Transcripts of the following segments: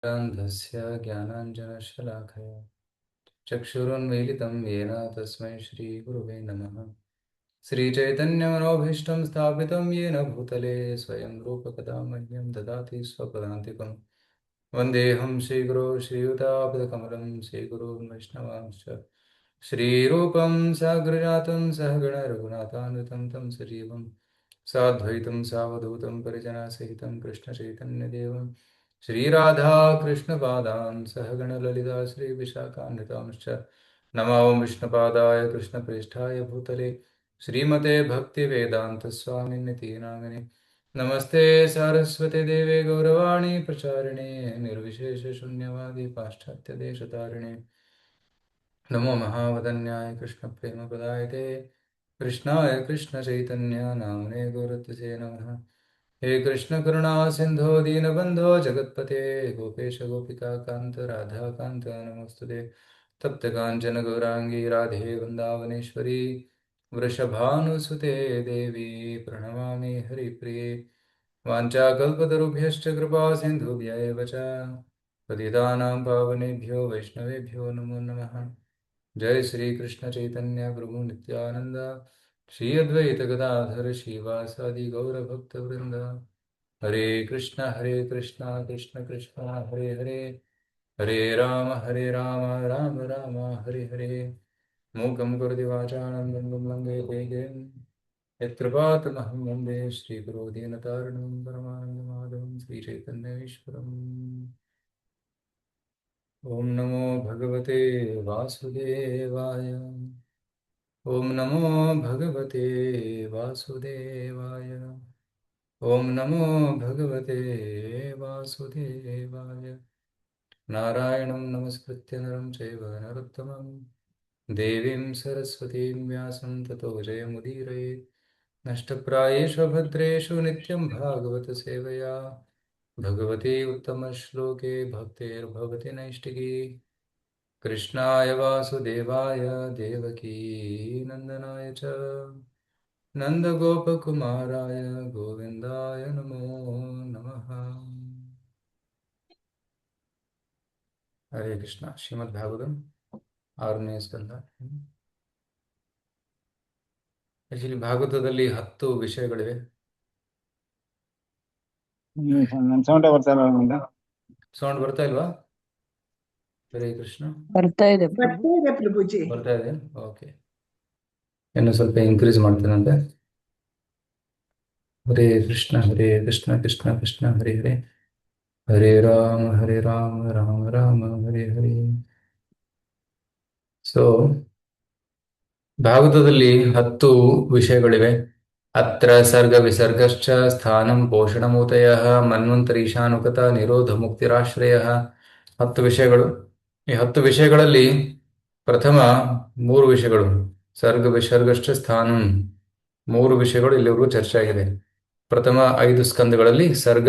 अन्धस्य ज्ञानाञ्जनशलाखया चक्षुरुन्मीलितं येन तस्मै श्रीगुरुवे नमः। श्रीचैतन्यमनोभीष्टं स्थापितं येन भूतले स्वयं रूपकदा मह्यं ददाति स्वपदान्तिकं। वन्देऽहं श्रीगुरो श्रीयुतापदकमलं श्रीगुरुन् वैष्णवांश्च श्रीरूपं साग्रजातं सहगणरघुनाथान्वितं तं सजीवं साद्वैतं सावधूतं परिजनसहितं कृष्णचैतन्यदेवं श्रीराधा कृष्णपादान् सहगणललिता श्रीविशाखान्वितांश्च नमो विष्णुपादाय कृष्णप्रेष्ठाय भूतले श्रीमते भक्तिवेदान्तस्वामिन्निति नामिने नमस्ते सारस्वते देवे गौरवाणी प्रचारिणे निर्विशेषशून्यवादी पाश्चात्यदेशतारिणे नमो महावदन्याय कृष्णप्रेमप्रदायते कृष्णाय कृष्णचैतन्य नामने गौरत्से नमः। हे कृष्ण करुणा सिंधो दीनबंधो जगत्पते गोपेश गोपिका कांत राधा कांत नमोस्तुते। तप्त कांचन गौरांगी राधे वृंदावनेश्वरी वृषभानुसुते देवी प्रणमामि हरिप्रिये। वाञ्छाकल्पतरुभ्यश्च कृपा सिन्धुभ्य एव च पतितानां पावनेभ्यो वैष्णवेभ्यो नमो नमः। जय श्री कृष्ण चैतन्य प्रभु नित्यानंद श्री अद्वैत गदाधर श्रीवासादि गौरभक्तवृंद। हरे कृष्ण कृष्ण कृष्ण हरे हरे हरे राम राम राम हरे हरे। मूकं करोति वाचालं गङ्गं लङ्घयते गिरिं यत्कृपातमहं वन्दे श्रीगुरो दीनतारिणं परमानन्दमाधवं श्रीचैतन्येश्वरम्। ॐ नमो भगवते वासुदेवाय। ॐ नमो भगवते वासुदेवाय। ॐ नमो भगवते वासुदेवाय। नारायणं नमस्कृत्य नरं चैव नरोत्तमं देवीं सरस्वतीं व्यासं ततो जयमुदीरयेत्। नष्टप्रायेषु भद्रेषु नित्यं भागवत सेवया भगवती उत्तमश्लोके भक्तिर्भवति नैष्टिकी। कृष्णाय वासुदेवाय देवकी नन्दनाय च नन्दगोपकुमाराय गोविन्दाय नमो नमः। हरे कृष्ण। ಶ್ರೀಮದ್ಭಾಗವತಂ 6ನೇ ಸ್ಕಂದ. ಆಕ್ಚುಲಿ ಭಾಗವತದಲ್ಲಿ 10 ವಿಷಯಗಳಿವೆ. ನನ್ನ ಸೌಂಡ್ ಬರ್ತಾ ಇಲ್ಲ ನಮ್ಗೆ. ಸೌಂಡ್ ಬರ್ತಾ ಇಲ್ವಾ? ಹರೇ ಕೃಷ್ಣ. ಬರ್ತಾ ಇದೆ ಪ್ರಭುಜಿ. ಬರ್ತಾ ಇದೆ. ಓಕೆ, ಇನ್ನು ಸ್ವಲ್ಪ ಇನ್ಕ್ರೀಸ್ ಮಾಡ್ತೇನಂತೆ. ಹರೇ ಕೃಷ್ಣ ಕೃಷ್ಣ ಕೃಷ್ಣ ಹರೇ ಹರೇ ಹರೇ ರಾಮ ರಾಮ ರಾಮ ಹರೇ ಹರೇ. ಸೊ ಭಾಗವತದಲ್ಲಿ 10 ವಿಷಯಗಳಿವೆ. ಅತ್ರ ಸರ್ಗ ವಿಸರ್ಗಶ್ಚ ಸ್ಥಾನಂ ಪೋಷಣಮೂತಯಃ ಮನ್ವಂತರೀಶಾನುಕತ ನಿರೋಧ ಮುಕ್ತಿರಾಶ್ರಯಃ. 10 ವಿಷಯಗಳು. ಈ 10 ವಿಷಯಗಳಲ್ಲಿ ಪ್ರಥಮ 3 ವಿಷಯಗಳು ಸರ್ಗ ವಿಸರ್ಗಶ್ಚ ಸ್ಥಾನಂ, 3 ವಿಷಯಗಳು ಇಲ್ಲಿವರೆಗೂ ಚರ್ಚೆ ಆಗಿದೆ. ಪ್ರಥಮ 5 ಸ್ಕಂದಗಳಲ್ಲಿ ಸರ್ಗ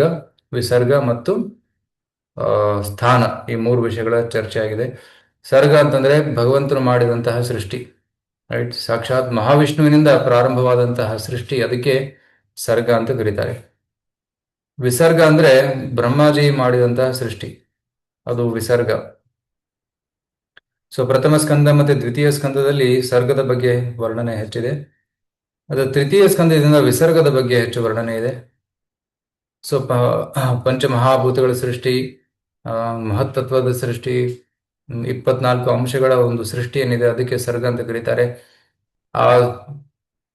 ವಿಸರ್ಗ ಮತ್ತು ಸ್ಥಾನ, ಈ 3 ವಿಷಯಗಳ ಚರ್ಚೆ ಆಗಿದೆ. ಸರ್ಗ ಅಂತಂದ್ರೆ ಭಗವಂತನು ಮಾಡಿದಂತಹ ಸೃಷ್ಟಿ, ರೈಟ್? ಸಾಕ್ಷಾತ್ ಮಹಾವಿಷ್ಣುವಿನಿಂದ ಪ್ರಾರಂಭವಾದಂತಹ ಸೃಷ್ಟಿ, ಅದಕ್ಕೆ ಸರ್ಗ ಅಂತ ಕರೀತಾರೆ. ವಿಸರ್ಗ ಅಂದ್ರೆ ಬ್ರಹ್ಮಾಜಿ ಮಾಡಿದಂತಹ ಸೃಷ್ಟಿ, ಅದು ವಿಸರ್ಗ. ಸೊ ಪ್ರಥಮ ಸ್ಕಂದ ಮತ್ತೆ ದ್ವಿತೀಯ ಸ್ಕಂದದಲ್ಲಿ ಸರ್ಗದ ಬಗ್ಗೆ ವರ್ಣನೆ ಹೆಚ್ಚಿದೆ. ಅದು ತೃತೀಯ ಸ್ಕಂದದಿಂದ ವಿಸರ್ಗದ ಬಗ್ಗೆ ಹೆಚ್ಚು ವರ್ಣನೆ ಇದೆ. ಸೊ ಪಂಚಮಹಾಭೂತಗಳ ಸೃಷ್ಟಿ, ಮಹತ್ತತ್ವದ ಸೃಷ್ಟಿ, 24 ಅಂಶಗಳ ಒಂದು ಸೃಷ್ಟಿ ಏನಿದೆ ಅದಕ್ಕೆ ಸರ್ಗ ಅಂತ ಕರೀತಾರೆ. ಆ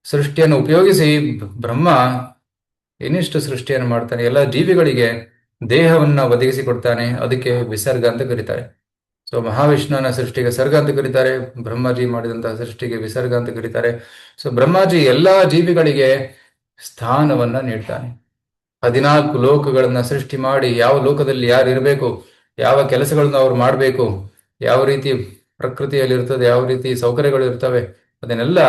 ಸೃಷ್ಟಿಯನ್ನು ಉಪಯೋಗಿಸಿ ಬ್ರಹ್ಮ ಇನ್ನಿಷ್ಟು ಸೃಷ್ಟಿಯನ್ನು ಮಾಡ್ತಾನೆ, ಎಲ್ಲ ಜೀವಿಗಳಿಗೆ ದೇಹವನ್ನ ಒದಗಿಸಿಕೊಡ್ತಾನೆ, ಅದಕ್ಕೆ ವಿಸರ್ಗ ಅಂತ ಕರೀತಾರೆ. ಸೊ ಮಹಾವಿಷ್ಣುವಿನ ಸೃಷ್ಟಿಗೆ ಸರ್ಗ ಅಂತ ಕರೀತಾರೆ, ಬ್ರಹ್ಮಾಜಿ ಮಾಡಿದಂತಹ ಸೃಷ್ಟಿಗೆ ವಿಸರ್ಗ ಅಂತ ಕರೀತಾರೆ. ಸೊ ಬ್ರಹ್ಮಾಜಿ ಎಲ್ಲಾ ಜೀವಿಗಳಿಗೆ ಸ್ಥಾನವನ್ನ ನೀಡ್ತಾನೆ. 14 ಲೋಕಗಳನ್ನ ಸೃಷ್ಟಿ ಮಾಡಿ ಯಾವ ಲೋಕದಲ್ಲಿ ಯಾರು ಇರಬೇಕು, ಯಾವ ಕೆಲಸಗಳನ್ನ ಅವ್ರು ಮಾಡಬೇಕು, ಯಾವ ರೀತಿ ಪ್ರಕೃತಿಯಲ್ಲಿ ಇರ್ತದೆ, ಯಾವ ರೀತಿ ಸೌಕರ್ಯಗಳು ಇರ್ತವೆ, ಅದನ್ನೆಲ್ಲ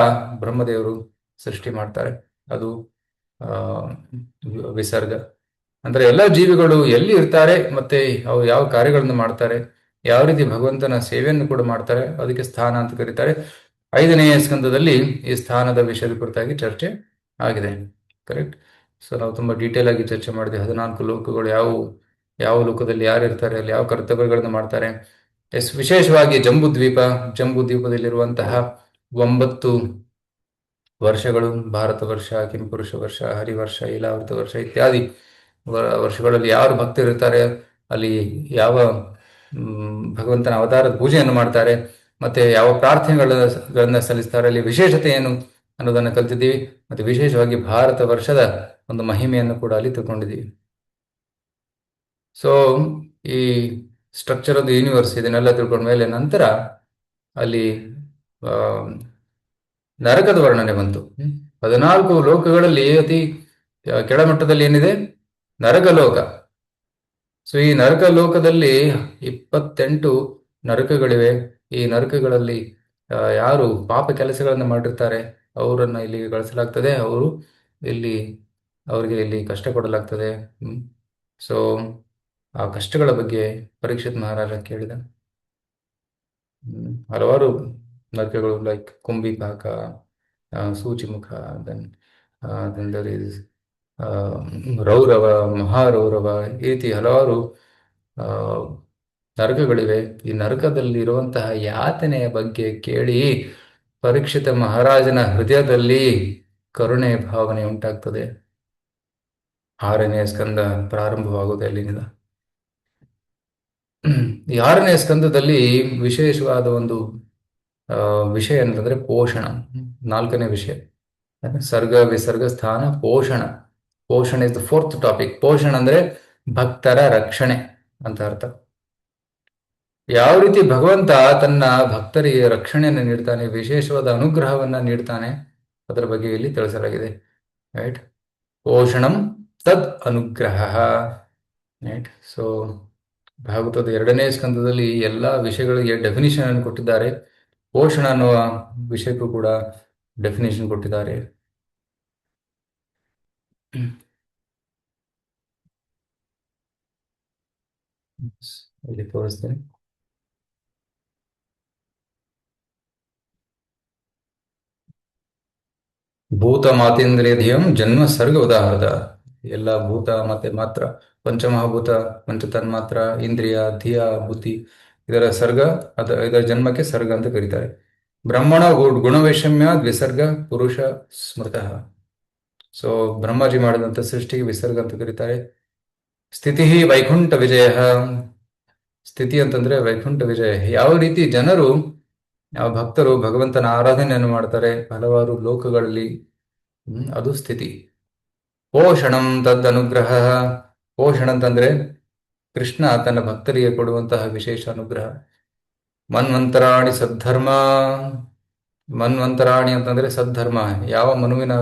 ಬ್ರಹ್ಮದೇವರು ಸೃಷ್ಟಿ ಮಾಡ್ತಾರೆ. ಅದು ವಿಸರ್ಗ. ಅಂದ್ರೆ ಎಲ್ಲ ಜೀವಿಗಳು ಎಲ್ಲಿ ಇರ್ತಾರೆ ಮತ್ತೆ ಅವು ಯಾವ ಕಾರ್ಯಗಳನ್ನು ಮಾಡ್ತಾರೆ, ಯಾವ ರೀತಿ ಭಗವಂತನ ಸೇವೆಯನ್ನು ಕೂಡ ಮಾಡ್ತಾರೆ, ಅದಕ್ಕೆ ಸ್ಥಾನ ಅಂತ ಕರೀತಾರೆ. 5ನೇ ಸ್ಕಂದದಲ್ಲಿ ಈ ಸ್ಥಾನದ ವಿಷಯದ ಕುರಿತಾಗಿ ಚರ್ಚೆ ಆಗಿದೆ. ಕರೆಕ್ಟ್. ಸೊ ನಾವು ತುಂಬಾ ಡೀಟೇಲ್ ಆಗಿ ಚರ್ಚೆ ಮಾಡಿದ್ವಿ. 14 ಲೋಕಗಳು ಯಾವುವು, ಯಾವ ಲೋಕದಲ್ಲಿ ಯಾರು ಇರ್ತಾರೆ, ಅಲ್ಲಿ ಯಾವ ಕರ್ತವ್ಯಗಳನ್ನು ಮಾಡ್ತಾರೆ. ವಿಶೇಷವಾಗಿ ಜಂಬೂ ದ್ವೀಪದಲ್ಲಿರುವಂತಹ 9 ವರ್ಷಗಳು, ಭಾರತ ವರ್ಷ, ಕಿಂಪುರುಷ ವರ್ಷ, ಹರಿವರ್ಷ, ಇಲಾವೃತ ವರ್ಷ ಇತ್ಯಾದಿ ವರ್ಷಗಳಲ್ಲಿ ಯಾರು ಭಕ್ತರಿರ್ತಾರೆ, ಅಲ್ಲಿ ಯಾವ ಭಗವಂತನ ಅವತಾರದ ಪೂಜೆಯನ್ನು ಮಾಡ್ತಾರೆ, ಮತ್ತೆ ಯಾವ ಪ್ರಾರ್ಥನೆಗಳನ್ನ ಸಲ್ಲಿಸ್ತಾರೆ, ಅಲ್ಲಿ ವಿಶೇಷತೆ ಏನು ಅನ್ನೋದನ್ನು ಕಲ್ತಿದ್ದೀವಿ. ಮತ್ತೆ ವಿಶೇಷವಾಗಿ ಭಾರತ ವರ್ಷದ ಒಂದು ಮಹಿಮೆಯನ್ನು ಕೂಡ ಅಲ್ಲಿ ತಿಳ್ಕೊಂಡಿದ್ದೀವಿ. ಸೊ ಈ ಸ್ಟ್ರಕ್ಚರ್ ಆಫ್ ದ ಯೂನಿವರ್ಸ್ ಇದನ್ನೆಲ್ಲ ತಿಳ್ಕೊಂಡ ಮೇಲೆ ನಂತರ ಅಲ್ಲಿ ನರಕದ ವರ್ಣನೆ ಬಂತು. 14 ಲೋಕಗಳಲ್ಲಿ ಅತಿ ಕೆಳಮಟ್ಟದಲ್ಲಿ ಏನಿದೆ? ನರಕಲೋಕ. ಸೊ ಈ ನರಕ ಲೋಕದಲ್ಲಿ 28 ನರಕಗಳಿವೆ. ಈ ನರಕಗಳಲ್ಲಿ ಯಾರು ಪಾಪ ಕೆಲಸಗಳನ್ನು ಮಾಡಿರ್ತಾರೆ ಅವರನ್ನ ಇಲ್ಲಿ ಕಳಿಸಲಾಗ್ತದೆ. ಅವರಿಗೆ ಇಲ್ಲಿ ಕಷ್ಟ ಕೊಡಲಾಗ್ತದೆ. ಸೊ ಆ ಕಷ್ಟಗಳ ಬಗ್ಗೆ ಪರೀಕ್ಷಿತ್ ಮಹಾರಾಜ ಕೇಳಿದ. ಹಲವಾರು ನರಕಗಳು, ಲೈಕ್ ಕುಂಭಿಪಾಕ, ಸೂಚಿಮುಖ, ದೆನ್ ದರ್ ಇಸ್ ರೌರವ, ಮಹಾರೌರವ, ಈ ರೀತಿ ಹಲವಾರು ನರಕಗಳಿವೆ. ಈ ನರಕದಲ್ಲಿ ಇರುವಂತಹ ಯಾತನೆಯ ಬಗ್ಗೆ ಕೇಳಿ ಪರೀಕ್ಷಿತ ಮಹಾರಾಜನ ಹೃದಯದಲ್ಲಿ ಕರುಣೆ ಭಾವನೆ ಉಂಟಾಗ್ತದೆ. 6ನೇ ಸ್ಕಂದ ಪ್ರಾರಂಭವಾಗುವುದು ಅಲ್ಲಿಂದ. ಈ 6ನೇ ಸ್ಕಂದದಲ್ಲಿ ವಿಶೇಷವಾದ ಒಂದು ವಿಷಯ ಅಂತಂದ್ರೆ ಪೋಷಣ. 4ನೇ ವಿಷಯ ಸರ್ಗ, ವಿಸರ್ಗ, ಸ್ಥಾನ, ಪೋಷಣ. ಪೋಷಣ ಇಸ್ ದ 4th ಟಾಪಿಕ್. ಪೋಷಣ ಅಂದ್ರೆ ಭಕ್ತರ ರಕ್ಷಣೆ ಅಂತ ಅರ್ಥ. ಯಾವ ರೀತಿ ಭಗವಂತ ತನ್ನ ಭಕ್ತರಿಗೆ ರಕ್ಷಣೆಯನ್ನು ನೀಡ್ತಾನೆ, ವಿಶೇಷವಾದ ಅನುಗ್ರಹವನ್ನ ನೀಡ್ತಾನೆ, ಅದರ ಬಗ್ಗೆ ಇಲ್ಲಿ ತಿಳಿಸಲಾಗಿದೆ. ರೈಟ್, ಪೋಷಣಂ ತದ್ ಅನುಗ್ರಹ. ರೈಟ್. ಸೊ ಭಾಗವತದ 2ನೇ ಸ್ಕಂದದಲ್ಲಿ ಎಲ್ಲಾ ವಿಷಯಗಳಿಗೆ ಡೆಫಿನಿಷನ್ ಅನ್ನು ಕೊಟ್ಟಿದ್ದಾರೆ. ಪೋಷಣ ಅನ್ನುವ ವಿಷಯಕ್ಕೂ ಕೂಡ ಡೆಫಿನೇಷನ್ ಕೊಟ್ಟಿದ್ದಾರೆ. ಇಲ್ಲಿ ತೋರಿಸ್ತೇನೆ. ಭೂತ ಮಾತೇಂದ್ರಿಯ ಧಿಯಂ ಜನ್ಮ ಸರ್ಗ ಉದಾಹರದ. ಎಲ್ಲ ಭೂತ ಮತ್ತೆ ಮಾತ್ರ, ಪಂಚಮಹಾಭೂತ, ಪಂಚತನ್ಮಾತ್ರ, ಇಂದ್ರಿಯ, ಧಿಯ, ಬುದ್ಧಿ, ಇದರ ಸರ್ಗ, ಇದರ ಜನ್ಮಕ್ಕೆ ಸರ್ಗ ಅಂತ ಕರೀತಾರೆ. ಬ್ರಹ್ಮಣ ಗುಣವೈಷಮ್ಯ ವಿಸರ್ಗ ಪುರುಷ ಸ್ಮೃತಃ. ಸೊ ಬ್ರಹ್ಮಾಜಿ ಮಾಡಿದಂಥ ಸೃಷ್ಟಿಗೆ ವಿಸರ್ಗ ಅಂತ ಕರೀತಾರೆ. ಸ್ಥಿತಿ ವೈಕುಂಠ ವಿಜಯ. ಸ್ಥಿತಿ ಅಂತಂದ್ರೆ ವೈಕುಂಠ ವಿಜಯ. ಯಾವ ರೀತಿ ಜನರು, ಯಾವ ಭಕ್ತರು ಭಗವಂತನ ಆರಾಧನೆಯನ್ನು ಮಾಡ್ತಾರೆ ಹಲವಾರು ಲೋಕಗಳಲ್ಲಿ, ಅದು ಸ್ಥಿತಿ. ಪೋಷಣಂ ತದ್ ಅನುಗ್ರಹ. ಪೋಷಣ ಅಂತಂದ್ರೆ ಕೃಷ್ಣ ತನ್ನ ಭಕ್ತರಿಗೆ ಕೊಡುವಂತಹ ವಿಶೇಷ ಅನುಗ್ರಹ. ಮನ್ವಂತರಾಣಿ ಸದ್ಧರ್ಮ. ಮನ್ವಂತರಾಣಿ ಅಂತಂದ್ರೆ ಸದ್ಧರ್ಮ. ಯಾವ ಮನುವಿನ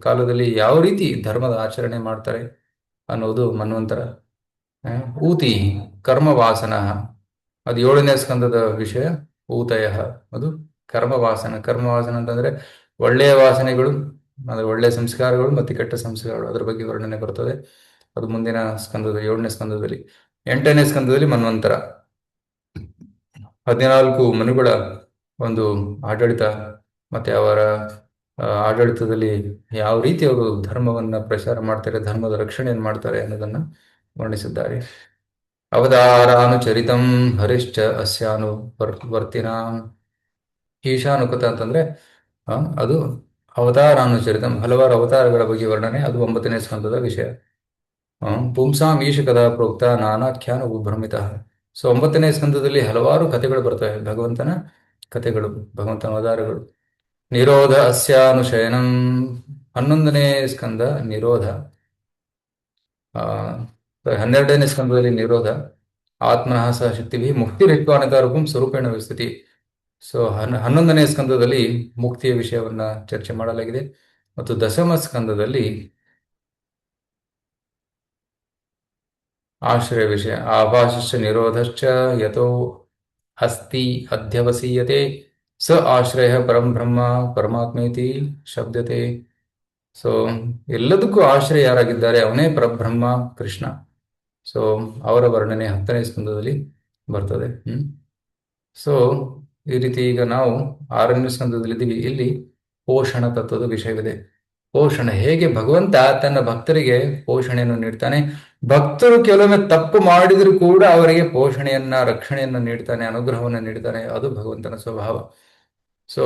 ಕಾಲದಲ್ಲಿ ಯಾವ ರೀತಿ ಧರ್ಮದ ಆಚರಣೆ ಮಾಡ್ತಾರೆ ಅನ್ನೋದು ಮನ್ವಂತರ. ಊತಿ ಕರ್ಮವಾಸನ, ಅದು 7ನೇ ಸ್ಕಂದದ ವಿಷಯ. ಊತಯ, ಅದು ಕರ್ಮವಾಸನ. ಕರ್ಮವಾಸನ ಅಂತಂದ್ರೆ ಒಳ್ಳೆಯ ವಾಸನೆಗಳು, ಅಂದ್ರೆ ಒಳ್ಳೆಯ ಸಂಸ್ಕಾರಗಳು ಮತ್ತು ಕೆಟ್ಟ ಸಂಸ್ಕಾರಗಳು, ಅದರ ಬಗ್ಗೆ ವರ್ಣನೆ ಬರ್ತದೆ. ಅದು ಮುಂದಿನ ಸ್ಕಂದದ 7ನೇ ಸ್ಕಂದದಲ್ಲಿ. 8ನೇ ಸ್ಕಂದದಲ್ಲಿ ಮನ್ವಂತರ, 14 ಮನುಗಳ ಒಂದು ಆಡಳಿತ, ಮತ್ತೆ ಅವರ ಆಡಳಿತದಲ್ಲಿ ಯಾವ ರೀತಿ ಅವರು ಧರ್ಮವನ್ನ ಪ್ರಚಾರ ಮಾಡ್ತಾರೆ, ಧರ್ಮದ ರಕ್ಷಣೆಯನ್ನು ಮಾಡ್ತಾರೆ ಅನ್ನೋದನ್ನ ವರ್ಣಿಸಿದ್ದಾರೆ. ಅವತಾರಾನುಚರಿತಂ ಹರಿಶ್ಚ ಅಸ್ಯಾನು ವರ್ತಿನಾಂ. ಈಶಾನುಕತ ಅಂತಂದ್ರೆ ಅದು ಅವತಾರಾನುಚರಿತಂ, ಹಲವಾರು ಅವತಾರಗಳ ಬಗ್ಗೆ ವರ್ಣನೆ. ಅದು 9ನೇ ಸ್ಕಂದದ ವಿಷಯ. ಪುಂಸಾಂ ಈಶ ಕಥಾ ಪ್ರೋಕ್ತ ನಾನಾಖ್ಯಾನ ಉಭ್ರಮಿತ. ಸೊ 9ನೇ ಸ್ಕಂದದಲ್ಲಿ ಹಲವಾರು ಕಥೆಗಳು ಬರ್ತವೆ, ಭಗವಂತನ ಕಥೆಗಳು, ಭಗವಂತನ ಅವತಾರಗಳು. ನಿರೋಧ ಅಸ್ಯಾನುಶಯನಂ. 11ನೇ ಸ್ಕಂದ ನಿರೋಧ. 12ನೇ ಸ್ಕಂದದಲ್ಲಿ ನಿರೋಧ. ಆತ್ಮನಃ ಸಹ ಶಕ್ತಿಭಿ ಮುಕ್ತಿರಿತ್ವಾನಕ ರೂಪಂ ಸ್ವರೂಪೇಣ ವಿಸ್ತೃತಿ. ಸೊ 11ನೇ ಸ್ಕಂದದಲ್ಲಿ ಮುಕ್ತಿಯ ವಿಷಯವನ್ನ ಚರ್ಚೆ ಮಾಡಲಾಗಿದೆ. ಮತ್ತು 10ಮ ಸ್ಕಂದದಲ್ಲಿ ಆಶ್ರಯ ವಿಷಯ. ಆಭಾಷಶ್ಚ ನಿರೋಧಶ್ಚ ಯತೋ ಅಸ್ತಿ ಅಧ್ಯವಸೀಯತೆ ಸ ಆಶ್ರಯ ಪರಂ ಬ್ರಹ್ಮ ಪರಮಾತ್ಮೇತಿ ಶಬ್ದತೆ. ಸೊ ಎಲ್ಲದಕ್ಕೂ ಆಶ್ರಯ ಯಾರಾಗಿದ್ದಾರೆ, ಅವನೇ ಪರಬ್ರಹ್ಮ ಕೃಷ್ಣ. ಸೊ ಅವರ ವರ್ಣನೆ 10ನೇ ಸ್ಕಂದದಲ್ಲಿ ಬರ್ತದೆ. ಸೊ ಈ ರೀತಿ ಈಗ ನಾವು 6ನೇ ಸ್ಕಂದದಲ್ಲಿದ್ದೀವಿ. ಇಲ್ಲಿ ಪೋಷಣ ತತ್ವದ ವಿಷಯವಿದೆ. ಪೋಷಣೆ ಹೇಗೆ ಭಗವಂತ ತನ್ನ ಭಕ್ತರಿಗೆ ಪೋಷಣೆಯನ್ನು ನೀಡ್ತಾನೆ. ಭಕ್ತರು ಕೆಲವೊಮ್ಮೆ ತಪ್ಪು ಮಾಡಿದರೂ ಕೂಡ ಅವರಿಗೆ ಪೋಷಣೆಯನ್ನ ರಕ್ಷಣೆಯನ್ನ ನೀಡ್ತಾನೆ, ಅನುಗ್ರಹವನ್ನು ನೀಡ್ತಾನೆ. ಅದು ಭಗವಂತನ ಸ್ವಭಾವ. ಸೊ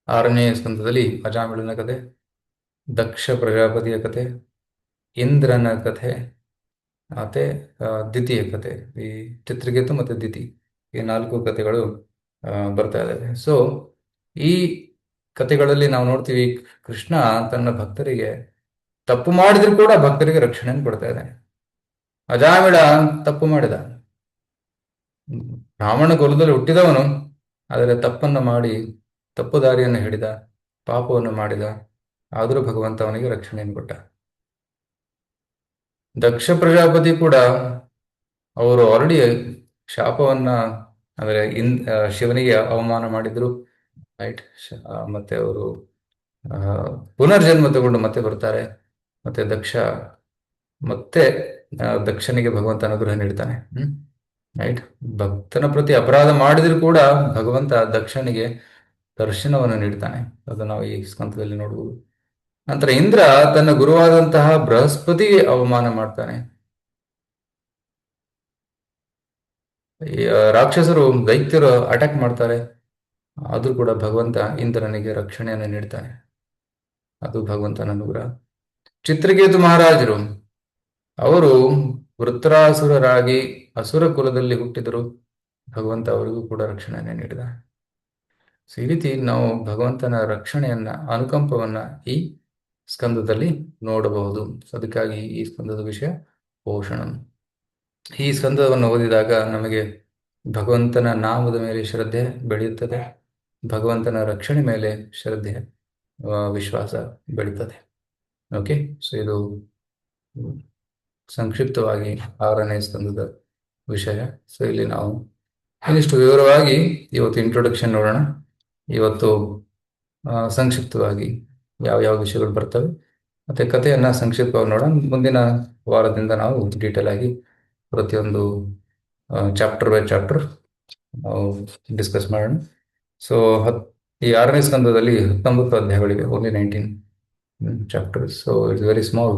6ನೇ ಸ್ಕಂದದಲ್ಲಿ ಅಜಾಮಿಳನ ಕತೆ, ದಕ್ಷ ಪ್ರಜಾಪತಿಯ ಕತೆ, ಇಂದ್ರನ ಕಥೆ, ಮತ್ತೆ ದಿತಿಯ ಕತೆ, ಈ ಚಿತ್ರಕೇತು ಮತ್ತೆ ದಿತಿ, ಈ 4 ಕಥೆಗಳು ಬರ್ತಾ ಇದ್ದಾವೆ. ಸೊ ಈ ಕಥೆಗಳಲ್ಲಿ ನಾವು ನೋಡ್ತೀವಿ, ಕೃಷ್ಣ ತನ್ನ ಭಕ್ತರಿಗೆ ತಪ್ಪು ಮಾಡಿದ್ರು ಕೂಡ ಭಕ್ತರಿಗೆ ರಕ್ಷಣೆಯನ್ನು ಕೊಡ್ತಾ ಇದ್ದಾನೆ. ಅಜಾಮಿಳ ತಪ್ಪು ಮಾಡಿದ, ಬ್ರಾಹ್ಮಣ ಕುಲದಲ್ಲಿ ಹುಟ್ಟಿದವನು, ಆದರೆ ತಪ್ಪನ್ನು ಮಾಡಿ ತಪ್ಪು ದಾರಿಯನ್ನು ಹಿಡಿದ, ಪಾಪವನ್ನು ಮಾಡಿದ. ಆದರೂ ಭಗವಂತ ಅವನಿಗೆ ರಕ್ಷಣೆಯನ್ನು ಕೊಟ್ಟ. ದಕ್ಷ ಪ್ರಜಾಪತಿ ಕೂಡ ಅವರು ಆಲ್ರೆಡಿ ಶಾಪವನ್ನ, ಅಂದರೆ ಶಿವನಿಗೆ ಅವಮಾನ ಮಾಡಿದ್ರು, ರೈಟ್. ಮತ್ತೆ ಅವರು ಪುನರ್ಜನ್ಮ ತಗೊಂಡು ಮತ್ತೆ ಬರ್ತಾರೆ. ಮತ್ತೆ ಮತ್ತೆ ದಕ್ಷನಿಗೆ ಭಗವಂತ ಅನುಗ್ರಹ ನೀಡ್ತಾನೆ. ರೈಟ್. ಭಕ್ತನ ಪ್ರತಿ ಅಪರಾಧ ಮಾಡಿದ್ರು ಕೂಡ ಭಗವಂತ ದಕ್ಷನಿಗೆ ದರ್ಶನವನ್ನು ನೀಡ್ತಾನೆ. ಅದು ನಾವು ಈ ಸ್ಕಂದದಲ್ಲಿ ನೋಡಬಹುದು. ನಂತರ ಇಂದ್ರ ತನ್ನ ಗುರುವಾದಂತಹ ಬೃಹಸ್ಪತಿಗೆ ಅವಮಾನ ಮಾಡ್ತಾನೆ. ರಾಕ್ಷಸರು, ದೈತ್ಯರು ಅಟ್ಯಾಕ್ ಮಾಡ್ತಾರೆ, ಆದ್ರೂ ಕೂಡ ಭಗವಂತ ಇಂದ್ರನಿಗೆ ರಕ್ಷಣೆಯನ್ನು ನೀಡ್ತಾನೆ. ಅದು ಭಗವಂತನ ಅನುಗ್ರಹ. ಚಿತ್ರಕೇತು ಮಹಾರಾಜರು, ಅವರು ವೃತ್ರಾಸುರರಾಗಿ ಅಸುರ ಕುಲದಲ್ಲಿ ಹುಟ್ಟಿದರು. ಭಗವಂತ ಅವರಿಗೂ ಕೂಡ ರಕ್ಷಣೆಯನ್ನು ನೀಡಿದ. ಸೊ ಈ ರೀತಿ ನಾವು ಭಗವಂತನ ರಕ್ಷಣೆಯನ್ನ, ಅನುಕಂಪವನ್ನ ಈ ಸ್ಕಂದದಲ್ಲಿ ನೋಡಬಹುದು. ಅದಕ್ಕಾಗಿ ಈ ಸ್ಕಂದದ ವಿಷಯ ಪೋಷಣಂ. ಈ ಸ್ಕಂದವನ್ನು ಓದಿದಾಗ ನಮಗೆ ಭಗವಂತನ ನಾಮದ ಮೇಲೆ ಶ್ರದ್ಧೆ ಬೆಳೆಯುತ್ತದೆ, ಭಗವಂತನ ರಕ್ಷಣೆ ಮೇಲೆ ಶ್ರದ್ಧೆ, ವಿಶ್ವಾಸ ಬೆಳೀತದೆ. ಓಕೆ. ಸೊ ಇದು ಸಂಕ್ಷಿಪ್ತವಾಗಿ 6ನೇ ಸ್ಕಂದದ ವಿಷಯ. ಸೊ ಇಲ್ಲಿ ನಾವು ಇನ್ನಿಷ್ಟು ವಿವರವಾಗಿ ಇವತ್ತು ಇಂಟ್ರೊಡಕ್ಷನ್ ನೋಡೋಣ. ಇವತ್ತು ಸಂಕ್ಷಿಪ್ತವಾಗಿ ಯಾವ ವಿಷಯಗಳು ಬರ್ತವೆ ಮತ್ತೆ ಕಥೆಯನ್ನ ಸಂಕ್ಷಿಪ್ತವಾಗಿ ನೋಡೋಣ. ಮುಂದಿನ ವಾರದಿಂದ ನಾವು ಡೀಟೇಲ್ ಆಗಿ ಪ್ರತಿಯೊಂದು ಚಾಪ್ಟರ್ ಬೈ ಚಾಪ್ಟರ್ ನಾವು ಡಿಸ್ಕಸ್ ಮಾಡೋಣ. ಸೊ ಈ 6ನೇ ಸ್ಕಂದದಲ್ಲಿ 19 ಅಧ್ಯಾಯಗಳಿವೆ, only 19 chapters. So it's very small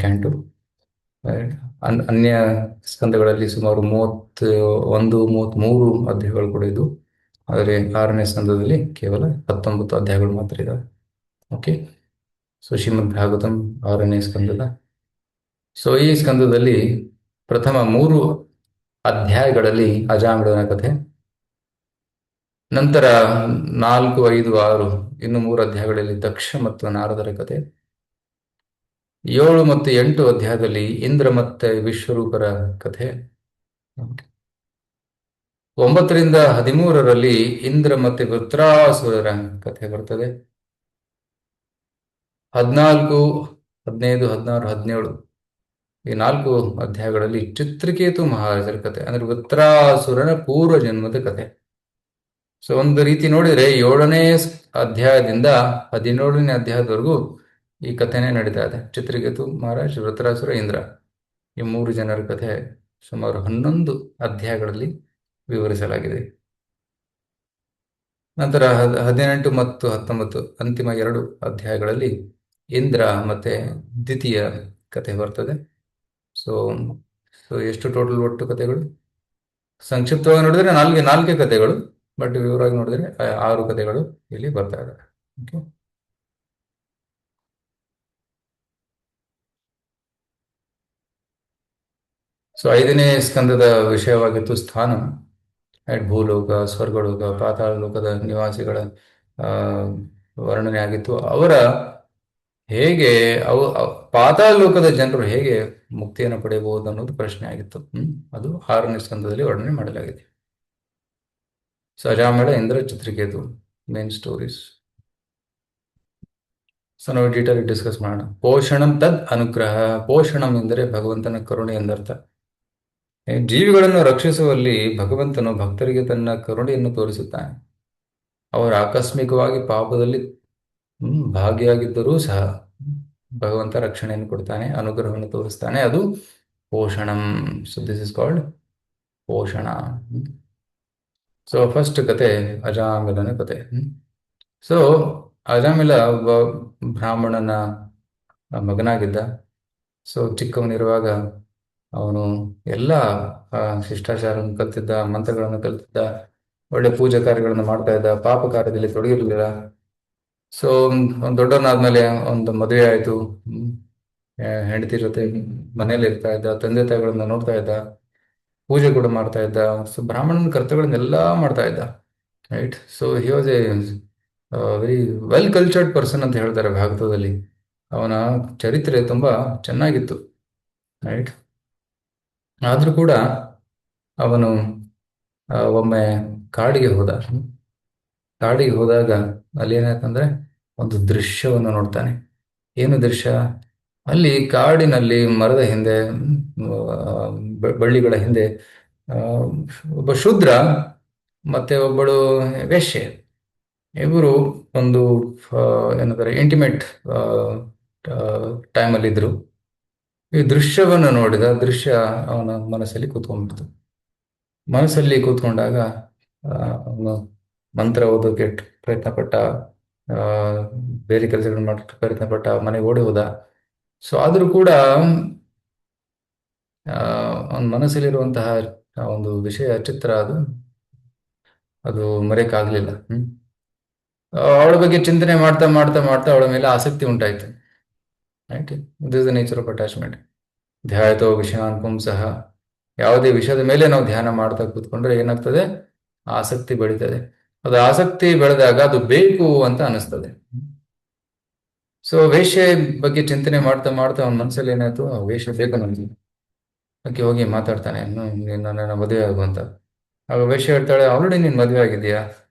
canto. ಅನ್ಯ ಸ್ಕಂದಗಳಲ್ಲಿ ಸುಮಾರು 33 ಅಧ್ಯಾಯಗಳು ಕೂಡ ಇದ್ದು, ಆದರೆ 6ನೇ ಸ್ಕಂದದಲ್ಲಿ ಕೇವಲ 19 ಅಧ್ಯಾಯಗಳು ಮಾತ್ರ ಇದ್ದಾವೆ. ಓಕೆ. ಸೊ ಶ್ರೀಮದ್ ಭಾಗವತಂ 6ನೇ ಸ್ಕಂದದ, ಸೊ ಈ ಸ್ಕಂದದಲ್ಲಿ ಪ್ರಥಮ 3 ಅಧ್ಯಾಯಗಳಲ್ಲಿ ಅಜಾಮಿಳನ ಕಥೆ, ನಂತರ 4, 5, 6 ಇನ್ನು 3 ಅಧ್ಯಾಯಗಳಲ್ಲಿ ದಕ್ಷ ಮತ್ತು ನಾರದರ ಕಥೆ, 7 ಮತ್ತು 8 ಅಧ್ಯಾಯದಲ್ಲಿ ಇಂದ್ರ ಮತ್ತೆ ವಿಶ್ವರೂಪರ ಕಥೆ, 9ರಿಂದ 13ರಲ್ಲಿ ಇಂದ್ರ ಮತ್ತೆ ವೃತ್ರಾಸುರರ ಕಥೆ ಬರ್ತದೆ, 14, 15, 16, 17 ಈ 4 ಅಧ್ಯಾಯಗಳಲ್ಲಿ ಚಿತ್ರಕೇತು ಮಹಾರಾಜರ ಕಥೆ, ಅಂದ್ರೆ ವೃತ್ರಾಸುರನ ಪೂರ್ವ ಜನ್ಮದ ಕಥೆ. ಸೊ ಒಂದು ರೀತಿ ನೋಡಿದ್ರೆ 7ನೇ ಅಧ್ಯಾಯದಿಂದ 17ನೇ ಅಧ್ಯಾಯದವರೆಗೂ ಈ ಕಥೆನೇ ನಡೀತಾ ಇದೆ. ಚಿತ್ರಕೇತು ಮಹಾರಾಜ್, ವೃತ್ರಾಸುರ, ಇಂದ್ರ, ಈ 3 ಜನರ ಕಥೆ ಸುಮಾರು 11 ಅಧ್ಯಾಯಗಳಲ್ಲಿ ವಿವರಿಸಲಾಗಿದೆ. ನಂತರ 18 ಮತ್ತು 19 ಅಂತಿಮ 2 ಅಧ್ಯಾಯಗಳಲ್ಲಿ ಇಂದ್ರ ಮತ್ತೆ ದ್ವಿತೀಯ ಕಥೆ ಬರ್ತದೆ. ಸೊ ಎಷ್ಟು ಟೋಟಲ್ ಒಟ್ಟು ಕಥೆಗಳು? ಸಂಕ್ಷಿಪ್ತವಾಗಿ ನೋಡಿದ್ರೆ 4 ಕಥೆಗಳು, ಬಟ್ ವಿವರವಾಗಿ ನೋಡಿದ್ರೆ 6 ಕಥೆಗಳು ಇಲ್ಲಿ ಬರ್ತಾ ಇದ್ದಾರೆ. ಓಕೆ. ಸೊ 5ನೇ ಸ್ಕಂದದ ವಿಷಯವಾಗಿತ್ತು ಸ್ಥಾನ. ಭೂಲೋಕ, ಸ್ವರ್ಗಲೋಕ, ಪಾತಾಳ ಲೋಕದ ನಿವಾಸಿಗಳ ವರ್ಣನೆ ಆಗಿತ್ತು. ಅವರ ಹೇಗೆ ಪಾತಾಳ ಲೋಕದ ಜನರು ಹೇಗೆ ಮುಕ್ತಿಯನ್ನು ಪಡೆಯಬಹುದು ಅನ್ನೋದು ಪ್ರಶ್ನೆ ಆಗಿತ್ತು. ಅದು 6ನೇ ಸ್ಕಂದದಲ್ಲಿ ವರ್ಣನೆ ಮಾಡಲಾಗಿದೆ. So Ajamila, Indra, Chitraketu main stories. So ನಾವು ಡೀಟೇಲ್ ಡಿಸ್ಕಸ್ ಮಾಡೋಣ. ಪೋಷಣಂ ತದ್ ಅನುಗ್ರಹ. ಪೋಷಣಂ ಎಂದರೆ ಭಗವಂತನ ಕರುಣೆ ಎಂದರ್ಥ. ಜೀವಿಗಳನ್ನು ರಕ್ಷಿಸುವಲ್ಲಿ ಭಗವಂತನು ಭಕ್ತರಿಗೆ ತನ್ನ ಕರುಣೆಯನ್ನು ತೋರಿಸುತ್ತಾನೆ. ಅವರು ಆಕಸ್ಮಿಕವಾಗಿ ಪಾಪದಲ್ಲಿ ಭಾಗಿಯಾಗಿದ್ದರೂ ಸಹ ಭಗವಂತ ರಕ್ಷಣೆಯನ್ನು ಕೊಡ್ತಾನೆ, ಅನುಗ್ರಹವನ್ನು ತೋರಿಸ್ತಾನೆ. ಅದು ಪೋಷಣಂ. ಸೊ ದಿಸ್ ಇಸ್ ಕಾಲ್ಡ್ ಪೋಷಣ. ಸೊ ಫಸ್ಟ್ ಕತೆ ಅಜಾಮಿಲನ ಕತೆ. ಸೊ ಅಜಾಮಿಲ ಒಬ್ಬ ಬ್ರಾಹ್ಮಣನ ಮಗನಾಗಿದ್ದ. ಸೊ ಚಿಕ್ಕವನಿರುವಾಗ ಅವನು ಎಲ್ಲ ಶಿಷ್ಟಾಚಾರವನ್ನು ಕಲ್ತಿದ್ದ, ಮಂತ್ರಗಳನ್ನು ಕಲ್ತಿದ್ದ, ಒಳ್ಳೆ ಪೂಜಾ ಕಾರ್ಯಗಳನ್ನು ಮಾಡ್ತಾ ಇದ್ದ, ಪಾಪ ಕಾರ್ಯದಲ್ಲಿ ತೊಡಗಿರಲಿಲ್ಲ. ಸೊ ಒಂದು ದೊಡ್ಡವನಾದ್ಮೇಲೆ ಒಂದು ಮದುವೆ ಆಯಿತು. ಹೆಂಡತಿ ಜೊತೆ ಮನೇಲಿ ಇರ್ತಾ ಇದ್ದ, ತಂದೆ ತಾಯಿಗಳನ್ನ ನೋಡ್ತಾ ಇದ್ದ, ಪೂಜೆ ಕೂಡ ಮಾಡ್ತಾ ಇದ್ದ. ಸೊ ಬ್ರಾಹ್ಮಣನ ಕರ್ತವ್ಯಗಳನ್ನೆಲ್ಲ ಮಾಡ್ತಾ ಇದ್ದ. Right. So he was A very well cultured person ಅಂತ ಹೇಳ್ತಾರೆ ಭಾಗವತದಲ್ಲಿ. ಅವನ ಚರಿತ್ರೆ ತುಂಬಾ ಚೆನ್ನಾಗಿತ್ತು. ರೈಟ್. ಆದ್ರೂ ಕೂಡ ಅವನು ಒಮ್ಮೆ ಕಾಡಿಗೆ ಹೋದ. ಕಾಡಿಗೆ ಹೋದಾಗ ಅಲ್ಲಿ ಏನಾಯ್ತಂದ್ರೆ ಒಂದು ದೃಶ್ಯವನ್ನು ನೋಡ್ತಾನೆ. ಏನು ದೃಶ್ಯ? ಅಲ್ಲಿ ಕಾಡಿನಲ್ಲಿ ಮರದ ಹಿಂದೆ, ಬಳ್ಳಿಗಳ ಹಿಂದೆ ಆ, ಒಬ್ಬ ಶೂದ್ರ ಮತ್ತೆ ಒಬ್ಬಳು ವೇಶ್ಯೆ, ಇವರು ಒಂದು ಏನಂತಾರೆ ಇಂಟಿಮೇಟ್ ಟೈಮಲ್ಲಿ ಇದ್ರು. ಈ ದೃಶ್ಯವನ್ನು ನೋಡಿದ ದೃಶ್ಯ ಅವನ ಮನಸ್ಸಲ್ಲಿ ಕೂತ್ಕೊಂಡ್ಬಿಡ್ತು. ಮನಸ್ಸಲ್ಲಿ ಕೂತ್ಕೊಂಡಾಗ ಅವನು ಮಂತ್ರ ಓದೋಕೆ ಪ್ರಯತ್ನ ಪಟ್ಟ, ಆ, ಬೇರೆ ಕೆಲಸಗಳನ್ನ ಮಾಡೋಕ್ಕೆ ಪ್ರಯತ್ನ ಪಟ್ಟ, ಮನೆಗೆ ಓಡಿ ಹೋದ. ಸೊ ಆದರೂ ಕೂಡ ಅವನ ಮನಸ್ಸಲ್ಲಿರುವಂತಹ ಒಂದು ವಿಷಯ ಚಿತ್ರ ಅದು ಅದು ಮರೆಯಕ್ಕಾಗ್ಲಿಲ್ಲ. ಅವಳ ಬಗ್ಗೆ ಚಿಂತನೆ ಮಾಡ್ತಾ ಮಾಡ್ತಾ ಮಾಡ್ತಾ ಅವಳ ಮೇಲೆ ಆಸಕ್ತಿ ಉಂಟಾಯ್ತು. Right. This the nature of attachment. ಧ್ಯಾಯತೋ ವಿಷಯಾನ್ ಪುಂಸಃ. ಯಾವುದೇ ವಿಷಯದ ಮೇಲೆ ನಾವು ಧ್ಯಾನ ಮಾಡ್ತಾ ಕೂತ್ಕೊಂಡ್ರೆ ಏನಾಗ್ತದೆ? ಆಸಕ್ತಿ ಬೆಳೀತದೆ. ಅದು ಆಸಕ್ತಿ ಬೆಳೆದಾಗ ಅದು ಬೇಕು ಅಂತ ಅನಿಸ್ತದೆ. ಸೊ ವೇಶ್ಯೆ ಬಗ್ಗೆ ಚಿಂತನೆ ಮಾಡ್ತಾ ಮಾಡ್ತಾ ಅವನ ಮನಸ್ಸಲ್ಲಿ ಏನಾಯ್ತು? ಆ ವೇಶ್ಯೆ ಬೇಕು ನನಗೆ. ಅದಕ್ಕೆ ಹೋಗಿ ಮಾತಾಡ್ತಾನೆ, ನೀನು ನನ್ನ ಮದುವೆ ಆಗು ಅಂತ. ಆಗ ವೇಶ್ಯೆ ಹೇಳ್ತಾಳೆ, ಆಲ್ರೆಡಿ ನೀನು ಮದುವೆ ಆಗಿದೆಯಾ,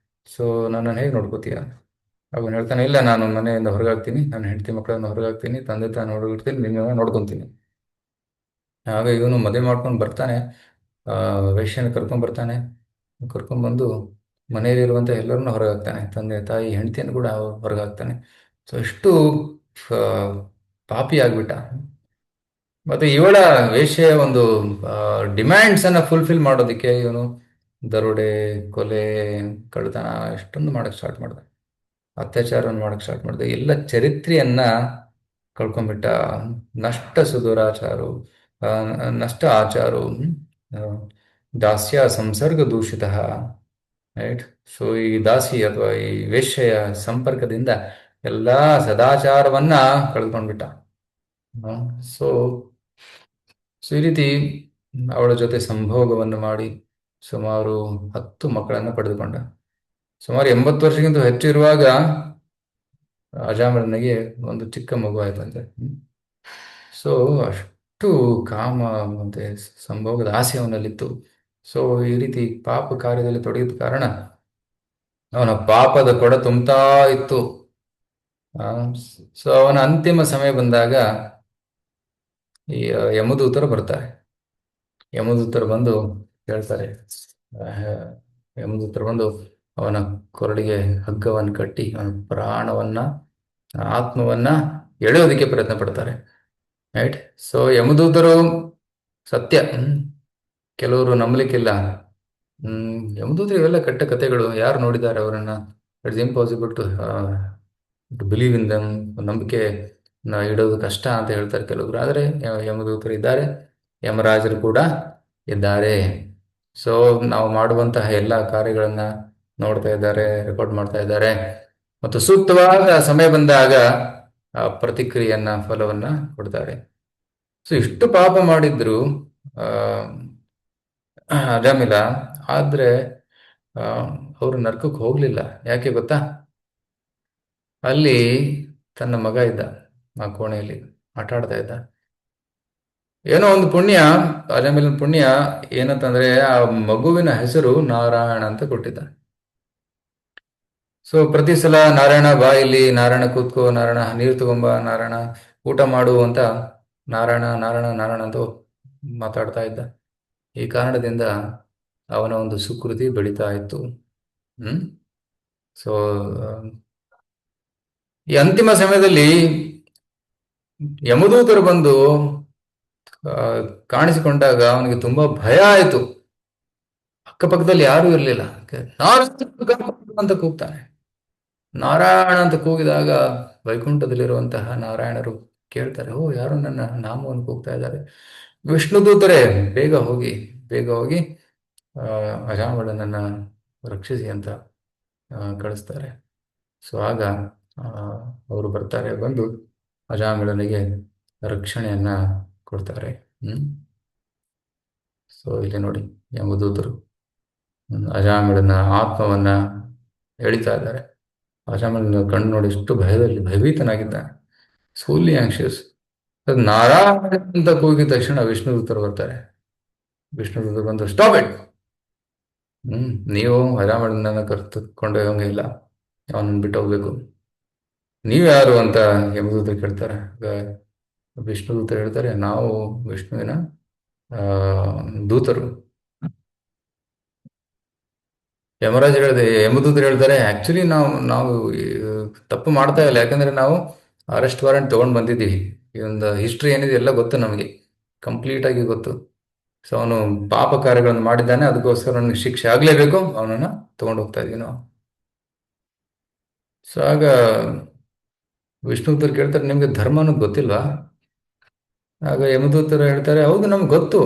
ಸೊ ನನ್ನನ್ನು ಹೇಗೆ ನೋಡ್ಕೋತೀಯ? ಅವನು ಹೇಳ್ತಾನೆ, ಇಲ್ಲ, ನಾನು ಮನೆಯಿಂದ ಹೊರಗಾಗ್ತೀನಿ, ನನ್ನ ಹೆಂಡತಿ ಮಕ್ಕಳನ್ನು ಹೊರಗಾಗ್ತೀನಿ, ತಂದೆ ತಾನು ಹೊರಗಿರ್ತೀನಿ, ನಿನ್ನ ನೋಡ್ಕೊತೀನಿ. ಆಗ ಇವನು ಮದುವೆ ಮಾಡ್ಕೊಂಡು ಬರ್ತಾನೆ, ವೇಶ್ಯನ ಕರ್ಕೊಂಡ್ ಬರ್ತಾನೆ. ಕರ್ಕೊಂಡ್ಬಂದು ಮನೆಯಲ್ಲಿರುವಂಥ ಎಲ್ಲರನ್ನೂ ಹೊರಗಾಗ್ತಾನೆ, ತಂದೆ ತಾಯಿ ಹೆಂಡತಿಯನ್ನು ಕೂಡ ಹೊರಗಾಗ್ತಾನೆ. ಸೊ ಎಷ್ಟು ಪಾಪಿ ಆಗ್ಬಿಟ್ಟ. ಮತ್ತೆ ಇವಳ ವೇಶ್ಯೆಯ ಒಂದು ಡಿಮ್ಯಾಂಡ್ಸ್ ಅನ್ನ ಫುಲ್ಫಿಲ್ ಮಾಡೋದಕ್ಕೆ ಇವನು ದರೋಡೆ, ಕೊಲೆ, ಕಳ್ಳತನ ಎಷ್ಟೊಂದು ಮಾಡಕ್ ಸ್ಟಾರ್ಟ್ ಮಾಡ್ದ, ಅತ್ಯಾಚಾರವನ್ನು ಮಾಡಕ್ ಸ್ಟಾರ್ಟ್ ಮಾಡ್ದ. ಎಲ್ಲ ಚರಿತ್ರೆಯನ್ನ ಕಳ್ಕೊಂಡ್ಬಿಟ್ಟ. ನಷ್ಟ ಸುದುರಾಚಾರು, ನಷ್ಟ ಆಚಾರು, ದಾಸ್ಯ ಸಂಸರ್ಗ ದೂಷಿತ. ರೈಟ್. ಸೊ ಈ ದಾಸಿ ಅಥವಾ ಈ ವೇಶ್ಯೆಯ ಸಂಪರ್ಕದಿಂದ ಎಲ್ಲಾ ಸದಾಚಾರವನ್ನ ಕಳ್ಕೊಂಡ್ಬಿಟ್ಟ. ಸೊ ಸೊ ಈ ರೀತಿ ಅವಳ ಜೊತೆ ಸಂಭೋಗವನ್ನು ಮಾಡಿ ಸುಮಾರು 10 ಮಕ್ಕಳನ್ನು ಪಡೆದುಕೊಂಡ. ಸುಮಾರು 80 ವರ್ಷಕ್ಕಿಂತ ಹೆಚ್ಚು ಇರುವಾಗ ಅಜಾಮಿಳನಿಗೆ ಒಂದು ಚಿಕ್ಕ ಮಗು ಆಯ್ತಂತೆ. ಸೊ ಅಷ್ಟು ಕಾಮ ಮತ್ತೆ ಸಂಭೋಗದ ಆಸೆ ಅವನಲ್ಲಿತ್ತು. ಸೊ ಈ ರೀತಿ ಪಾಪ ಕಾರ್ಯದಲ್ಲಿ ತೊಡಗಿದ ಕಾರಣ ಅವನ ಪಾಪದ ಕೊಡ ತುಂಬ್ತಾ ಇತ್ತು. ಸೊ ಅವನ ಅಂತಿಮ ಸಮಯ ಬಂದಾಗ ಈ ಯಮದೂತರು ಬರ್ತಾರೆ. ಯಮದೂತರು ಬಂದು ಹೇಳ್ತಾರೆ, ಯಮದೂತರು ಬಂದು ಅವನ ಕೊರಳಿಗೆ ಹಗ್ಗವನ್ನು ಕಟ್ಟಿ ಅವನ ಪ್ರಾಣವನ್ನ, ಆತ್ಮವನ್ನ ಎಳೆಯೋದಕ್ಕೆ ಪ್ರಯತ್ನ ಪಡ್ತಾರೆ. ರೈಟ್. ಸೊ ಯಮದೂತರು ಸತ್ಯ, ಕೆಲವರು ನಂಬಲಿಕ್ಕಿಲ್ಲ. ಯಮದೂತರು ಇವೆಲ್ಲ ಕಟ್ಟ ಕಥೆಗಳು, ಯಾರು ನೋಡಿದ್ದಾರೆ ಅವರನ್ನ? It's impossible to believe in them. ನಂಬಿಕೆ ಇಡೋದು ಕಷ್ಟ ಅಂತ ಹೇಳ್ತಾರೆ ಕೆಲವರು. ಆದರೆ ಯಮದೂತರು ಇದ್ದಾರೆ, ಯಮರಾಜರು ಕೂಡ ಇದ್ದಾರೆ. ಸೊ ನಾವು ಮಾಡುವಂತಹ ಎಲ್ಲ ಕಾರ್ಯಗಳನ್ನ ನೋಡ್ತಾ ಇದ್ದಾರೆ, ರೆಕಾರ್ಡ್ ಮಾಡ್ತಾ ಇದ್ದಾರೆ, ಮತ್ತು ಸೂಕ್ತವಾದ ಸಮಯ ಬಂದಾಗ ಪ್ರತಿಕ್ರಿಯೆಯನ್ನ, ಫಲವನ್ನ ಕೊಡ್ತಾರೆ. ಸೊ ಇಷ್ಟು ಪಾಪ ಮಾಡಿದ್ರು ಅಜಾಮಿಲ, ಆದ್ರೆ ಅವರು ನರ್ಕಕ್ಕೆ ಹೋಗ್ಲಿಲ್ಲ. ಯಾಕೆ ಗೊತ್ತಾ? ಅಲ್ಲಿ ತನ್ನ ಮಗ ಇದ್ದ, ಆ ಕೋಣೆಯಲ್ಲಿ ಆಟ ಆಡ್ತಾ ಇದ್ದ. ಏನೋ ಒಂದು ಪುಣ್ಯ, ಅಜಾಮಿಲನ ಪುಣ್ಯ ಏನಂತಂದ್ರೆ ಆ ಮಗುವಿನ ಹೆಸರು ನಾರಾಯಣ ಅಂತ ಕೊಟ್ಟಿದ್ದ. ಸೊ ಪ್ರತಿ ಸಲ ನಾರಾಯಣ ಬಾ ಇಲ್ಲಿ, ನಾರಾಯಣ ಕೂತ್ಕೋ, ನಾರಾಯಣ ನೀರು ತಗೊಂಬ, ನಾರಾಯಣ ಊಟ ಮಾಡು ಅಂತ ನಾರಾಯಣ ನಾರಾಯಣ ನಾರಾಯಣ ಅಂತ ಮಾತಾಡ್ತಾ ಇದ್ದ. ಈ ಕಾರಣದಿಂದ ಅವನ ಒಂದು ಸುಕೃತಿ ಬೆಳೀತಾ ಇತ್ತು. ಸೊ ಈ ಅಂತಿಮ ಸಮಯದಲ್ಲಿ ಯಮದೂತರು ಬಂದು ಕಾಣಿಸಿಕೊಂಡಾಗ ಅವನಿಗೆ ತುಂಬಾ ಭಯ ಆಯಿತು. ಅಕ್ಕಪಕ್ಕದಲ್ಲಿ ಯಾರೂ ಇರಲಿಲ್ಲ. ಅಂತ ಕೂಗ್ತಾನೆ, ನಾರಾಯಣ ಅಂತ ಕೂಗಿದಾಗ ವೈಕುಂಠದಲ್ಲಿರುವಂತಹ ನಾರಾಯಣರು ಕೇಳ್ತಾರೆ, ಓ ಯಾರು ನನ್ನ ನಾಮವನ್ನು ಕೂಗ್ತಾ ಇದ್ದಾರೆ. ವಿಷ್ಣು ದೂತರೇ, ಬೇಗ ಹೋಗಿ, ಬೇಗ ಹೋಗಿ ಆ, ಅಜಾಮಿಳನನ್ನ ರಕ್ಷಿಸಿ ಅಂತ ಕಳಿಸ್ತಾರೆ. ಸೊ ಆಗ ಅವರು ಬರ್ತಾರೆ, ಬಂದು ಅಜಾಮಿಳನಿಗೆ ರಕ್ಷಣೆಯನ್ನ ಕೊಡ್ತಾರೆ. ಹ್ಮ್. ಸೊ ಇಲ್ಲಿ ನೋಡಿ, ಯಮದೂತರು ಅಜಾಮಿಳನ ಆತ್ಮವನ್ನ ಎಳಿತಾ ಇದ್ದಾರೆ. ಅಜಾಮಿಳನ ಕಣ್ಣು ನೋಡಿ ಎಷ್ಟು ಭಯದಲ್ಲಿ ಭಯಭೀತನಾಗಿದ್ದಾನೆ, ಫುಲ್ಲಿ ಆಂಕ್ಷಿಯಸ್. ನಾರಾಯಣ ಅಂತ ಕೂಗಿದ ತಕ್ಷಣ ವಿಷ್ಣುದೂತರು ಬರ್ತಾರೆ. ವಿಷ್ಣುದೂತರು ಬಂದು, ಸ್ಟಾಪ್ ಇಟ್. ನೀವು ಅಜಾಮಿಳನನ್ನ ಕರೆದುಕೊಂಡು ಹೋಗಂಗಿಲ್ಲ, ಅವನನ್ನು ಬಿಟ್ಟು ಹೋಗ್ಬೇಕು. ನೀವು ಯಾರು ಅಂತ ಯಮದೂತರು ಕೇಳ್ತಾರೆ. ವಿಷ್ಣುದೂತರು ಹೇಳ್ತಾರೆ, ನಾವು ವಿಷ್ಣುವಿನ ಆ ದೂತರು. ಯಮರಾಜ್ ಹೇಳಿದೆ, ಯಮದೂತರು ಹೇಳ್ತಾರೆ, ಆಕ್ಚುಲಿ ನಾವು ತಪ್ಪು ಮಾಡ್ತಾ ಇಲ್ಲ, ಯಾಕಂದ್ರೆ ನಾವು ಅರೆಸ್ಟ್ ವಾರೆಂಟ್ ತಗೊಂಡ್ ಬಂದಿದ್ದೀವಿ. ಈ ಒಂದು ಹಿಸ್ಟ್ರಿ ಏನಿದೆ ಎಲ್ಲ ಗೊತ್ತು ನಮಗೆ, ಕಂಪ್ಲೀಟ್ ಆಗಿ ಗೊತ್ತು. ಸೊ ಅವನು ಪಾಪ ಕಾರ್ಯಗಳನ್ನು ಮಾಡಿದ್ದಾನೆ, ಅದಕ್ಕೋಸ್ಕರ ಅವನಿಗೆ ಶಿಕ್ಷೆ ಆಗ್ಲೇಬೇಕು, ಅವನನ್ನ ತಗೊಂಡು ಹೋಗ್ತಾ ಇದೀವಿ ನಾವು. ಸೊ ಆಗ ವಿಷ್ಣುದೂತರು ಕೇಳ್ತಾರೆ, ನಿಮ್ಗೆ ಧರ್ಮ ಅನ್ನೋದು ಗೊತ್ತಿಲ್ವಾ? ಆಗ ಯಮದೂತರು ಹೇಳ್ತಾರೆ, ಹೌದು ನಮ್ಗೆ ಗೊತ್ತು,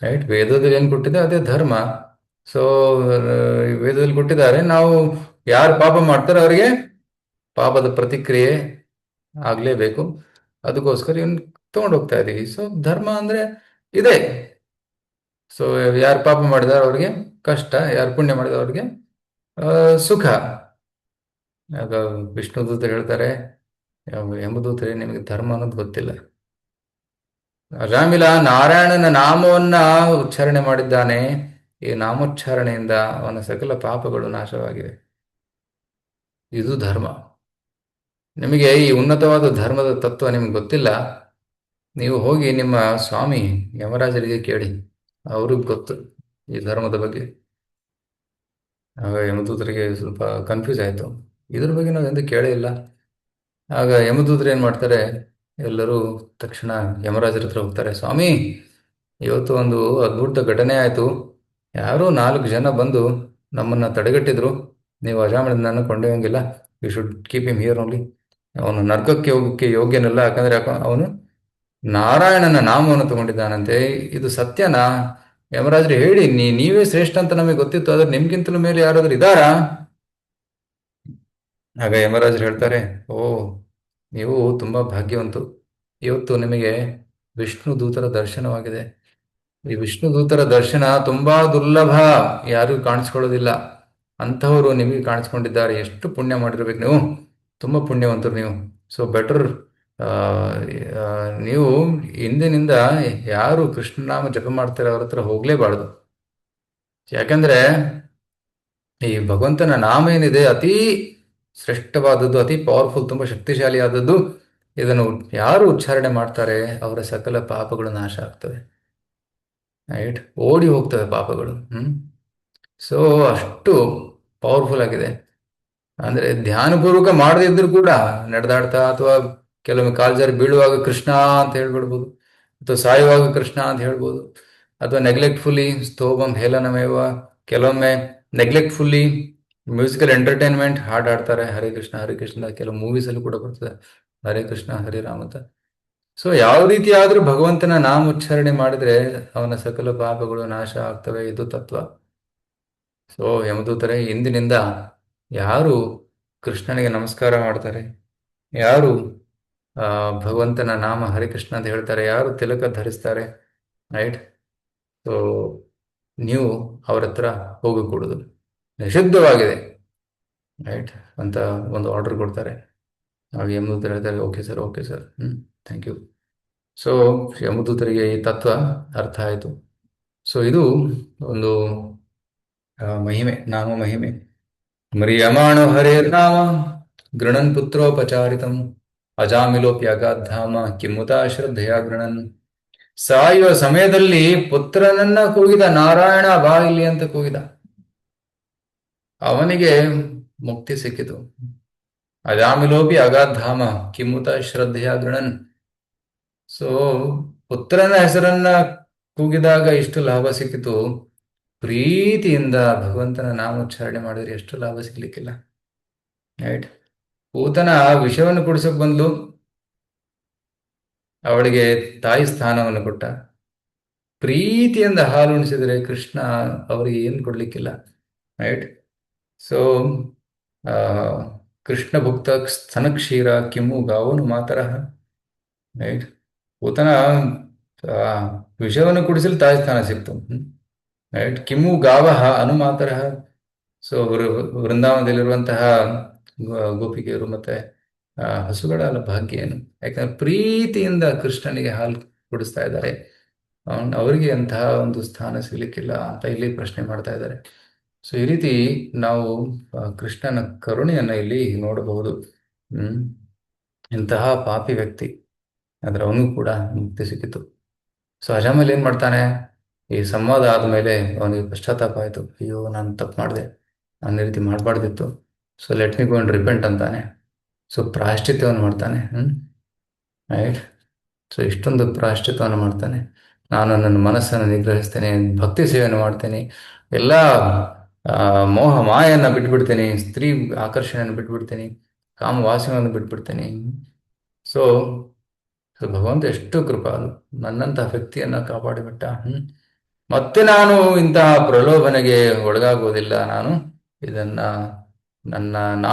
ರೈಟ್, ವೇದದಲ್ಲಿ ಏನ್ ಕೊಟ್ಟಿದೆ ಅದೇ ಧರ್ಮ. ಸೊ ವೇದದಲ್ಲಿ ಕೊಟ್ಟಿದ್ದಾರೆ, ನಾವು ಯಾರು ಪಾಪ ಮಾಡ್ತಾರೆ ಅವರಿಗೆ ಪಾಪದ ಪ್ರತಿಕ್ರಿಯೆ ಆಗ್ಲೇಬೇಕು, ಅದಕ್ಕೋಸ್ಕರ ಇವನ್ ತಗೊಂಡು ಹೋಗ್ತಾ ಇದೀವಿ. ಸೊ ಧರ್ಮ ಅಂದ್ರೆ ಇದೆ. ಸೊ ಯಾರು ಪಾಪ ಮಾಡಿದಾರೆ ಅವ್ರಿಗೆ ಕಷ್ಟ, ಯಾರು ಪುಣ್ಯ ಮಾಡಿದ ಅವ್ರಿಗೆ ಸುಖ. ಆಗ ವಿಷ್ಣುದೂತರು ಹೇಳ್ತಾರೆ, ಯಮದೂತರೇ, ನಿಮಗೆ ಧರ್ಮ ಅನ್ನೋದು ಗೊತ್ತಿಲ್ಲ. ರಾಮಿಲ ನಾರಾಯಣನ ನಾಮವನ್ನ ಉಚ್ಚಾರಣೆ ಮಾಡಿದ್ದಾನೆ, ಈ ನಾಮೋಚ್ಚಾರಣೆಯಿಂದ ಅವನ ಸಕಲ ಪಾಪಗಳು ನಾಶವಾಗಿವೆ. ಇದು ಧರ್ಮ. ನಿಮಗೆ ಈ ಉನ್ನತವಾದ ಧರ್ಮದ ತತ್ವ ನಿಮ್ಗೆ ಗೊತ್ತಿಲ್ಲ, ನೀವು ಹೋಗಿ ನಿಮ್ಮ ಸ್ವಾಮಿ ಯಮರಾಜರಿಗೆ ಕೇಳಿ, ಅವ್ರಿಗೆ ಗೊತ್ತು ಈ ಧರ್ಮದ ಬಗ್ಗೆ. ಆಗ ಯಮದೂತರಿಗೆ ಸ್ವಲ್ಪ ಕನ್ಫ್ಯೂಸ್ ಆಯ್ತು, ಇದ್ರ ಬಗ್ಗೆ ನಾವು ಎಂದು ಕೇಳೇ ಇಲ್ಲ. ಆಗ ಯಮದೂತರು ಏನ್ ಮಾಡ್ತಾರೆ, ಎಲ್ಲರೂ ತಕ್ಷಣ ಯಮರಾಜರ ಹತ್ರ ಹೋಗ್ತಾರೆ. ಸ್ವಾಮಿ, ಇವತ್ತು ಒಂದು ಅದ್ಭುತ ಘಟನೆ ಆಯ್ತು. ಯಾರೋ 4 ಜನ ಬಂದು ನಮ್ಮನ್ನ ತಡೆಗಟ್ಟಿದ್ರು. ನೀವು ಅಜಾಮಿಳನನ್ನ ಕೊಂಡೊಯ್ಯಂಗಿಲ್ಲ, you should keep him here only. ಅವನು ನರಕಕ್ಕೆ ಹೋಗಕ್ಕೆ ಯೋಗ್ಯನಲ್ಲ, ಯಾಕಂದ್ರೆ ಅವನು ನಾರಾಯಣನ ನಾಮವನ್ನು ತಗೊಂಡಿದ್ದಾನಂತೆ. ಇದು ಸತ್ಯನಾ? ಯಮರಾಜರು ಹೇಳಿ, ನೀವೇ ಶ್ರೇಷ್ಠ ಅಂತ ನಮಗೆ ಗೊತ್ತಿತ್ತು, ಆದ್ರೆ ನಿಮ್ಗಿಂತಲೂ ಮೇಲೆ ಯಾರಾದ್ರೂ ಇದ್ದಾರಾ? ಆಗ ಯಮರಾಜರು ಹೇಳ್ತಾರೆ, ಓ, ನೀವು ತುಂಬಾ ಭಾಗ್ಯವಂತು, ಇವತ್ತು ನಿಮಗೆ ವಿಷ್ಣು ದೂತರ ದರ್ಶನವಾಗಿದೆ. ಈ ವಿಷ್ಣು ದೂತರ ದರ್ಶನ ತುಂಬಾ ದುರ್ಲಭ, ಯಾರಿಗೂ ಕಾಣಿಸ್ಕೊಳ್ಳೋದಿಲ್ಲ. ಅಂತಹವರು ನಿಮಗೆ ಕಾಣಿಸ್ಕೊಂಡಿದ್ದಾರೆ. ಎಷ್ಟು ಪುಣ್ಯ ಮಾಡಿರ್ಬೇಕು ನೀವು, ತುಂಬಾ ಪುಣ್ಯವಂತರು ನೀವು. ಸೊ ಬೆಟರ್, ನೀವು ಇಂದಿನಿಂದ ಯಾರು ಕೃಷ್ಣನಾಮ ಜಪ ಮಾಡ್ತಾರೆ ಅವ್ರ ಹತ್ರ ಹೋಗ್ಲೇಬಾರ್ದು. ಯಾಕಂದ್ರೆ ಈ ಭಗವಂತನ ನಾಮ ಏನಿದೆ ಅತಿ ಶ್ರೇಷ್ಠವಾದದ್ದು, ಅತಿ ಪವರ್ಫುಲ್, ತುಂಬಾ ಶಕ್ತಿಶಾಲಿಯಾದದ್ದು. ಇದನ್ನು ಯಾರು ಉಚ್ಚಾರಣೆ ಮಾಡ್ತಾರೆ ಅವರ ಸಕಲ ಪಾಪಗಳು ನಾಶ ಆಗ್ತವೆ, ರೈಟ್, ಓಡಿ ಹೋಗ್ತವೆ ಪಾಪಗಳು. ಸೊ ಅಷ್ಟು ಪವರ್ಫುಲ್ ಆಗಿದೆ. ಅಂದ್ರೆ ಧ್ಯಾನಪೂರ್ವಕ ಮಾಡದಿದ್ರು ಕೂಡ ನಡೆದಾಡ್ತಾ ಅಥವಾ ಕೆಲವೊಮ್ಮೆ ಕಾಲ್ಜಾರಿ ಬೀಳುವಾಗ ಕೃಷ್ಣ ಅಂತ ಹೇಳ್ಬಿಡ್ಬೋದು, ಅಥವಾ ಸಾಯುವಾಗ ಕೃಷ್ಣ ಅಂತ ಹೇಳ್ಬೋದು, ಅಥವಾ ನೆಗ್ಲೆಕ್ಟ್ಫುಲ್ಲಿ ಸ್ತೋಭಂ ಹೇಲನಮೇವ, ಕೆಲವೊಮ್ಮೆ ನೆಗ್ಲೆಕ್ಟ್ಫುಲ್ಲಿ ಮ್ಯೂಸಿಕಲ್ ಎಂಟರ್ಟೈನ್ಮೆಂಟ್ ಹಾಡು ಹಾಡ್ತಾರೆ, ಹರೇ ಕೃಷ್ಣ ಹರೇ ಕೃಷ್ಣ. ಕೆಲವು ಮೂವೀಸ್ ಅಲ್ಲಿ ಕೂಡ ಬರ್ತದೆ ಹರೇ ಕೃಷ್ಣ ಹರೇ ರಾಮ ಅಂತ. ಸೊ ಯಾವ ರೀತಿ ಆದ್ರೂ ಭಗವಂತನ ನಾಮ ಉಚ್ಚಾರಣೆ ಮಾಡಿದ್ರೆ ಅವನ ಸಕಲ ಪಾಪಗಳು ನಾಶ ಆಗ್ತವೆ, ಇದು ತತ್ವ. ಸೊ ಯಮದೂತರೇ, ಇಂದಿನಿಂದ ಯಾರು ಕೃಷ್ಣನಿಗೆ ನಮಸ್ಕಾರ ಮಾಡ್ತಾರೆ, ಯಾರು ಭಗವಂತನ ನಾಮ ಹರಿಕೃಷ್ಣ ಅಂತ ಹೇಳ್ತಾರೆ, ಯಾರು ತಿಲಕ ಧರಿಸ್ತಾರೆ, ರೈಟ್, ಸೊ ನೀವು ಅವ್ರ ಹತ್ರ ಹೋಗಕೂಡದು, ನಿಷಿದ್ಧವಾಗಿದೆ, ರೈಟ್ ಅಂತ ಒಂದು ಆರ್ಡರ್ ಕೊಡ್ತಾರೆ. ಆಗ ಯಮದೂತರು ಹೇಳ್ತಾರೆ, okay sir, okay sir, thank you. So ಯಮದೂತರಿಗೆ ಈ ತತ್ವ ಅರ್ಥ ಆಯಿತು. ಸೊ ಇದು ಒಂದು ಮಹಿಮೆ, ನಾಮ ಮಹಿಮೆ. ಮ್ರಿಯಮಾಣೋ ಹರೇರ್ನಾಮ ಗೃಣನ್ ಪುತ್ರೋಪಚಾರಿತಂ ಅಜಾಮಿಲೋಪ್ಯಗಾಧಾಮ ಕಿಮ್ಮುತಾ ಶ್ರದ್ಧೆಯ ಗೃಣನ್. ಸಾಯುವ ಸಮಯದಲ್ಲಿ ಪುತ್ರನನ್ನ ಕೂಗಿದ, ನಾರಾಯಣ ಬಾ ಇಲ್ಲಿ ಅಂತ ಕೂಗಿದ, ಅವನಿಗೆ ಮುಕ್ತಿ ಸಿಕ್ಕಿತು. ಅಜಾಮಿಲೋಪಿ ಅಗಾಧಾಮ ಕಿಮ್ಮುತ ಶ್ರದ್ಧೆಯ ಗೃಣನ್. ಸೊ ಪುತ್ರನ ಹೆಸರನ್ನ ಕೂಗಿದಾಗ ಇಷ್ಟು ಲಾಭ ಸಿಕ್ಕಿತು, ಪ್ರೀತಿಯಿಂದ ಭಗವಂತನ ನಾಮೋಚ್ಚಾರಣೆ ಮಾಡಿದ್ರೆ ಎಷ್ಟು ಲಾಭ ಸಿಗ್ಲಿಕ್ಕಿಲ್ಲ. ರೈಟ್. ಪೂತನ ವಿಷವನ್ನು ಕುಡಿಸಕ್ ಬಂದ್ಲು, ಅವಳಿಗೆ ತಾಯಿ ಸ್ಥಾನವನ್ನು ಕೊಟ್ಟ. ಪ್ರೀತಿಯಿಂದ ಹಾಲು ಉಣಿಸಿದರೆ ಕೃಷ್ಣ ಅವರಿಗೆ ಏನು ಕೊಡ್ಲಿಕ್ಕಿಲ್ಲ. ರೈಟ್. ಸೊ ಕೃಷ್ಣ ಭುಕ್ತ ಸ್ತನ ಕ್ಷೀರ ಕಿಮ್ಮು ಗಾವನು ಮಾತರ. ರೈಟ್. ಪೂತನ ಆ, ವಿಷವನ್ನು ಕುಡಿಸಲು ತಾಯಿ ಸ್ಥಾನ ಸಿಕ್ತು. ರೈಟ್. ಕಿಮ್ಮು ಗಾವಹ ಅನುಮಾತರ. ಸೊ ವೃಂದಾವನದಲ್ಲಿರುವಂತಹ ಗೋಪಿಕೆಯರು ಮತ್ತೆ ಹಸುಗಳ ಭಾಗ್ಯ ಏನು, ಯಾಕಂದ್ರೆ ಪ್ರೀತಿಯಿಂದ ಕೃಷ್ಣನಿಗೆ ಹಾಲು ಕುಡಿಸ್ತಾ ಇದ್ದಾರೆ. ಅವರಿಗೆ ಅಂತಹ ಒಂದು ಸ್ಥಾನ ಸಿಗ್ಲಿಕ್ಕಿಲ್ಲ ಅಂತ ಇಲ್ಲಿ ಪ್ರಶ್ನೆ ಮಾಡ್ತಾ ಇದ್ದಾರೆ. ಸೊ ಈ ರೀತಿ ನಾವು ಕೃಷ್ಣನ ಕರುಣೆಯನ್ನ ಇಲ್ಲಿ ನೋಡಬಹುದು. ಹ್ಮ್ ಇಂತಹ ಪಾಪಿ ವ್ಯಕ್ತಿ ಆದ್ರೆ ಅವನಿಗೂ ಕೂಡ ಮುಕ್ತಿ ಸಿಕ್ಕಿತು. ಸೊ ಅಜಾಮಲ್ ಏನ್ ಮಾಡ್ತಾನೆ, ಈ ಸಂವಾದ ಆದ್ಮೇಲೆ ಅವನಿಗೆ ಪಶ್ಚಾತ್ತಾಪ ಆಯ್ತು, ಅಯ್ಯೋ ನಾನು ತಪ್ಪು ಮಾಡಿದೆ, ನಾನು ಈ ರೀತಿ ಮಾಡಬಾರ್ದಿತ್ತು. So let me go and repent ಅಂತಾನೆ. ಸೊ ಪ್ರಾಯಶ್ಚಿತ್ಯವನ್ನು ಮಾಡ್ತಾನೆ. ರೈಟ್. ಸೊ ಇಷ್ಟೊಂದು ಪ್ರಾಯಶ್ಚಿತ್ವವನ್ನು ಮಾಡ್ತಾನೆ. ನಾನು ನನ್ನ ಮನಸ್ಸನ್ನು ನಿಗ್ರಹಿಸ್ತೇನೆ, ಭಕ್ತಿ ಸೇವೆಯನ್ನು ಮಾಡ್ತೇನೆ, ಎಲ್ಲ ಮೋಹ ಮಾಯನ್ನ ಬಿಟ್ಬಿಡ್ತೇನೆ, ಸ್ತ್ರೀ ಆಕರ್ಷಣೆಯನ್ನು ಬಿಟ್ಬಿಡ್ತೇನೆ, ಕಾಮವಾಸನೆಯನ್ನು ಬಿಟ್ಬಿಡ್ತೇನೆ. ಸೊ ಸೊ ಭಗವಂತ ಎಷ್ಟು ಕೃಪಾಳು, ನನ್ನಂತಹ ವ್ಯಕ್ತಿಯನ್ನ ಕಾಪಾಡಿಬಿಟ್ಟ. ಮತ್ತೆ ನಾನು ಇಂತಹ ಪ್ರಲೋಭನೆಗೆ ಒಳಗಾಗುವುದಿಲ್ಲ. ನಾನು ಇದನ್ನ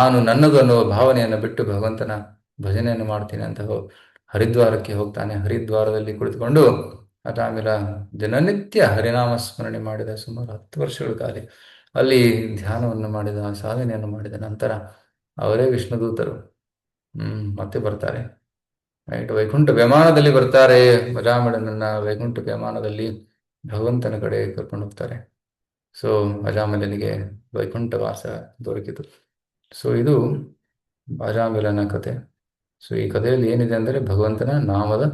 ನಾನು ನನ್ನದು ಅನ್ನುವ ಭಾವನೆಯನ್ನು ಬಿಟ್ಟು ಭಗವಂತನ ಭಜನೆಯನ್ನು ಮಾಡ್ತೀನಿ ಅಂತ ಹರಿದ್ವಾರಕ್ಕೆ ಹೋಗ್ತಾನೆ. ಹರಿದ್ವಾರದಲ್ಲಿ ಕುಳಿತುಕೊಂಡು ಆಮೇಲೆ ದಿನನಿತ್ಯ ಹರಿನಾಮ ಸ್ಮರಣೆ ಮಾಡಿದ ಸುಮಾರು 10 ವರ್ಷಗಳ ಕಾಲ ಅಲ್ಲಿ ಧ್ಯಾನವನ್ನು ಮಾಡಿದ, ಸಾಧನೆಯನ್ನು ಮಾಡಿದ ನಂತರ ಅವರೇ ವಿಷ್ಣುದೂತರು ಮತ್ತೆ ಬರ್ತಾರೆ. ರೈಟ್. ವೈಕುಂಠ ವಿಮಾನದಲ್ಲಿ ಬರ್ತಾರೆ. ಅಜಾಮಿಳನನ್ನ ವೈಕುಂಠ ವಿಮಾನದಲ್ಲಿ ಭಗವಂತನ ಕಡೆ ಕರ್ಕೊಂಡು ಹೋಗ್ತಾರೆ. ಸೊ ಅಜಾಮಿಲನಿಗೆ ವೈಕುಂಠ ವಾಸ ದೊರಕಿತು. ಸೊ ಇದು ಅಜಾಮಿಲನ ಕತೆ. ಸೊ ಈ ಕಥೆಯಲ್ಲಿ ಏನಿದೆ ಅಂದರೆ ಭಗವಂತನ ನಾಮದ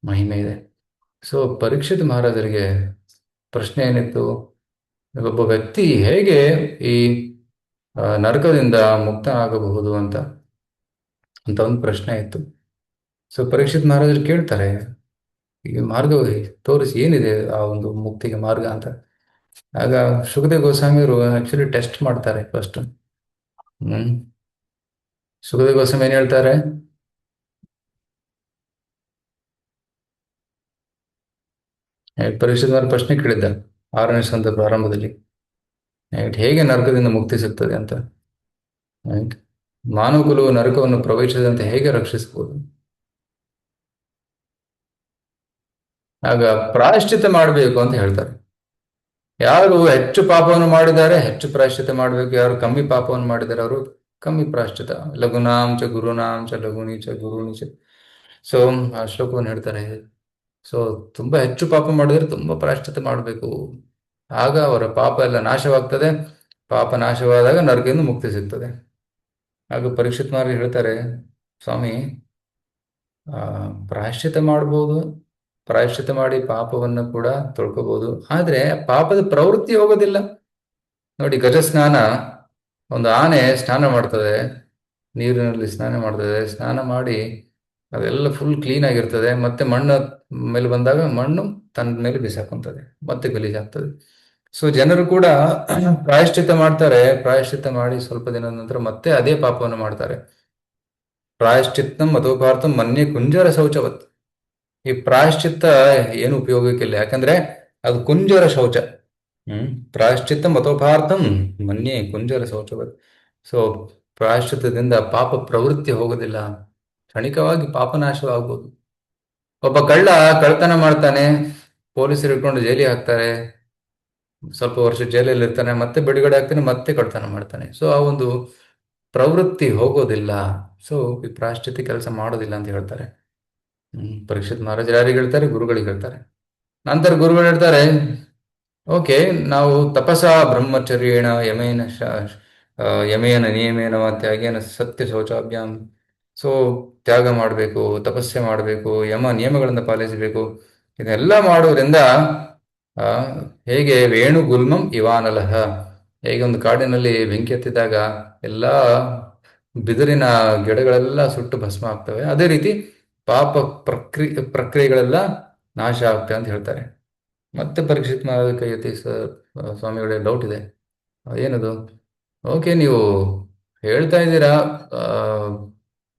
ಮಹಿಮೆ ಇದೆ. ಸೊ ಪರೀಕ್ಷಿತ್ ಮಹಾರಾಜರಿಗೆ ಪ್ರಶ್ನೆ ಏನಿತ್ತು, ಒಬ್ಬ ವ್ಯಕ್ತಿ ಹೇಗೆ ಈ ನರಕದಿಂದ ಮುಕ್ತ ಆಗಬಹುದು ಅಂತ ಒಂದು ಪ್ರಶ್ನೆ ಇತ್ತು. ಸೊ ಪರೀಕ್ಷಿತ್ ಮಹಾರಾಜರು ಕೇಳ್ತಾರೆ, ಈ ಮಾರ್ಗ ತೋರಿಸಿ, ಏನಿದೆ ಆ ಒಂದು ಮುಕ್ತಿಗೆ ಮಾರ್ಗ ಅಂತ. ಆಗ ಸುಖದೇವ್ ಗೋಸ್ವಾಮಿಯವರು ಆಕ್ಚುಲಿ ಟೆಸ್ಟ್ ಮಾಡ್ತಾರೆ ಫಸ್ಟ್. ಸುಖದೇವ್ ಗೋಸ್ವಾಮಿ ಏನ್ ಹೇಳ್ತಾರೆ, ಪರೀಕ್ಷಿತ್ ಮಹಾರಾಜ್ ಪ್ರಶ್ನೆ ಕೇಳಿದ್ದ 6ನೇ ಸ್ಕಂದ ಪ್ರಾರಂಭದಲ್ಲಿ, ಹೇಗೆ ನರಕದಿಂದ ಮುಕ್ತಿ ಸಿಗ್ತದೆ ಅಂತ. ಮಾನವ ಕುಲವು ನರಕವನ್ನು ಪ್ರವೇಶಿಸದಂತೆ ಹೇಗೆ ರಕ್ಷಿಸಬಹುದು. ಆಗ ಪ್ರಾಯಶ್ಚಿತ್ತ ಮಾಡಬೇಕು ಅಂತ ಹೇಳ್ತಾರೆ. ಯಾರು ಹೆಚ್ಚು ಪಾಪವನ್ನು ಮಾಡಿದ್ದಾರೆ ಹೆಚ್ಚು ಪ್ರಾಯಶ್ಚಿತ್ತ ಮಾಡಬೇಕು, ಯಾರು ಕಮ್ಮಿ ಪಾಪವನ್ನು ಮಾಡಿದ್ದಾರೆ ಅವರು ಕಮ್ಮಿ ಪ್ರಾಯಶ್ಚಿತ. ಲಘುನಾಂಚ ಗುರುನಾಂಚ ಲಘುನೀಚ ಗುರುನೀಚ. ಸೊ ಆ ಶ್ಲೋಕವನ್ನು ಹೇಳ್ತಾರೆ. ಸೊ ತುಂಬಾ ಹೆಚ್ಚು ಪಾಪ ಮಾಡಿದ್ರೆ ತುಂಬಾ ಪ್ರಾಯಶ್ಚಿತ್ತ ಮಾಡಬೇಕು, ಆಗ ಅವರ ಪಾಪ ಎಲ್ಲ ನಾಶವಾಗ್ತದೆ. ಪಾಪ ನಾಶವಾದಾಗ ನರಕದಿಂದ ಮುಕ್ತಿ ಸಿಗ್ತದೆ. ಆಗ ಪರೀಕ್ಷಿತ್ ಮಹಾರಾಜ್ ಹೇಳ್ತಾರೆ, ಸ್ವಾಮಿ ಪ್ರಾಯಶ್ಚಿತ್ತ ಮಾಡ್ಬೋದು, ಪ್ರಾಯಶ್ಚಿತ್ತ ಮಾಡಿ ಪಾಪವನ್ನು ಕೂಡ ತೊಳ್ಕೋಬಹುದು, ಆದ್ರೆ ಪಾಪದ ಪ್ರವೃತ್ತಿ ಹೋಗೋದಿಲ್ಲ. ನೋಡಿ, ಗಜ ಸ್ನಾನ, ಒಂದು ಆನೆ ಸ್ನಾನ ಮಾಡ್ತದೆ, ನೀರಿನಲ್ಲಿ ಸ್ನಾನ ಮಾಡ್ತದೆ, ಸ್ನಾನ ಮಾಡಿ ಅದೆಲ್ಲ ಫುಲ್ ಕ್ಲೀನ್ ಆಗಿರ್ತದೆ, ಮತ್ತೆ ಮಣ್ಣು ಮೇಲೆ ಬಂದಾಗ ಮಣ್ಣು ತನ್ನ ಮೇಲೆ ಬಿಸಾಕೊಂತದೆ, ಮತ್ತೆ ಗಲೀಜಾಗ್ತದೆ. ಸೊ ಜನರು ಕೂಡ ಪ್ರಾಯಶ್ಚಿತ್ತ ಮಾಡ್ತಾರೆ, ಪ್ರಾಯಶ್ಚಿತ್ತ ಮಾಡಿ ಸ್ವಲ್ಪ ದಿನದ ನಂತರ ಮತ್ತೆ ಅದೇ ಪಾಪವನ್ನು ಮಾಡ್ತಾರೆ. ಪ್ರಾಯಶ್ಚಿತ್ತಂ ಮತೋಪಾರ್ಥಂ ಮನ್ಯೆ ಕುಂಜರ ಶೌಚವತ್. ಈ ಪ್ರಾಯಶ್ಚಿತ್ತ ಏನು ಉಪಯೋಗಕ್ಕಿಲ್ಲ, ಯಾಕಂದ್ರೆ ಅದು ಕುಂಜರ ಶೌಚ. ಪ್ರಾಯಶ್ಚಿತ್ತ ಮತೋಪಾರ್ಥಂ ಮನ್ಯೆ ಕುಂಜರ ಶೌಚವತ್. ಸೊ ಪ್ರಾಯಶ್ಚಿತ್ತದಿಂದ ಪಾಪ ಪ್ರವೃತ್ತಿ ಹೋಗೋದಿಲ್ಲ, ಕ್ಷಣಿಕವಾಗಿ ಪಾಪನಾಶವಾಗ್ಬೋದು. ಒಬ್ಬ ಕಳ್ಳ ಕಳ್ತನ ಮಾಡ್ತಾನೆ, ಪೊಲೀಸರು ಹಿಡ್ಕೊಂಡು ಜೈಲಿಗೆ ಹಾಕ್ತಾರೆ, ಸ್ವಲ್ಪ ವರ್ಷ ಜೈಲಲ್ಲಿ ಇರ್ತಾನೆ, ಮತ್ತೆ ಬಿಡುಗಡೆ ಆಗ್ತಾನೆ, ಮತ್ತೆ ಕಳ್ತನ ಮಾಡ್ತಾನೆ. ಸೊ ಆ ಒಂದು ಪ್ರವೃತ್ತಿ ಹೋಗೋದಿಲ್ಲ. ಸೊ ಈ ಪ್ರಾಯಶ್ಚಿತ್ತ ಕೆಲಸ ಮಾಡೋದಿಲ್ಲ ಅಂತ ಹೇಳ್ತಾರೆ. ಪರೀಕ್ಷಿತ್ ಮಹಾರಾಜ್ ಯಾರಿಗೆ ಹೇಳ್ತಾರೆ, ಗುರುಗಳಿಗೆ ಹೇಳ್ತಾರೆ. ನಂತರ ಗುರುಗಳು ಹೇಳ್ತಾರೆ, ಓಕೆ, ನಾವು ತಪಸ ಬ್ರಹ್ಮಚರ್ಯೇಣ ಯಮೇನ ನಿಯಮೇನ ತ್ಯಾಗೇನ ಸತ್ಯ ಶೌಚಾಭ್ಯಾಂ. ಸೊ ತ್ಯಾಗ ಮಾಡಬೇಕು, ತಪಸ್ಸೆ ಮಾಡಬೇಕು, ಯಮ ನಿಯಮಗಳನ್ನು ಪಾಲಿಸಬೇಕು. ಇದೆಲ್ಲ ಮಾಡುವುದರಿಂದ ಹೇಗೆ ವೇಣು ಗುಲ್ಮಂ ಇವಾನಲಹ, ಹೇಗೆ ಒಂದು ಕಾಡಿನಲ್ಲಿ ಬೆಂಕಿ ಹತ್ತಿದಾಗ ಎಲ್ಲ ಬಿದಿರಿನ ಗಿಡಗಳೆಲ್ಲ ಸುಟ್ಟು ಭಸ್ಮ ಆಗ್ತವೆ, ಅದೇ ರೀತಿ ಪಾಪ ಪ್ರಕ್ರಿಯೆಗಳೆಲ್ಲ ನಾಶ ಆಗ್ತವೆ ಅಂತ ಹೇಳ್ತಾರೆ. ಮತ್ತೆ ಪರೀಕ್ಷಿತ್ ಮಹಾರಾಜ್ ಕೈ ಎತ್ತಿ, ಸ್ವಾಮಿಗಳೇ ಡೌಟ್ ಇದೆ, ಏನದು? ಓಕೆ, ನೀವು ಹೇಳ್ತಾ ಇದ್ದೀರಾ, ಆ,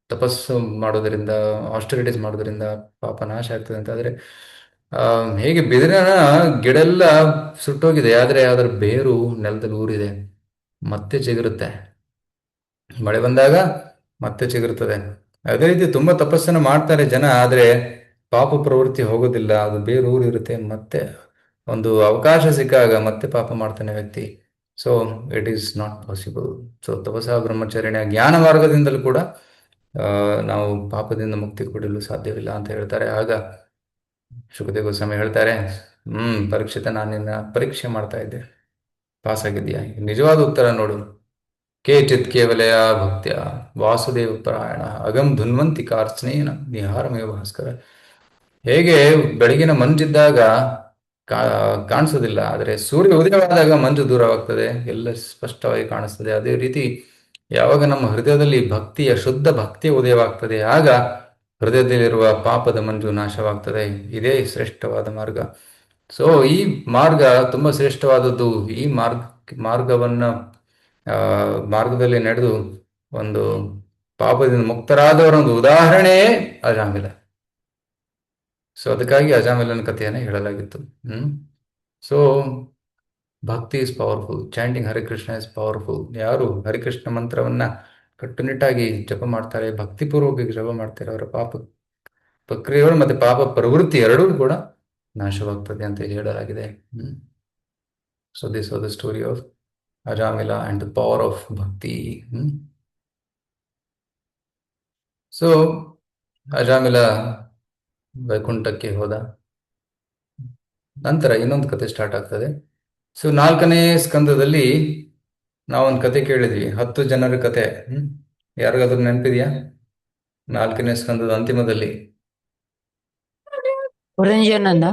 ತಪಸ್ಸು ಮಾಡೋದ್ರಿಂದ, ಆಸ್ಟರಿಟೀಸ್ ಮಾಡೋದ್ರಿಂದ ಪಾಪ ನಾಶ ಆಗ್ತದೆ ಅಂತ. ಆದ್ರೆ ಆ, ಹೇಗೆ ಬಿದಿರಿನ ಗಿಡ ಎಲ್ಲ ಸುಟ್ಟೋಗಿದೆ, ಆದ್ರೆ ಅದರ ಬೇರು ನೆಲದಲ್ಲಿ ಊರಿದೆ, ಮತ್ತೆ ಚಿಗುರುತ್ತೆ. ಮಳೆ ಬಂದಾಗ ಮತ್ತೆ ಚಿಗುರುತ್ತದೆ. ಅದೇ ರೀತಿ ತುಂಬಾ ತಪಸ್ಸನ್ನು ಮಾಡ್ತಾರೆ ಜನ, ಆದ್ರೆ ಪಾಪ ಪ್ರವೃತ್ತಿ ಹೋಗೋದಿಲ್ಲ. ಅದು ಬೇರು ಊರಿರುತ್ತೆ, ಮತ್ತೆ ಒಂದು ಅವಕಾಶ ಸಿಕ್ಕಾಗ ಮತ್ತೆ ಪಾಪ ಮಾಡ್ತಾನೆ ವ್ಯಕ್ತಿ. So it is not possible. So ತಪಸ್ಸಾ ಬ್ರಹ್ಮಚರ್ಯನ ಜ್ಞಾನ ಮಾರ್ಗದಿಂದಲೂ ಕೂಡ ಆ, ನಾವು ಪಾಪದಿಂದ ಮುಕ್ತಿ ಕೊಡಲು ಸಾಧ್ಯವಿಲ್ಲ ಅಂತ ಹೇಳ್ತಾರೆ. ಆಗ ಶುಕದೇವ ಗೋಸ್ವಾಮಿ ಹೇಳ್ತಾರೆ, ಪರೀಕ್ಷಿತ, ನಾನು ನಿನ್ನ ಪರೀಕ್ಷೆ ಮಾಡ್ತಾ ಇದ್ದೆ, ಪಾಸ್ ಆಗಿದ್ಯಾ? ನಿಜವಾದ ಉತ್ತರ ನೋಡು. ಕೇಚಿತ್ ಕೇವಲಯ ಭಕ್ತ್ಯ ವಾಸುದೇವ ಪರಾಯಣ ಅಗಮ್ ಧುನ್ವಂತಿ ಕಾರ್ತ್ಸ್ನೇನ ನಿಹಾರಮೇವ ಭಾಸ್ಕರ. ಹೇಗೆ ಬೆಳಗಿನ ಮಂಜಿದ್ದಾಗ ಕಾ ಕಾಣಿಸೋದಿಲ್ಲ, ಆದರೆ ಸೂರ್ಯ ಉದಯವಾದಾಗ ಮಂಜು ದೂರವಾಗ್ತದೆ, ಎಲ್ಲ ಸ್ಪಷ್ಟವಾಗಿ ಕಾಣಿಸ್ತದೆ. ಅದೇ ರೀತಿ ಯಾವಾಗ ನಮ್ಮ ಹೃದಯದಲ್ಲಿ ಭಕ್ತಿಯ ಶುದ್ಧ ಭಕ್ತಿಯ ಉದಯವಾಗ್ತದೆ, ಆಗ ಹೃದಯದಲ್ಲಿರುವ ಪಾಪದ ಮಂಜು ನಾಶವಾಗ್ತದೆ. ಇದೇ ಶ್ರೇಷ್ಠವಾದ ಮಾರ್ಗ. ಸೊ ಈ ಮಾರ್ಗ ತುಂಬಾ ಶ್ರೇಷ್ಠವಾದದ್ದು. ಈ ಮಾರ್ಗವನ್ನ ಆ ಮಾರ್ಗದಲ್ಲಿ ನಡೆದು ಒಂದು ಪಾಪದಿಂದ ಮುಕ್ತರಾದವರ ಒಂದು ಉದಾಹರಣೆಯೇ ಅಜಾಮಿಲ. ಸೊ ಅದಕ್ಕಾಗಿ ಅಜಾಮಿಲನ ಕಥೆಯನ್ನು ಹೇಳಲಾಗಿತ್ತು. ಸೊ ಭಕ್ತಿ is powerful, chanting Harikrishna is powerful. ಯಾರು ಹರಿಕೃಷ್ಣ ಮಂತ್ರವನ್ನ ಕಟ್ಟುನಿಟ್ಟಾಗಿ ಜಪ ಮಾಡ್ತಾರೆ, ಭಕ್ತಿಪೂರ್ವಕ ಜಪ ಮಾಡ್ತಾರೆ, ಅವರ ಪಾಪ ಪ್ರಕ್ರಿಯೆಗಳು ಮತ್ತೆ ಪಾಪ ಪ್ರವೃತ್ತಿ ಎರಡೂ ಕೂಡ ನಾಶವಾಗ್ತದೆ ಅಂತ ಹೇಳಲಾಗಿದೆ. So this was the story of Ajamila and the power of ಭಕ್ತಿ. ಸೊ ಅಜಾಮಿಲ ವೈಕುಂಠಕ್ಕೆ ಹೋದ ನಂತರ ಇನ್ನೊಂದು ಕತೆ ಸ್ಟಾರ್ಟ್ ಆಗ್ತದೆ. ಸೊ 4ನೇ ಸ್ಕಂದದಲ್ಲಿ ನಾವೊಂದು ಕತೆ ಕೇಳಿದ್ವಿ, 10 ಜನರ ಕತೆ. ಯಾರಿಗಾದ್ರೂ ನೆನಪಿದೆಯಾ? 4ನೇ ಸ್ಕಂದದ ಅಂತಿಮದಲ್ಲಿ ಪುರಂಜನನ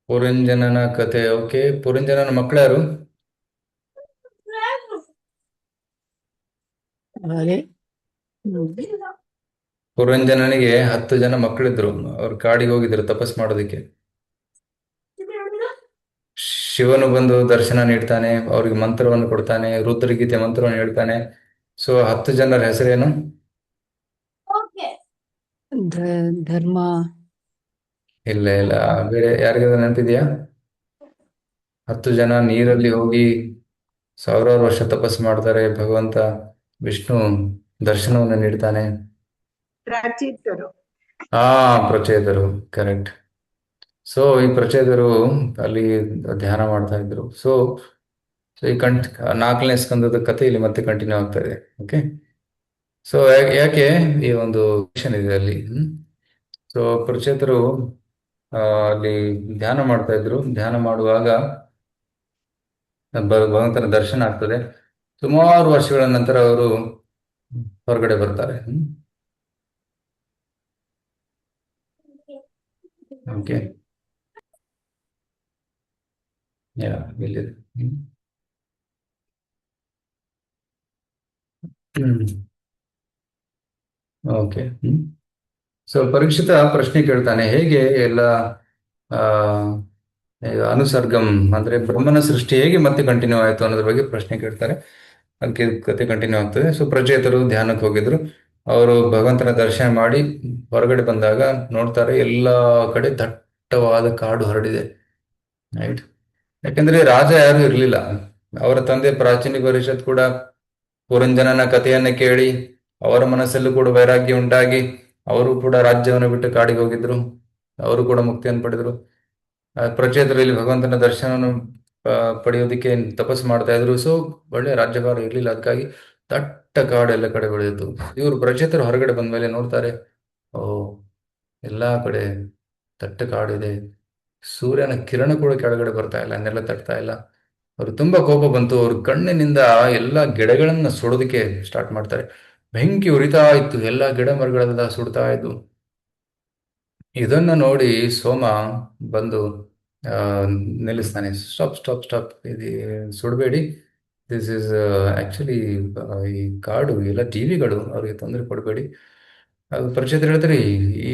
ಪುರಂಜನನ ಕತೆ. ಓಕೆ, ಪುರಂಜನನ ಮಕ್ಕಳ್ಯಾರು? ಹಾಗೆ ಪುರಂಜನನಿಗೆ 10 ಜನ ಮಕ್ಕಳಿದ್ರು. ಅವ್ರು ಕಾಡಿಗೆ ಹೋಗಿದ್ರು ತಪಸ್ ಮಾಡೋದಕ್ಕೆ. ಶಿವನು ಬಂದು ದರ್ಶನ ನೀಡ್ತಾನೆ, ಅವ್ರಿಗೆ ಮಂತ್ರವನ್ನು ಕೊಡ್ತಾನೆ, ರುದ್ರಗೀತೆ ಮಂತ್ರವನ್ನು ಹೇಳ್ತಾನೆ. ಸೊ 10 ಜನರ ಹೆಸರೇನು? ಧರ್ಮ, ಇಲ್ಲ ಇಲ್ಲ, ಬೇರೆ ಯಾರಿಗಾದ್ರೂ ನೆನಪಿದೆಯಾ? 10 ಜನ ನೀರಲ್ಲಿ ಹೋಗಿ ಸಾವಿರಾರು ವರ್ಷ ತಪಸ್ಸು ಮಾಡ್ತಾರೆ, ಭಗವಂತ ವಿಷ್ಣು ದರ್ಶನವನ್ನು ನೀಡ್ತಾನೆ. ಹಾ, ಪ್ರಚೇತರು, ಕರೆಕ್ಟ್. ಸೊ ಈ ಪ್ರಚೇತರು ಅಲ್ಲಿ ಧ್ಯಾನ ಮಾಡ್ತಾ ಇದ್ರು. ಸೊ ಈ 4ನೇ ಸ್ಕಂದದ ಕಥೆ ಇಲ್ಲಿ ಮತ್ತೆ ಕಂಟಿನ್ಯೂ ಆಗ್ತಾ ಇದೆ. ಓಕೆ, ಸೊ ಯಾಕೆ ಈ ಒಂದು ಮಿಷನ್ ಇದೆ ಅಲ್ಲಿ. ಸೊ ಪ್ರಚೇತರು ಅಲ್ಲಿ ಧ್ಯಾನ ಮಾಡ್ತಾ ಇದ್ರು. ಧ್ಯಾನ ಮಾಡುವಾಗ ಭಗವಂತನ ದರ್ಶನ ಆಗ್ತದೆ. ಸುಮಾರು ವರ್ಷಗಳ ನಂತರ ಅವರು ಹೊರಗಡೆ ಬರ್ತಾರೆ. ಓಕೆ, ಇಲ್ಲಿದೆ. ಓಕೆ. ಸೊ ಪರೀಕ್ಷಿತ ಪ್ರಶ್ನೆ ಕೇಳ್ತಾನೆ, ಹೇಗೆ ಎಲ್ಲ ಆ ಈಗ ಅನುಸರ್ಗಂ ಅಂದ್ರೆ ಬ್ರಹ್ಮನ ಸೃಷ್ಟಿ ಹೇಗೆ ಮತ್ತೆ ಕಂಟಿನ್ಯೂ ಆಯ್ತು ಅನ್ನೋದ್ರ ಬಗ್ಗೆ ಪ್ರಶ್ನೆ ಕೇಳ್ತಾರೆ. ಅದಕ್ಕೆ ಕತೆ ಕಂಟಿನ್ಯೂ ಆಗ್ತದೆ. ಸೊ ಪ್ರಚೇತರು ಧ್ಯಾನಕ್ಕೆ ಹೋಗಿದ್ರು. ಅವರು ಭಗವಂತನ ದರ್ಶನ ಮಾಡಿ ಹೊರಗಡೆ ಬಂದಾಗ ನೋಡ್ತಾರೆ, ಎಲ್ಲಾ ಕಡೆ ದಟ್ಟವಾದ ಕಾಡು ಹರಡಿದೆ. ರೈಟ್, ಯಾಕಂದ್ರೆ ರಾಜ ಯಾರು ಇರಲಿಲ್ಲ. ಅವರ ತಂದೆ ಪ್ರಾಚೀನ ಪರಿಷತ್ ಕೂಡ ಪುರಂಜನನ ಕಥೆಯನ್ನ ಕೇಳಿ ಅವರ ಮನಸ್ಸಲ್ಲೂ ಕೂಡ ವೈರಾಗ್ಯ ಉಂಟಾಗಿ ಅವರು ಕೂಡ ರಾಜ್ಯವನ್ನು ಬಿಟ್ಟು ಕಾಡಿಗೆ ಹೋಗಿದ್ರು. ಅವರು ಕೂಡ ಮುಕ್ತಿಯನ್ನು ಪಡೆದ್ರು. ಪ್ರಚೇತರಲ್ಲಿ ಭಗವಂತನ ದರ್ಶನವನ್ನು ಪಡೆಯೋದಕ್ಕೆ ತಪಸ್ಸು ಮಾಡ್ತಾ ಇದ್ರು. ಸೊ ಒಳ್ಳೆ ರಾಜ್ಯಭಾರ ಇರಲಿಲ್ಲ, ಅದಕ್ಕಾಗಿ ದಟ್ಟ ಕಾಡು ಎಲ್ಲ ಕಡೆ ಬೆಳೆದಿತ್ತು. ಇವರು ಪ್ರಚೇತರು ಹೊರಗಡೆ ಬಂದ ಮೇಲೆ ನೋಡ್ತಾರೆ, ಓ ಎಲ್ಲಾ ಕಡೆ ದಟ್ಟ ಕಾಡಿದೆ, ಸೂರ್ಯನ ಕಿರಣ ಕೂಡ ಕೆಳಗಡೆ ಬರ್ತಾ ಇಲ್ಲ, ನೆಲ ತಟ್ತಾ ಇಲ್ಲ. ಅವ್ರು ತುಂಬಾ ಕೋಪ ಬಂತು. ಅವ್ರ ಕಣ್ಣಿನಿಂದ ಎಲ್ಲಾ ಗಿಡಗಳನ್ನ ಸುಡೋದಕ್ಕೆ ಸ್ಟಾರ್ಟ್ ಮಾಡ್ತಾರೆ. ಬೆಂಕಿ ಉರಿತಾ ಇತ್ತು, ಎಲ್ಲಾ ಗಿಡ ಮರಗಳೆಲ್ಲ ಸುಡ್ತಾ ಇದ್ವು. ಇದನ್ನ ನೋಡಿ ಸೋಮ ಬಂದು ನಿಲ್ಲಿಸ್ತಾನೆ. ಸ್ಟಾಪ್ ಸ್ಟಾಪ್ ಸ್ಟಾಪ್, ಇದು ಸುಡಬೇಡಿ, ದಿಸ್ ಇಸ್ ಆಕ್ಚುಲಿ ಈ ಕಾಡು ಎಲ್ಲ ಜೀವಿಗಳು, ಅವ್ರಿಗೆ ತೊಂದರೆ ಕೊಡಬೇಡಿ. ಅದು ಪರಿಚಯ ಹೇಳ್ತಾರೆ, ಈ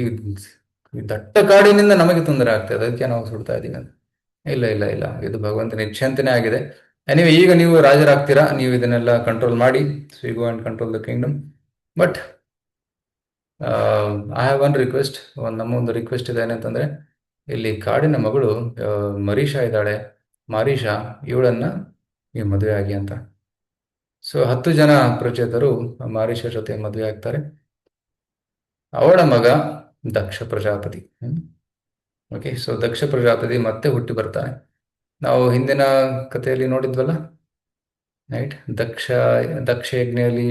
ಈ ದಟ್ಟ ಕಾಡಿನಿಂದ ನಮಗೆ ತೊಂದರೆ ಆಗ್ತದೆ, ಅದಕ್ಕೆ ನಾವು ಸುಡ್ತಾ ಇದ್ದೀವಿ ಅಂತ. ಇಲ್ಲ ಇಲ್ಲ ಇಲ್ಲ, ಇದು ಭಗವಂತನ ಇಚ್ಛೆ ಅಂತಾನೆ ಆಗಿದೆ. ಎನಿವೆ ಈಗ ನೀವು ರಾಜರಾಗ್ತೀರಾ, ನೀವು ಇದನ್ನೆಲ್ಲ ಕಂಟ್ರೋಲ್ ಮಾಡಿ. So you go and control the kingdom. But I have one request. ನಮ್ಮ ಒಂದು ರಿಕ್ವೆಸ್ಟ್ ಇದೆ, ಏನಂತಂದ್ರೆ ಇಲ್ಲಿ ಕಾಡಿನ ಮಗಳು ಮರೀಷಾ ಇದ್ದಾಳೆ, ಮಾರೀಷಾ, ಇವಳನ್ನ ನೀವು ಮದುವೆ ಆಗಿ ಅಂತ. ಸೊ 10 ಜನ ಪ್ರಚೇತರು ಮಾರೀಷಾ ಜೊತೆ ಮದುವೆ ಆಗ್ತಾರೆ. ಅವಳ ಮಗ ದಕ್ಷ ಪ್ರಜಾಪತಿ. ಓಕೆ, ಸೊ ದಕ್ಷ ಪ್ರಜಾಪತಿ ಮತ್ತೆ ಹುಟ್ಟಿ ಬರ್ತಾನೆ. ನಾವು ಹಿಂದಿನ ಕಥೆಯಲ್ಲಿ ನೋಡಿದ್ವಲ್ಲ, ರೈಟ್? ದಕ್ಷ ಯಜ್ಞೆಯಲ್ಲಿ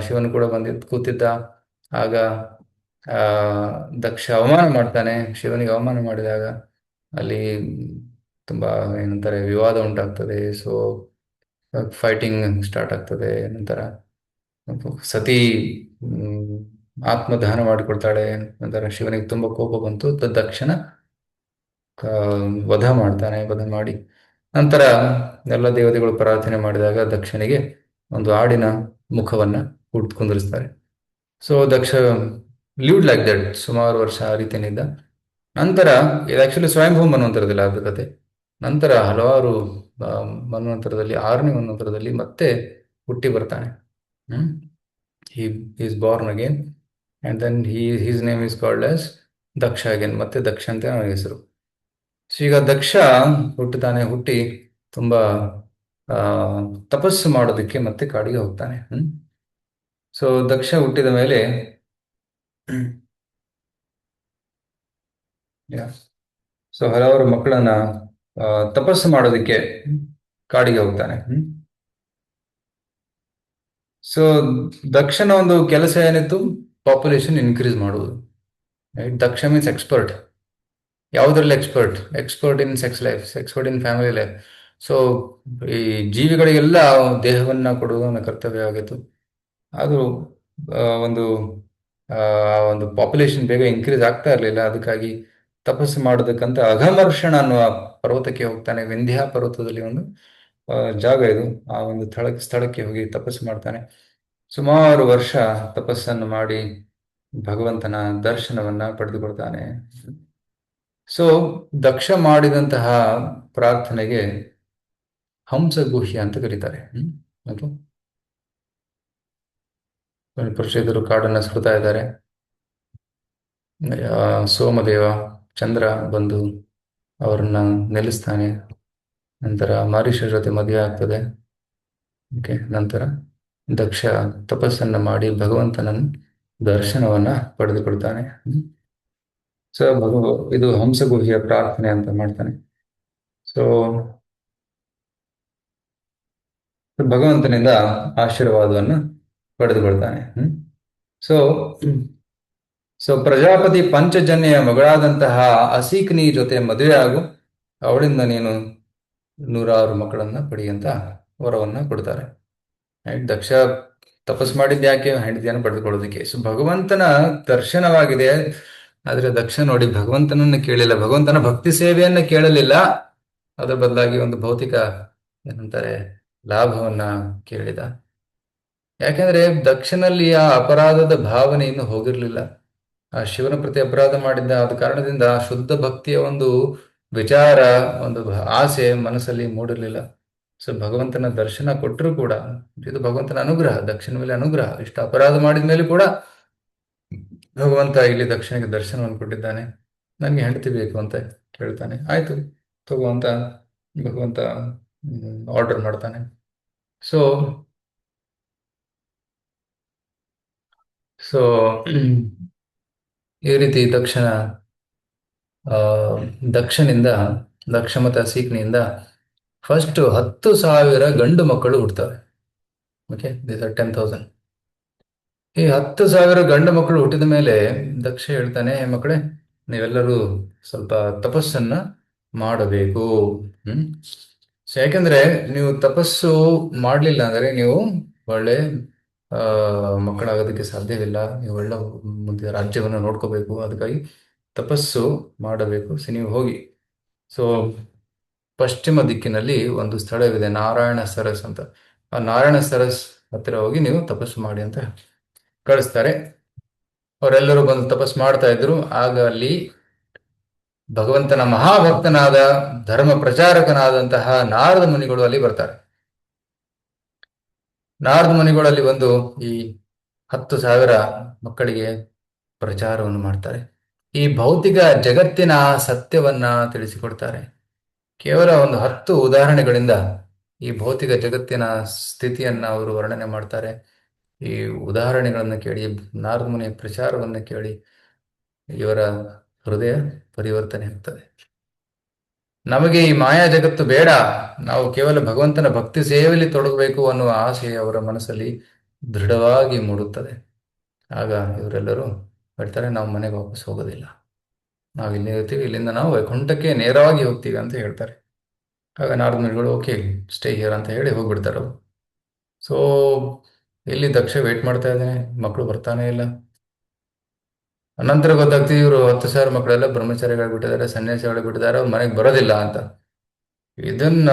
ಶಿವನು ಕೂಡ ಕೂತಿದ್ದ. ಆಗ ಆ ದಕ್ಷ ಅವಮಾನ ಮಾಡ್ತಾನೆ. ಶಿವನಿಗೆ ಅವಮಾನ ಮಾಡಿದಾಗ ಅಲ್ಲಿ ತುಂಬಾ ಏನಂತಾರೆ ವಿವಾದ ಉಂಟಾಗ್ತದೆ. ಸೊ ಫೈಟಿಂಗ್ ಸ್ಟಾರ್ಟ್ ಆಗ್ತದೆ. ನಂತರ ಸತಿ ಆತ್ಮದಹನ ಮಾಡಿಕೊಳ್ತಾಳೆ. ನಂತರ ಶಿವನಿಗೆ ತುಂಬಾ ಕೋಪ ಬಂತು. ದಕ್ಷನ ವಧ ಮಾಡ್ತಾನೆ. ವಧ ಮಾಡಿ ನಂತರ ಎಲ್ಲ ದೇವತೆಗಳು ಪ್ರಾರ್ಥನೆ ಮಾಡಿದಾಗ ದಕ್ಷನಿಗೆ ಒಂದು ಆಡಿನ ಮುಖವನ್ನ ಕುಂದಿರಿಸ್ತಾರೆ. So Daksha lived like that ಸುಮಾರು ವರ್ಷ ಆ ರೀತಿಯಲ್ಲಿದ್ದ. ನಂತರ ಇದು ಆಕ್ಚುಲಿ ಸ್ವಯಂಭೂ ಮನ್ವಂತರದಲ್ಲಿ ಆದ ಕತೆ. ನಂತರ ಹಲವಾರು ಮನ್ವಂತರದಲ್ಲಿ, 6ನೇ ಮನ್ವಂತರದಲ್ಲಿ ಮತ್ತೆ ಹುಟ್ಟಿ ಬರ್ತಾನೆ. he is born again and then his name is called as Daksha again. ಮತ್ತೆ ದಕ್ಷ ಅಂತ ಅವನ ಹೆಸರು. ಸೊ ಈಗ ದಕ್ಷ ಹುಟ್ಟಿ ತುಂಬಾ ತಪಸ್ಸು ಮಾಡೋದಕ್ಕೆ ಮತ್ತೆ ಕಾಡಿಗೆ ಹೋಗ್ತಾನೆ. ಸೊ ದಕ್ಷ ಹುಟ್ಟಿದ ಮೇಲೆ ಸೊ ಹಲವಾರು ಮಕ್ಕಳನ್ನ ತಪಸ್ಸು ಮಾಡೋದಕ್ಕೆ ಕಾಡಿಗೆ ಹೋಗ್ತಾನೆ. ಸೊ ದಕ್ಷನ ಒಂದು ಕೆಲಸ ಏನಿತ್ತು, ಪಾಪ್ಯುಲೇಷನ್ ಇನ್ಕ್ರೀಸ್ ಮಾಡುವುದು. ದಕ್ಷ ಮೀನ್ಸ್ ಎಕ್ಸ್ಪರ್ಟ್. ಯಾವುದ್ರಲ್ಲಿ expert in sex life, expert in family life. So ಈ ಜೀವಿಗಳಿಗೆಲ್ಲ ದೇಹವನ್ನ ಕೊಡುವುದು ಕರ್ತವ್ಯ ಆಗಿತ್ತು. ಅದು ಒಂದು ಪಾಪ್ಯುಲೇಷನ್ ಬೇಗ ಇನ್ಕ್ರೀಸ್ ಆಗ್ತಾ ಇರಲಿಲ್ಲ. ಅದಕ್ಕಾಗಿ ತಪಸ್ಸು ಮಾಡೋದಕ್ಕಂತ ಅಘಮರ್ಷಣ ಅನ್ನುವ ಪರ್ವತಕ್ಕೆ ಹೋಗ್ತಾನೆ. ವಿಂಧ್ಯ ಪರ್ವತದಲ್ಲಿ ಒಂದು ಜಾಗ ಇದು. ಆ ಒಂದು ಸ್ಥಳಕ್ಕೆ ಹೋಗಿ ತಪಸ್ಸು ಮಾಡ್ತಾನೆ. ಸುಮಾರು ವರ್ಷ ತಪಸ್ಸನ್ನು ಮಾಡಿ ಭಗವಂತನ ದರ್ಶನವನ್ನ ಪಡೆದುಕೊಳ್ತಾನೆ. ಸೊ ದಕ್ಷ ಮಾಡಿದಂತಹ ಪ್ರಾರ್ಥನೆಗೆ ಹಂಸಗುಹ್ಯ ಅಂತ ಕರೀತಾರೆ. ಪ್ರಚೇತರು ಕಾಡನ್ನ ಸುಡ್ತಾ ಇದ್ದಾರೆ. ಸೋಮದೇವ ಚಂದ್ರ ಬಂದು ಅವರನ್ನ ನಿಲ್ಲಿಸ್ತಾನೆ. ನಂತರ ಮಾರೀಷ ಜೊತೆ ಮದುವೆ ಆಗ್ತದೆ. ಓಕೆ, ನಂತರ ದಕ್ಷ ತಪಸ್ಸನ್ನ ಮಾಡಿ ಭಗವಂತನ ದರ್ಶನವನ್ನ ಪಡೆದುಕೊಳ್ತಾನೆ. ಸೊ ಇದು ಹಂಸಗುಹ್ಯ ಪ್ರಾರ್ಥನೆ ಅಂತ ಮಾಡ್ತಾನೆ. ಸೊ ಭಗವಂತನಿಂದ ಆಶೀರ್ವಾದವನ್ನ ಪಡೆದುಕೊಳ್ತಾನೆ. ಸೊ ಪ್ರಜಾಪತಿ ಪಂಚಜನ್ಯ ಮಗಳಾದಂತಹ ಅಸೀಕ್ನಿ ಜೊತೆ ಮದುವೆ ಆಗು, ಅವಳಿಂದ ನೀನು 100 ಮಕ್ಕಳನ್ನ ಪಡೆಯಂತ ವರವನ್ನ ಕೊಡ್ತಾರೆ. ದಕ್ಷ ತಪಸ್ ಮಾಡಿದ್ಯಾಕೆ? ಹೆಂಡತಿಯನ್ನು ಪಡೆದುಕೊಳ್ಳೋದಕ್ಕೆ. ಸೊ ಭಗವಂತನ ದರ್ಶನವಾಗಿದೆ. ಆದ್ರೆ ದಕ್ಷ ನೋಡಿ ಭಗವಂತನನ್ನ ಕೇಳಿಲ್ಲ, ಭಗವಂತನ ಭಕ್ತಿ ಸೇವೆಯನ್ನ ಕೇಳಲಿಲ್ಲ. ಅದರ ಬದಲಾಗಿ ಒಂದು ಭೌತಿಕ ಏನಂತಾರೆ ಲಾಭವನ್ನ ಕೇಳಿದ. ಯಾಕೆಂದ್ರೆ ದಕ್ಷನಲ್ಲಿ ಆ ಅಪರಾಧದ ಭಾವನೆ ಇನ್ನು ಹೋಗಿರ್ಲಿಲ್ಲ. ಆ ಶಿವನ ಪ್ರತಿ ಅಪರಾಧ ಮಾಡಿದ್ದ. ಆದ ಕಾರಣದಿಂದ ಶುದ್ಧ ಭಕ್ತಿಯ ಒಂದು ವಿಚಾರ, ಒಂದು ಆಸೆ ಮನಸ್ಸಲ್ಲಿ ಮೂಡಿರ್ಲಿಲ್ಲ. ಸೊ ಭಗವಂತನ ದರ್ಶನ ಕೊಟ್ಟರು ಕೂಡ ಇದು ಭಗವಂತನ ಅನುಗ್ರಹ, ದಕ್ಷಿಣ ಮೇಲೆ ಅನುಗ್ರಹ. ಇಷ್ಟು ಅಪರಾಧ ಮಾಡಿದ ಮೇಲೆ ಕೂಡ ಭಗವಂತ ಇಲ್ಲಿ ದಕ್ಷಿಣಕ್ಕೆ ದರ್ಶನವನ್ನು ಕೊಟ್ಟಿದ್ದಾನೆ. ನನಗೆ ಹೆಂಡತಿ ಬೇಕು ಅಂತ ಕೇಳ್ತಾನೆ. ಆಯ್ತು ತಗೋ ಅಂತ ಭಗವಂತ ಆರ್ಡರ್ ಮಾಡ್ತಾನೆ. ಸೊ ಈ ರೀತಿ ದಕ್ಷ ಮತ್ತು ಅಸೀಕ್ನಿಂದ ಫಸ್ಟ್ 10,000 ಗಂಡು ಮಕ್ಕಳು ಹುಟ್ಟುತ್ತವೆ. Okay, these are 10,000. ಈ 10,000 ಗಂಡು ಮಕ್ಕಳು ಹುಟ್ಟಿದ ಮೇಲೆ ದಕ್ಷ ಹೇಳ್ತಾನೆ, ಮಕ್ಕಳೇ ನೀವೆಲ್ಲರೂ ಸ್ವಲ್ಪ ತಪಸ್ಸನ್ನ ಮಾಡಬೇಕು. ಸೊ ಯಾಕಂದ್ರೆ ನೀವು ತಪಸ್ಸು ಮಾಡಲಿಲ್ಲ ಅಂದ್ರೆ ನೀವು ಒಳ್ಳೆ ಮಕ್ಕಳಾಗೋದಕ್ಕೆ ಸಾಧ್ಯವಿಲ್ಲ. ನೀವು ಒಳ್ಳೆ ಮುಂದೆ ರಾಜ್ಯವನ್ನು ನೋಡ್ಕೋಬೇಕು. ಅದಕ್ಕಾಗಿ ತಪಸ್ಸು ಮಾಡಬೇಕು. ಸೊ ನೀವು ಹೋಗಿ, ಸೊ ಪಶ್ಚಿಮ ದಿಕ್ಕಿನಲ್ಲಿ ಒಂದು ಸ್ಥಳವಿದೆ, ನಾರಾಯಣ ಸರಸ್ ಅಂತ. ಆ ನಾರಾಯಣ ಸರಸ್ ಹತ್ತಿರ ಹೋಗಿ ನೀವು ತಪಸ್ಸು ಮಾಡಿ ಅಂತ ಕಳಿಸ್ತಾರೆ. ಅವರೆಲ್ಲರೂ ಬಂದು ತಪಸ್ಸು ಮಾಡ್ತಾ ಇದ್ರು. ಆಗ ಅಲ್ಲಿ ಭಗವಂತನ ಮಹಾಭಕ್ತನಾದ ಧರ್ಮ ಪ್ರಚಾರಕನಾದಂತಹ ನಾರದ ಮುನಿಗಳು ಅಲ್ಲಿ ಬರ್ತಾರೆ. ನಾರದ ಮುನಿಗಳಲ್ಲಿ ಬಂದು ಈ 10,000 ಮಕ್ಕಳಿಗೆ ಪ್ರಚಾರವನ್ನು ಮಾಡ್ತಾರೆ. ಈ ಭೌತಿಕ ಜಗತ್ತಿನ ಸತ್ಯವನ್ನ ತಿಳಿಸಿಕೊಡ್ತಾರೆ. ಕೇವಲ ಒಂದು 10 ಉದಾಹರಣೆಗಳಿಂದ ಈ ಭೌತಿಕ ಜಗತ್ತಿನ ಸ್ಥಿತಿಯನ್ನ ಅವರು ವರ್ಣನೆ ಮಾಡ್ತಾರೆ. ಈ ಉದಾಹರಣೆಗಳನ್ನು ಕೇಳಿ, ನಾರದ ಮುನಿಯ ಪ್ರಚಾರವನ್ನು ಕೇಳಿ ಇವರ ಹೃದಯ ಪರಿವರ್ತನೆ ಆಗ್ತದೆ. ನಮಗೆ ಈ ಮಾಯಾ ಜಗತ್ತು ಬೇಡ, ನಾವು ಕೇವಲ ಭಗವಂತನ ಭಕ್ತಿ ಸೇವೆಯಲ್ಲಿ ತೊಡಗಬೇಕು ಅನ್ನುವ ಆಸೆ ಅವರ ಮನಸ್ಸಲ್ಲಿ ದೃಢವಾಗಿ ಮೂಡುತ್ತದೆ. ಆಗ ಇವರೆಲ್ಲರೂ ಹೇಳ್ತಾರೆ, ನಾವು ಮನೆಗೆ ವಾಪಸ್ ಹೋಗೋದಿಲ್ಲ, ನಾವು ಇಲ್ಲೇ ಇರ್ತೀವಿ, ಇಲ್ಲಿಂದ ನಾವು ವೈಕುಂಠಕ್ಕೆ ನೇರವಾಗಿ ಹೋಗ್ತೀವಿ ಅಂತ ಹೇಳ್ತಾರೆ. ಆಗ ನಾರದ ಮುನಿಗಳು ಓಕೆ ಸ್ಟೇ ಹಿಯರ್ ಅಂತ ಹೇಳಿ ಹೋಗ್ಬಿಡ್ತಾರೆ ಅವರು. ಸೊ ಇಲ್ಲಿ ದಕ್ಷ ವೇಟ್ ಮಾಡ್ತಾ ಇದ್ದಾನೆ, ಮಕ್ಕಳು ಬರ್ತಾನೆ ಇಲ್ಲ. ಅನಂತರ ಗೊತ್ತಾಗ್ತೀವಿ ಇವರು 10,000 ಮಕ್ಕಳೆಲ್ಲ ಬ್ರಹ್ಮಚಾರಿಗಳಾಗ್ಬಿಟ್ಟಿದ್ದಾರೆ, ಸನ್ಯಾಸಿಗಳಾಗ್ಬಿಟ್ಟಿದ್ದಾರೆ, ಅವ್ರು ಮನೆಗೆ ಬರೋದಿಲ್ಲ ಅಂತ. ಇದನ್ನ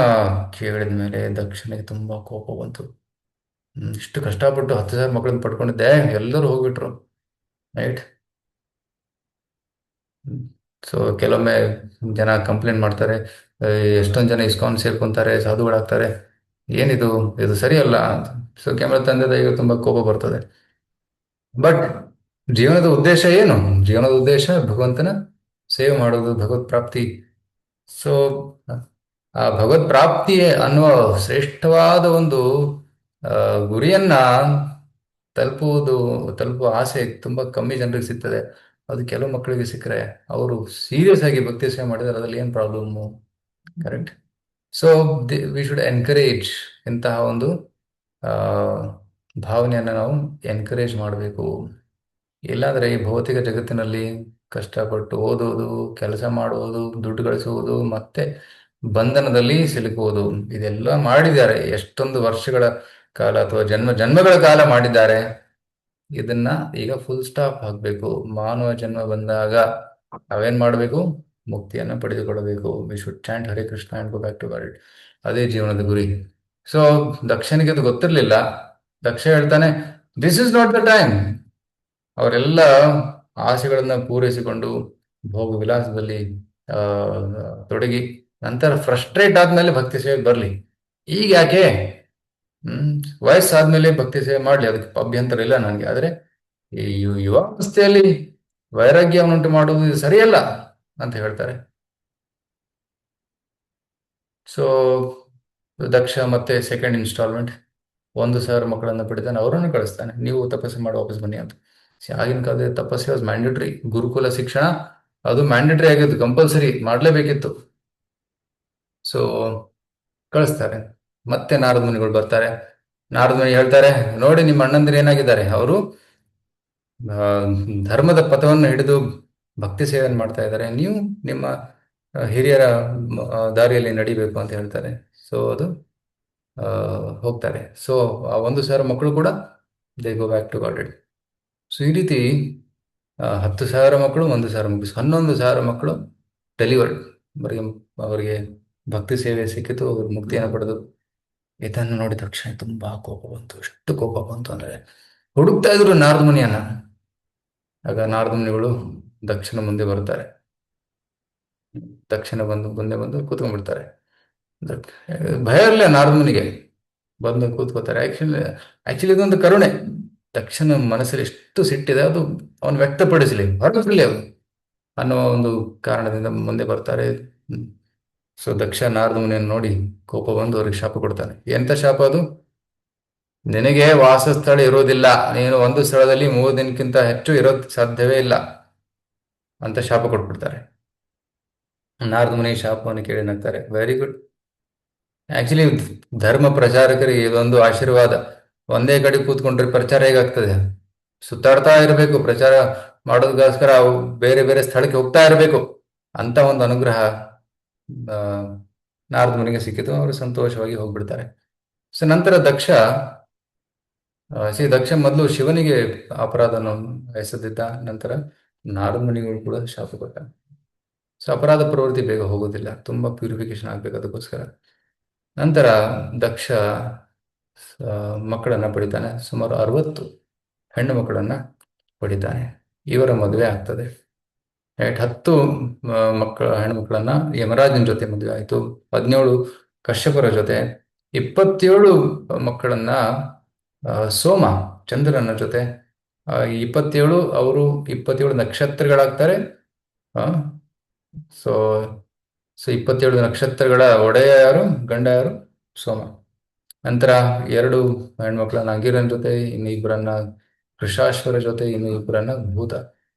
ಕೇಳಿದ ಮೇಲೆ ದಕ್ಷನಿಗೆ ತುಂಬಾ ಕೋಪ ಬಂತು. ಇಷ್ಟು ಕಷ್ಟಪಟ್ಟು 10,000 ಮಕ್ಕಳನ್ನ ಪಡ್ಕೊಂಡಿದ್ದೆ, ಎಲ್ಲರೂ ಹೋಗ್ಬಿಟ್ರು, ರೈಟ್. ಸೊ ಕೆಲವೊಮ್ಮೆ ಜನ ಕಂಪ್ಲೇಂಟ್ ಮಾಡ್ತಾರೆ, ಎಷ್ಟೊಂದು ಜನ ಇಸ್ಕಾನ್ ಸೇರ್ಕೊಂತಾರೆ, ಸಾಧುಗಳಾಗ್ತಾರೆ, ಏನಿದು, ಇದು ಸರಿಯಲ್ಲ ಅಂತ. ಸೊ ಕೆಮ್ಮಲ ತಂದೆ ತಾಯಿಗೆ ತುಂಬಾ ಕೋಪ ಬರ್ತದೆ. ಬಟ್ ಜೀವನದ ಉದ್ದೇಶ ಏನು? ಜೀವನದ ಉದ್ದೇಶ ಭಗವಂತನ ಸೇವೆ ಮಾಡೋದು, ಭಗವತ್ ಪ್ರಾಪ್ತಿ. ಸೊ ಆ ಭಗವತ್ ಪ್ರಾಪ್ತಿ ಅನ್ನುವ ಶ್ರೇಷ್ಠವಾದ ಒಂದು ಗುರಿಯನ್ನ ತಲುಪುವ ಆಸೆ ತುಂಬಾ ಕಮ್ಮಿ ಜನರಿಗೆ ಸಿಗ್ತದೆ. ಅದು ಕೆಲವು ಮಕ್ಕಳಿಗೆ ಸಿಕ್ಕರೆ ಅವರು ಸೀರಿಯಸ್ ಆಗಿ ಭಕ್ತಿ ಸೇವೆ ಮಾಡಿದರೆ ಅದ್ರಲ್ಲಿ ಏನು problem? Correct. So we should encourage ಇಂತಹ ಒಂದು ಭಾವನೆಯನ್ನು ನಾವು ಎನ್ಕರೇಜ್ ಮಾಡಬೇಕು. ಇಲ್ಲಾಂದ್ರೆ ಈ ಭೌತಿಕ ಜಗತ್ತಿನಲ್ಲಿ ಕಷ್ಟಪಟ್ಟು ಓದುವುದು, ಕೆಲಸ ಮಾಡುವುದು, ದುಡ್ಡು ಗಳಿಸುವುದು, ಮತ್ತೆ ಬಂಧನದಲ್ಲಿ ಸಿಲುಕುವುದು, ಇದೆಲ್ಲ ಮಾಡಿದ್ದಾರೆ. ಎಷ್ಟೊಂದು ವರ್ಷಗಳ ಕಾಲ ಅಥವಾ ಜನ್ಮಗಳ ಕಾಲ ಮಾಡಿದ್ದಾರೆ. ಇದನ್ನ ಈಗ ಫುಲ್ ಸ್ಟಾಪ್ ಹಾಕಬೇಕು. ಮಾನವ ಜನ್ಮ ಬಂದಾಗ ನಾವೇನ್ ಮಾಡಬೇಕು? ಮುಕ್ತಿಯನ್ನ ಪಡೆದುಕೊಳ್ಳಬೇಕು. We should chant Hare Krishna and go back to world. ಅದೇ ಜೀವನದ ಗುರಿ. ಸೊ ದಕ್ಷನಿಗೆ ಅದು ಗೊತ್ತಿರ್ಲಿಲ್ಲ. ದಕ್ಷ ಹೇಳ್ತಾನೆ, this is not the time. ಅವರೆಲ್ಲ ಆಸೆಗಳನ್ನ ಪೂರೈಸಿಕೊಂಡು ಭೋಗ ವಿಲಾಸದಲ್ಲಿ ತೊಡಗಿ ನಂತರ ಫ್ರಸ್ಟ್ರೇಟ್ ಆದ್ಮೇಲೆ ಭಕ್ತಿ ಸೇವೆ ಬರ್ಲಿ. ಈಗ ಯಾಕೆ? ವಯಸ್ಸಾದ್ಮೇಲೆ ಭಕ್ತಿ ಸೇವೆ ಮಾಡ್ಲಿ, ಅದಕ್ಕೆ ಅಭ್ಯಂತರ ಇಲ್ಲ ನನಗೆ. ಆದ್ರೆ ಈ ಯುವಾವಸ್ಥೆಯಲ್ಲಿ ವೈರಾಗ್ಯವನ್ನುಂಟು ಮಾಡುವುದು ಇದು ಸರಿಯಲ್ಲ ಅಂತ ಹೇಳ್ತಾರೆ. ಸೊ ದಕ್ಷ ಮತ್ತೆ ಸೆಕೆಂಡ್ ಇನ್ಸ್ಟಾಲ್ಮೆಂಟ್ 1,000 ಮಕ್ಕಳನ್ನ ಪಡಿತಾನೆ, ಅವರನ್ನು ಕಳಿಸ್ತಾನೆ, ನೀವು ತಪಸ್ಸು ಮಾಡಿ ವಾಪಸ್ ಬನ್ನಿ ಅಂತ. ಆಗಿನ ಕಾಲದಲ್ಲಿ ತಪಸ್ಸು ವಾಸ್ ಮ್ಯಾಂಡೇಟರಿ. ಗುರುಕುಲ ಶಿಕ್ಷಣ ಅದು ಮ್ಯಾಂಡೇಟರಿ ಆಗಿತ್ತು, ಕಂಪಲ್ಸರಿ ಮಾಡಲೇಬೇಕಿತ್ತು. ಸೊ ಕಳಿಸ್ತಾರೆ. ಮತ್ತೆ ನಾರದ ಮುನಿಗಳು ಬರ್ತಾರೆ. ನಾರದ ಮುನಿ ಹೇಳ್ತಾರೆ, ನೋಡಿ ನಿಮ್ಮ ಅಣ್ಣಂದಿರು ಏನಾಗಿದ್ದಾರೆ, ಅವರು ಧರ್ಮದ ಪಥವನ್ನು ಹಿಡಿದು ಭಕ್ತಿ ಸೇವೆಯನ್ನು ಮಾಡ್ತಾ ಇದ್ದಾರೆ, ನೀವು ನಿಮ್ಮ ಹಿರಿಯರ ದಾರಿಯಲ್ಲಿ ನಡಿಬೇಕು ಅಂತ ಹೇಳ್ತಾರೆ. ಸೊ ಅದು ಹೋಗ್ತಾರೆ. ಸೊ ಆ 1,000 ಮಕ್ಕಳು ಕೂಡ they go back to god. So ಈ ರೀತಿ 10,000 ಮಕ್ಕಳು, 1,000 ಮಕ್ಕಳು, 11,000 ಮಕ್ಕಳು ಡೆಲಿವರ್ಡ್. ಅವರಿಗೆ ಭಕ್ತಿ ಸೇವೆ ಸಿಕ್ಕಿತು, ಅವರು ಮುಕ್ತಿಯನ್ನು ಪಡೆದು. ಇದನ್ನು ನೋಡಿ ತಕ್ಷಣ ತುಂಬಾ ಕೋಪ ಬಂತು. ಎಷ್ಟು ಕೋಪ ಬಂತು ಅಂದ್ರೆ ಹುಡುಕ್ತಾ ಇದ್ರು ನಾರದ ಮುನಿಯನ್ನ. ಆಗ ನಾರದ ಮುನಿಗಳು ದಕ್ಷಿಣ ಮುಂದೆ ಬರ್ತಾರೆ. ದಕ್ಷಿಣ ಮುಂದೆ ಬಂದು ಕೂತ್ಕೊಂಡ್ಬಿಡ್ತಾರೆ. ಭಯ ಇರಲಿಲ್ಲ ನಾರದ ಮುನಿಗೆ, ಬಂದು ಕೂತ್ಕೋತಾರೆ. ಆಕ್ಚುಲಿ ಇದೊಂದು ಕರುಣೆ. ದಕ್ಷಿಣ ಮನಸ್ಸಲ್ಲಿ ಎಷ್ಟು ಸಿಟ್ಟಿದೆ ಅದು ಅವನು ವ್ಯಕ್ತಪಡಿಸಲಿ, ಹೊರಗಲಿ ಅದು ಅನ್ನೋ ಒಂದು ಕಾರಣದಿಂದ ಮುಂದೆ ಬರ್ತಾರೆ. ಸೊ ದಕ್ಷ ನಾರದ ಮುನಿಯನ್ನು ನೋಡಿ ಕೋಪ ಬಂದು ಅವ್ರಿಗೆ ಶಾಪ ಕೊಡ್ತಾನೆ. ಎಂತ ಶಾಪ ಅದು? ನಿನಗೆ ವಾಸಸ್ಥಳ ಇರೋದಿಲ್ಲ, ನೀನು ಒಂದು ಸ್ಥಳದಲ್ಲಿ 3 ದಿನಕ್ಕಿಂತ ಹೆಚ್ಚು ಇರೋದ್ ಸಾಧ್ಯವೇ ಇಲ್ಲ ಅಂತ ಶಾಪ ಕೊಟ್ಬಿಡ್ತಾರೆ. ನಾರದ ಮುನಿ ಶಾಪವನ್ನು ಕೇಳಿ ನಗ್ತಾರೆ. Very good. ಆಕ್ಚುಲಿ ಧರ್ಮ ಪ್ರಚಾರಕರಿಗೆ ಇದೊಂದು ಆಶೀರ್ವಾದ. ಒಂದೇ ಕಡೆ ಕೂತ್ಕೊಂಡ್ರೆ ಪ್ರಚಾರ ಹೇಗಾಗ್ತದೆ? ಸುತ್ತಾಡ್ತಾ ಇರಬೇಕು, ಪ್ರಚಾರ ಮಾಡೋದಕ್ಕೋಸ್ಕರ ಬೇರೆ ಬೇರೆ ಸ್ಥಳಕ್ಕೆ ಹೋಗ್ತಾ ಇರಬೇಕು. ಅಂತ ಒಂದು ಅನುಗ್ರಹ ನಾರದ ಮುನಿಗೆ ಸಿಕ್ಕಿತು. ಅವರು ಸಂತೋಷವಾಗಿ ಹೋಗ್ಬಿಡ್ತಾರೆ. ಸೊ ನಂತರ ದಕ್ಷ ಮೊದಲು ಶಿವನಿಗೆ ಅಪರಾಧನ ಎಸೆದಿದ್ದ. ನಂತರ ನಾರದ ಮುನಿಗಳು ಕೂಡ ಶಾಪ ಕೊಟ್ಟ. ಸೊ ಅಪರಾಧ ಪ್ರವೃತ್ತಿ ಬೇಗ ಹೋಗೋದಿಲ್ಲ, ತುಂಬಾ ಪ್ಯೂರಿಫಿಕೇಶನ್ ಆಗ್ಬೇಕು. ಅದಕ್ಕೋಸ್ಕರ ನಂತರ ದಕ್ಷ ಮಕ್ಕಳನ್ನ ಪಡಿತಾನೆ. ಸುಮಾರು 60 ಹೆಣ್ಣು ಮಕ್ಕಳನ್ನ ಪಡಿತಾನೆ. ಇವರ ಮದುವೆ ಆಗ್ತದೆ. ರೈಟ್. 10 ಹೆಣ್ಮಕ್ಳನ್ನ ಯಮರಾಜನ ಜೊತೆ ಮದುವೆ ಆಯಿತು. 17 ಕಶ್ಯಪರ ಜೊತೆ. 27 ಮಕ್ಕಳನ್ನ ಸೋಮ ಚಂದ್ರನ ಜೊತೆ. 27 ಅವರು 27 ನಕ್ಷತ್ರಗಳಾಗ್ತಾರೆ. ಸೊ ಸೊ 27 ನಕ್ಷತ್ರಗಳ ಒಡೆಯ ಯಾರು? ಗಂಡ ಯಾರು? ಸೋಮ. ನಂತರ 2 ಹೆಣ್ಮಕ್ಳನ್ನ ಅಂಗಿರನ ಜೊತೆ, ಇನ್ನು ಇಬ್ಬರನ್ನ ವೃಷಾಶ್ವರ ಜೊತೆ, ಇನ್ನು ಇಬ್ಬರನ್ನ ಭೂತ.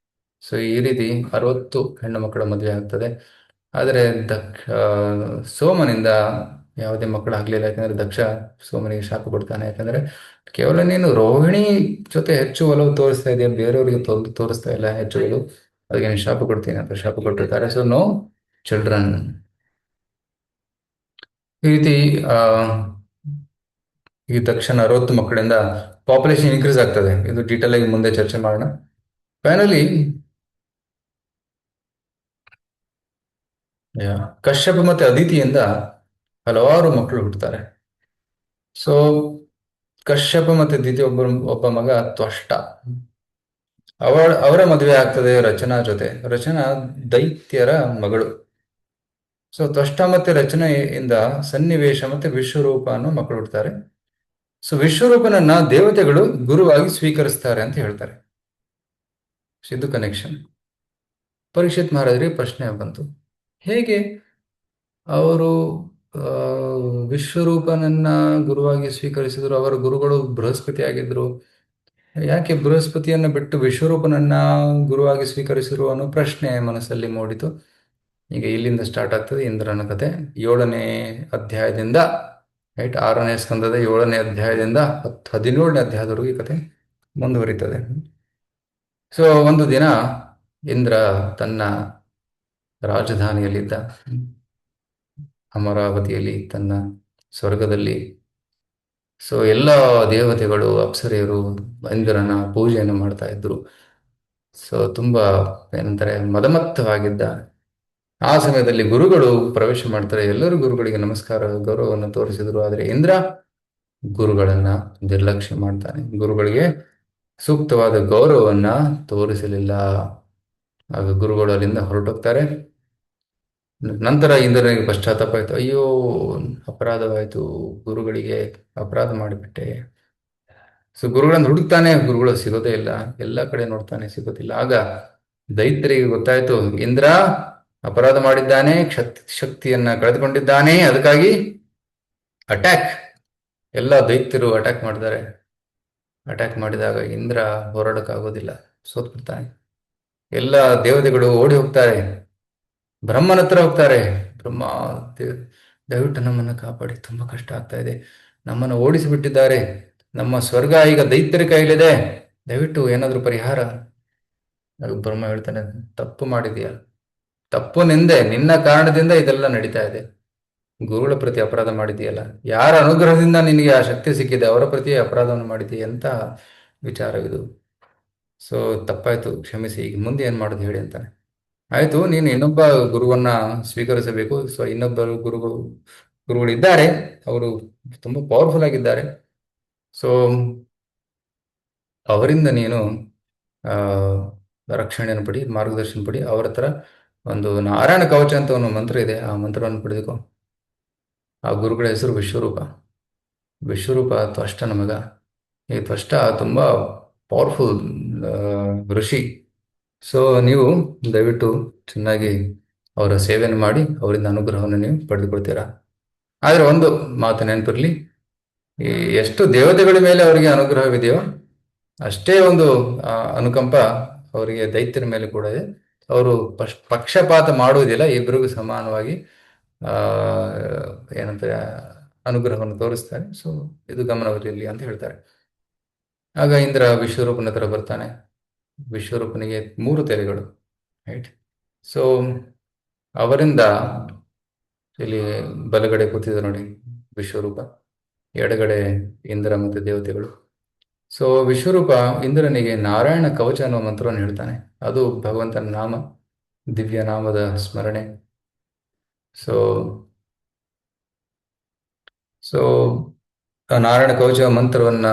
ಸೊ ಈ ರೀತಿ 60 ಹೆಣ್ಣು ಮಕ್ಕಳ ಮದುವೆ ಆಗ್ತದೆ. ಆದರೆ ಸೋಮನಿಂದ ಯಾವುದೇ ಮಕ್ಕಳಾಗ್ಲಿಲ್ಲ. ಯಾಕಂದ್ರೆ ದಕ್ಷ ಸೋಮನಿಗೆ ಶಾಪ ಕೊಡ್ತಾನೆ. ಯಾಕಂದ್ರೆ ಕೇವಲ ನೀನು ರೋಹಿಣಿ ಜೊತೆ ಹೆಚ್ಚು ಒಲವು ತೋರಿಸ್ತಾ ಇದೆಯಾ, ಬೇರೆಯವರಿಗೆ ತೋರಿಸ್ತಾ ಇಲ್ಲ ಹೆಚ್ಚು ಒಲವು, ಅದಕ್ಕೆ ನೀನು ಶಾಪ ಕೊಡ್ತೀನಿ ಅಂತ ಶಾಪ ಕೊಟ್ಟಿರ್ತಾರೆ. So no children. ಈ ರೀತಿ ಈ ತಕ್ಷಣ 60 ಮಕ್ಕಳಿಂದ ಪಾಪ್ಯುಲೇಷನ್ ಇನ್ಕ್ರೀಸ್ ಆಗ್ತದೆ. ಇದು ಡೀಟೇಲ್ ಆಗಿ ಮುಂದೆ ಚರ್ಚೆ ಮಾಡೋಣ. ಫೈನಲಿ ಕಶ್ಯಪ ಮತ್ತೆ ಅದಿತಿಯಿಂದ ಹಲವಾರು ಮಕ್ಕಳು ಹುಟ್ಟುತ್ತಾರೆ. ಸೊ ಕಶ್ಯಪ ಮತ್ತೆ ಅದಿತಿ ಒಬ್ಬ ಮಗ ತ್ವಷ್ಟ. ಅವರ ಮದುವೆ ಆಗ್ತದೆ ರಚನಾ ಜೊತೆ. ರಚನಾ ದೈತ್ಯರ ಮಗಳು. ಸೊ ತ್ವಷ್ಟ ಮತ್ತೆ ರಚನೆಯಿಂದ ಸನ್ನಿವೇಶ ಮತ್ತೆ ವಿಶ್ವರೂಪ ಅನ್ನೋ ಮಕ್ಕಳು ಹುಡ್ತಾರೆ. ಸೊ ವಿಶ್ವರೂಪನನ್ನ ದೇವತೆಗಳು ಗುರುವಾಗಿ ಸ್ವೀಕರಿಸ್ತಾರೆ ಅಂತ ಹೇಳ್ತಾರೆ. ಇದು ಕನೆಕ್ಷನ್. ಪರೀಕ್ಷಿತ್ ಮಹಾರಾಜರಿಗೆ ಪ್ರಶ್ನೆ ಬಂತು, ಹೇಗೆ ಅವರು ವಿಶ್ವರೂಪನನ್ನ ಗುರುವಾಗಿ ಸ್ವೀಕರಿಸಿದ್ರು? ಅವರ ಗುರುಗಳು ಬೃಹಸ್ಪತಿ ಆಗಿದ್ರು, ಯಾಕೆ ಬೃಹಸ್ಪತಿಯನ್ನು ಬಿಟ್ಟು ವಿಶ್ವರೂಪನನ್ನ ಗುರುವಾಗಿ ಸ್ವೀಕರಿಸಿದ್ರು ಅನ್ನೋ ಪ್ರಶ್ನೆ ಮನಸ್ಸಲ್ಲಿ ಮೂಡಿತು. ಈಗ ಇಲ್ಲಿಂದ ಸ್ಟಾರ್ಟ್ ಆಗ್ತದೆ ಇಂದ್ರನ ಕತೆ. 7ನೇ ಅಧ್ಯಾಯದಿಂದ, ರೈಟ್, 6ನೇ ಸ್ಕಂದದ 7ನೇ ಅಧ್ಯಾಯದಿಂದ 17ನೇ ಅಧ್ಯಾಯದವರೆಗೂ ಈ ಕತೆ ಮುಂದುವರಿತದೆ. ಸೊ ಒಂದು ದಿನ ಇಂದ್ರ ತನ್ನ ರಾಜಧಾನಿಯಲ್ಲಿದ್ದ ಅಮರಾವತಿಯಲ್ಲಿ, ತನ್ನ ಸ್ವರ್ಗದಲ್ಲಿ, ಸೊ ಎಲ್ಲ ದೇವತೆಗಳು ಅಪ್ಸರೆಯರು ಇಂದ್ರನ ಪೂಜೆಯನ್ನು ಮಾಡ್ತಾ ಇದ್ರು. ಸೊ ತುಂಬಾ ಏನಂತಾರೆ, ಮದಮತ್ತವಾಗಿದ್ದ ಆ ಸಮಯದಲ್ಲಿ ಗುರುಗಳು ಪ್ರವೇಶ ಮಾಡ್ತಾರೆ. ಎಲ್ಲರೂ ಗುರುಗಳಿಗೆ ನಮಸ್ಕಾರ ಗೌರವವನ್ನು ತೋರಿಸಿದ್ರು. ಆದರೆ ಇಂದ್ರ ಗುರುಗಳನ್ನ ನಿರ್ಲಕ್ಷ್ಯ ಮಾಡ್ತಾನೆ, ಗುರುಗಳಿಗೆ ಸೂಕ್ತವಾದ ಗೌರವವನ್ನ ತೋರಿಸಲಿಲ್ಲ. ಆಗ ಗುರುಗಳು ಅಲ್ಲಿಂದ ಹೊರಟೋಗ್ತಾರೆ. ನಂತರ ಇಂದ್ರನಿಗೆ ಪಶ್ಚಾತ್ತಾಪ ಆಯ್ತು, ಅಯ್ಯೋ ಅಪರಾಧವಾಯ್ತು, ಗುರುಗಳಿಗೆ ಅಪರಾಧ ಮಾಡಿಬಿಟ್ಟೆ. ಸೊ ಗುರುಗಳನ್ನು ಹುಡುಕ್ತಾನೆ, ಗುರುಗಳು ಸಿಗೋದೇ ಇಲ್ಲ, ಎಲ್ಲ ಕಡೆ ನೋಡ್ತಾನೆ, ಸಿಗೋದಿಲ್ಲ. ಆಗ ದೈತ್ಯರಿಗೆ ಗೊತ್ತಾಯ್ತು, ಇಂದ್ರ ಅಪರಾಧ ಮಾಡಿದ್ದಾನೆ, ಶಕ್ತಿಯನ್ನ ಕಳೆದುಕೊಂಡಿದ್ದಾನೆ, ಅದಕ್ಕಾಗಿ ಅಟ್ಯಾಕ್. ಎಲ್ಲ ದೈತ್ಯರು ಅಟ್ಯಾಕ್ ಮಾಡಿದ್ದಾರೆ. ಅಟ್ಯಾಕ್ ಮಾಡಿದಾಗ ಇಂದ್ರ ಹೋರಾಡಕ್ಕಾಗೋದಿಲ್ಲ, ಸೋತ್ಬಿಡ್ತಾನೆ. ಎಲ್ಲ ದೇವತೆಗಳು ಓಡಿ ಹೋಗ್ತಾರೆ, ಬ್ರಹ್ಮನ ಹತ್ರ ಹೋಗ್ತಾರೆ. ಬ್ರಹ್ಮ, ದಯವಿಟ್ಟು ನಮ್ಮನ್ನು ಕಾಪಾಡಿ, ತುಂಬಾ ಕಷ್ಟ ಆಗ್ತಾ ಇದೆ, ನಮ್ಮನ್ನು ಓಡಿಸಿಬಿಟ್ಟಿದ್ದಾರೆ, ನಮ್ಮ ಸ್ವರ್ಗ ಈಗ ದೈತ್ಯರ ಕೈಲಿದೆ, ದಯವಿಟ್ಟು ಏನಾದ್ರೂ ಪರಿಹಾರ. ಬ್ರಹ್ಮ ಹೇಳ್ತಾನೆ, ತಪ್ಪು ಮಾಡಿದೀಯ, ತಪ್ಪು ನಿಂದೆ, ನಿನ್ನ ಕಾರಣದಿಂದ ಇದೆಲ್ಲ ನಡೀತಾ ಇದೆ. ಗುರುಗಳ ಪ್ರತಿ ಅಪರಾಧ ಮಾಡಿದೆಯಲ್ಲ, ಯಾರ ಅನುಗ್ರಹದಿಂದ ನಿನಗೆ ಆ ಶಕ್ತಿ ಸಿಕ್ಕಿದೆ ಅವರ ಪ್ರತಿ ಅಪರಾಧವನ್ನು ಮಾಡಿದೀಯ ಅಂತ ವಿಚಾರವಿದು. ಸೊ ತಪ್ಪಾಯ್ತು, ಕ್ಷಮಿಸಿ, ಈಗ ಮುಂದೆ ಏನ್ ಮಾಡೋದು ಹೇಳಿ ಅಂತಾನೆ. ಆಯ್ತು, ನೀನು ಇನ್ನೊಬ್ಬ ಗುರುವನ್ನ ಸ್ವೀಕರಿಸಬೇಕು. ಸೊ ಇನ್ನೊಬ್ಬರು ಗುರುಗಳು ಇದ್ದಾರೆ, ಅವರು ತುಂಬಾ ಪವರ್ಫುಲ್ ಆಗಿದ್ದಾರೆ. ಸೊ ಅವರಿಂದ ನೀನು ರಕ್ಷಣೆಯನ್ನು ಪಡಿ, ಮಾರ್ಗದರ್ಶನ ಪಡಿ. ಅವರ ಹತ್ರ ಒಂದು ನಾರಾಯಣ ಕವಚ ಅಂತ ಒಂದು ಮಂತ್ರ ಇದೆ, ಆ ಮಂತ್ರವನ್ನು ಪಡೆದುಕೋ. ಆ ಗುರುಗಳ ಹೆಸರು ವಿಶ್ವರೂಪ. ವಿಶ್ವರೂಪ ತ್ವಷ್ಟನ ಮಗ. ಈ ತ್ವಷ್ಟ ತುಂಬಾ ಪವರ್ಫುಲ್ ಋಷಿ. ಸೊ ನೀವು ದಯವಿಟ್ಟು ಚೆನ್ನಾಗಿ ಅವರ ಸೇವೆಯನ್ನು ಮಾಡಿ, ಅವರಿಂದ ಅನುಗ್ರಹವನ್ನು ನೀವು ಪಡೆದುಕೊಳ್ತೀರಾ. ಆದ್ರೆ ಒಂದು ಮಾತು ನೆನಪಿರ್ಲಿ, ಈ ಎಷ್ಟು ದೇವತೆಗಳ ಮೇಲೆ ಅವರಿಗೆ ಅನುಗ್ರಹವಿದೆಯೋ ಅಷ್ಟೇ ಒಂದು ಅನುಕಂಪ ಅವರಿಗೆ ದೈತ್ಯರ ಮೇಲೆ ಕೂಡ ಇದೆ. ಅವರು ಪಕ್ಷಪಾತ ಮಾಡುವುದಿಲ್ಲ, ಇಬ್ಬರಿಗೂ ಸಮಾನವಾಗಿ ಏನಂತಾರೆ ಅನುಗ್ರಹವನ್ನು ತೋರಿಸ್ತಾರೆ. ಸೊ ಇದು ಗಮನವಿರಲಿ ಅಂತ ಹೇಳ್ತಾರೆ. ಆಗ ಇಂದ್ರ ವಿಶ್ವರೂಪನ ಹತ್ರ ಬರ್ತಾನೆ. ವಿಶ್ವರೂಪನಿಗೆ 3 ತಲೆಗಳು, ರೈಟ್. ಸೊ ಅವರಿಂದ ಇಲ್ಲಿ ಬಲಗಡೆ ಕೂತಿದೆ ನೋಡಿ ವಿಶ್ವರೂಪ, ಎಡಗಡೆ ಇಂದ್ರ ಮತ್ತು ದೇವತೆಗಳು. ಸೊ ವಿಶ್ವರೂಪ ಇಂದ್ರನಿಗೆ ನಾರಾಯಣ ಕವಚ ಅನ್ನುವ ಮಂತ್ರವನ್ನು ಹೇಳ್ತಾನೆ. ಅದು ಭಗವಂತನ ನಾಮ, ದಿವ್ಯ ನಾಮದ ಸ್ಮರಣೆ. ಸೊ ಸೊ ನಾರಾಯಣ ಕವಚ ಮಂತ್ರವನ್ನ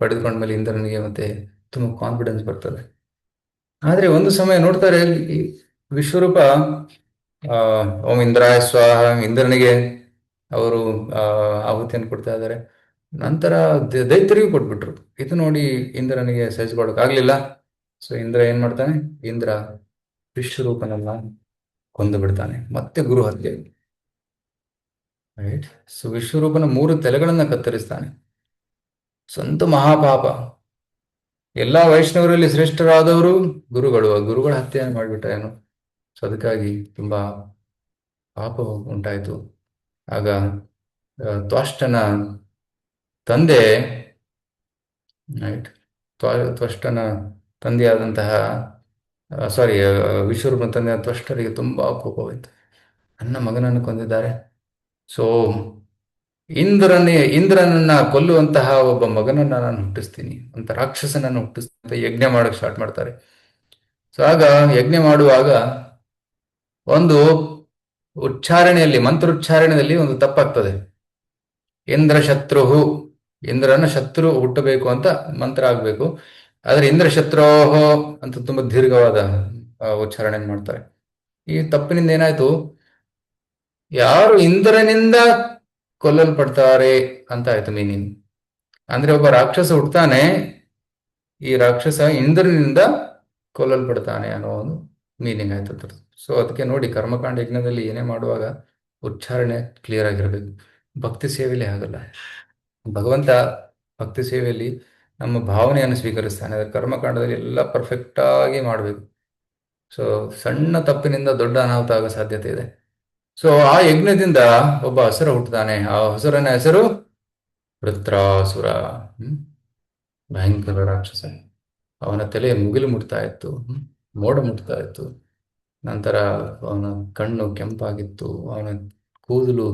ಪಡೆದುಕೊಂಡ ಮೇಲೆ ಇಂದ್ರನಿಗೆ ಮತ್ತೆ ತುಂಬಾ ಕಾನ್ಫಿಡೆನ್ಸ್ ಬರ್ತದೆ. ಆದ್ರೆ ಒಂದು ಸಮಯ ನೋಡ್ತಾರೆ, ವಿಶ್ವರೂಪ ಆ, ಓಂ ಇಂದ್ರಾಯ ಸ್ವಾಹ, ಇಂದ್ರನಿಗೆ ಅವರು ಆಹುತಿಯನ್ನು ಕೊಡ್ತಾ ಇದ್ದಾರೆ. ನಂತರ ದೈತ್ಯರಿಗೂ ಕೊಟ್ಬಿಟ್ರು. ಇದು ನೋಡಿ ಇಂದ್ರನಿಗೆ ಸಹಿಸ್ಕೊಳಕ್ಕಾಗ್ಲಿಲ್ಲ. ಸೊ ಇಂದ್ರ ಏನ್ ಮಾಡ್ತಾನೆ, ಇಂದ್ರ ವಿಶ್ವರೂಪನನ್ನ ಕೊಂದು ಬಿಡ್ತಾನೆ. ಮತ್ತೆ ಗುರು ಹತ್ಯೆ. ರೈಟ್. ಸೊ ವಿಶ್ವರೂಪನ 3 ತಲೆಗಳನ್ನ ಕತ್ತರಿಸ್ತಾನೆ. ಸ್ವಂತ ಮಹಾಪಾಪ. ಎಲ್ಲಾ ವೈಷ್ಣವರಲ್ಲಿ ಶ್ರೇಷ್ಠರಾದವರು ಗುರುಗಳು. ಆ ಗುರುಗಳ ಹತ್ಯೆಯನ್ನು ಮಾಡಿಬಿಟ್ಟ ಏನು. ಸೊ ಅದಕ್ಕಾಗಿ ತುಂಬಾ ಪಾಪ ಉಂಟಾಯಿತು. ಆಗ ತ್ವಷ್ಟನ ತಂದೆ, ರೈಟ್, ತ್ವಷ್ಟನ ತಂದೆಯಾದಂತಹ ಸಾರಿ ವಿಶ್ವರೂಪನ ತಂದೆ ತ್ವಷ್ಟರಿಗೆ ತುಂಬಾ ಕೋಪವಾಯಿತು. ನನ್ನ ಮಗನನ್ನು ಕೊಂದಿದ್ದಾರೆ. ಸೊ ಇಂದ್ರನನ್ನ ಕೊಲ್ಲುವಂತಹ ಒಬ್ಬ ಮಗನನ್ನ ನಾನು ಹುಟ್ಟಿಸ್ತೀನಿ ಅಂತ, ರಾಕ್ಷಸನನ್ನು ಹುಟ್ಟಿಸ್ತೀನಿ ಅಂತ ಯಜ್ಞ ಮಾಡಕ್ ಸ್ಟಾರ್ಟ್ ಮಾಡ್ತಾರೆ. ಸೊ ಆಗ ಯಜ್ಞ ಮಾಡುವಾಗ ಒಂದು ಉಚ್ಚಾರಣೆಯಲ್ಲಿ, ಮಂತ್ರೋಚ್ಚಾರಣೆಯಲ್ಲಿ ಒಂದು ತಪ್ಪಾಗ್ತದೆ. ಇಂದ್ರ ಶತ್ರುಹು, ಇಂದ್ರನ ಶತ್ರು ಹುಟ್ಟಬೇಕು ಅಂತ ಮಂತ್ರ ಆಗ್ಬೇಕು. ಆದ್ರೆ ಇಂದ್ರ ಶತ್ರೋಹೋ ಅಂತ ತುಂಬಾ ದೀರ್ಘವಾದ ಉಚ್ಚಾರಣೆ ಮಾಡ್ತಾರೆ. ಈ ತಪ್ಪಿನಿಂದ ಏನಾಯ್ತು, ಯಾರು ಇಂದ್ರನಿಂದ ಕೊಲ್ಲಲ್ಪಡ್ತಾರೆ ಅಂತ ಆಯ್ತು ಮೀನಿಂಗ್. ಅಂದ್ರೆ ಒಬ್ಬ ರಾಕ್ಷಸ ಹುಡ್ತಾನೆ, ಈ ರಾಕ್ಷಸ ಇಂದ್ರನಿಂದ ಕೊಲ್ಲಲ್ಪಡ್ತಾನೆ ಅನ್ನೋ ಒಂದು ಮೀನಿಂಗ್ ಆಯ್ತು ಅದ್ರದ್ದು. ಸೊ ಅದಕ್ಕೆ ನೋಡಿ, ಕರ್ಮಕಾಂಡ ಯಜ್ಞದಲ್ಲಿ ಏನೇ ಮಾಡುವಾಗ ಉಚ್ಚಾರಣೆ ಕ್ಲಿಯರ್ ಆಗಿರ್ಬೇಕು. ಭಕ್ತಿ ಸೇವೆಯಲ್ಲಿ ಆಗಲ್ಲ. ಭಗವಂತ ಭಕ್ತಿ ಸೇವೆಯಲ್ಲಿ ನಮ್ಮ ಭಾವನೆಯನ್ನು ಸ್ವೀಕರಿಸ್ತಾನೆ. ಅದ್ರ ಕರ್ಮಕಾಂಡದಲ್ಲಿ ಎಲ್ಲ ಪರ್ಫೆಕ್ಟ್ ಆಗಿ ಮಾಡಬೇಕು. ಸೊ ಸಣ್ಣ ತಪ್ಪಿನಿಂದ ದೊಡ್ಡ ಅನಾಹುತ ಆಗೋ ಸಾಧ್ಯತೆ ಇದೆ. ಸೊ ಆ ಯಜ್ಞದಿಂದ ಒಬ್ಬ ಹಸುರ ಹುಟ್ಟುತ್ತಾನೆ. ಆ ಹಸುರನ ಹೆಸರು ವೃತ್ರಾಸುರ. ಭಯಂಕರ ರಾಕ್ಷಸ. ಅವನ ತಲೆ ಮುಗಿಲು ಮುಟ್ತಾ ಇತ್ತು, ಮೋಡ ಮುಟ್ತಾ ಇತ್ತು. ನಂತರ ಅವನ ಕಣ್ಣು ಕೆಂಪಾಗಿತ್ತು. ಅವನ ಕೂದಲು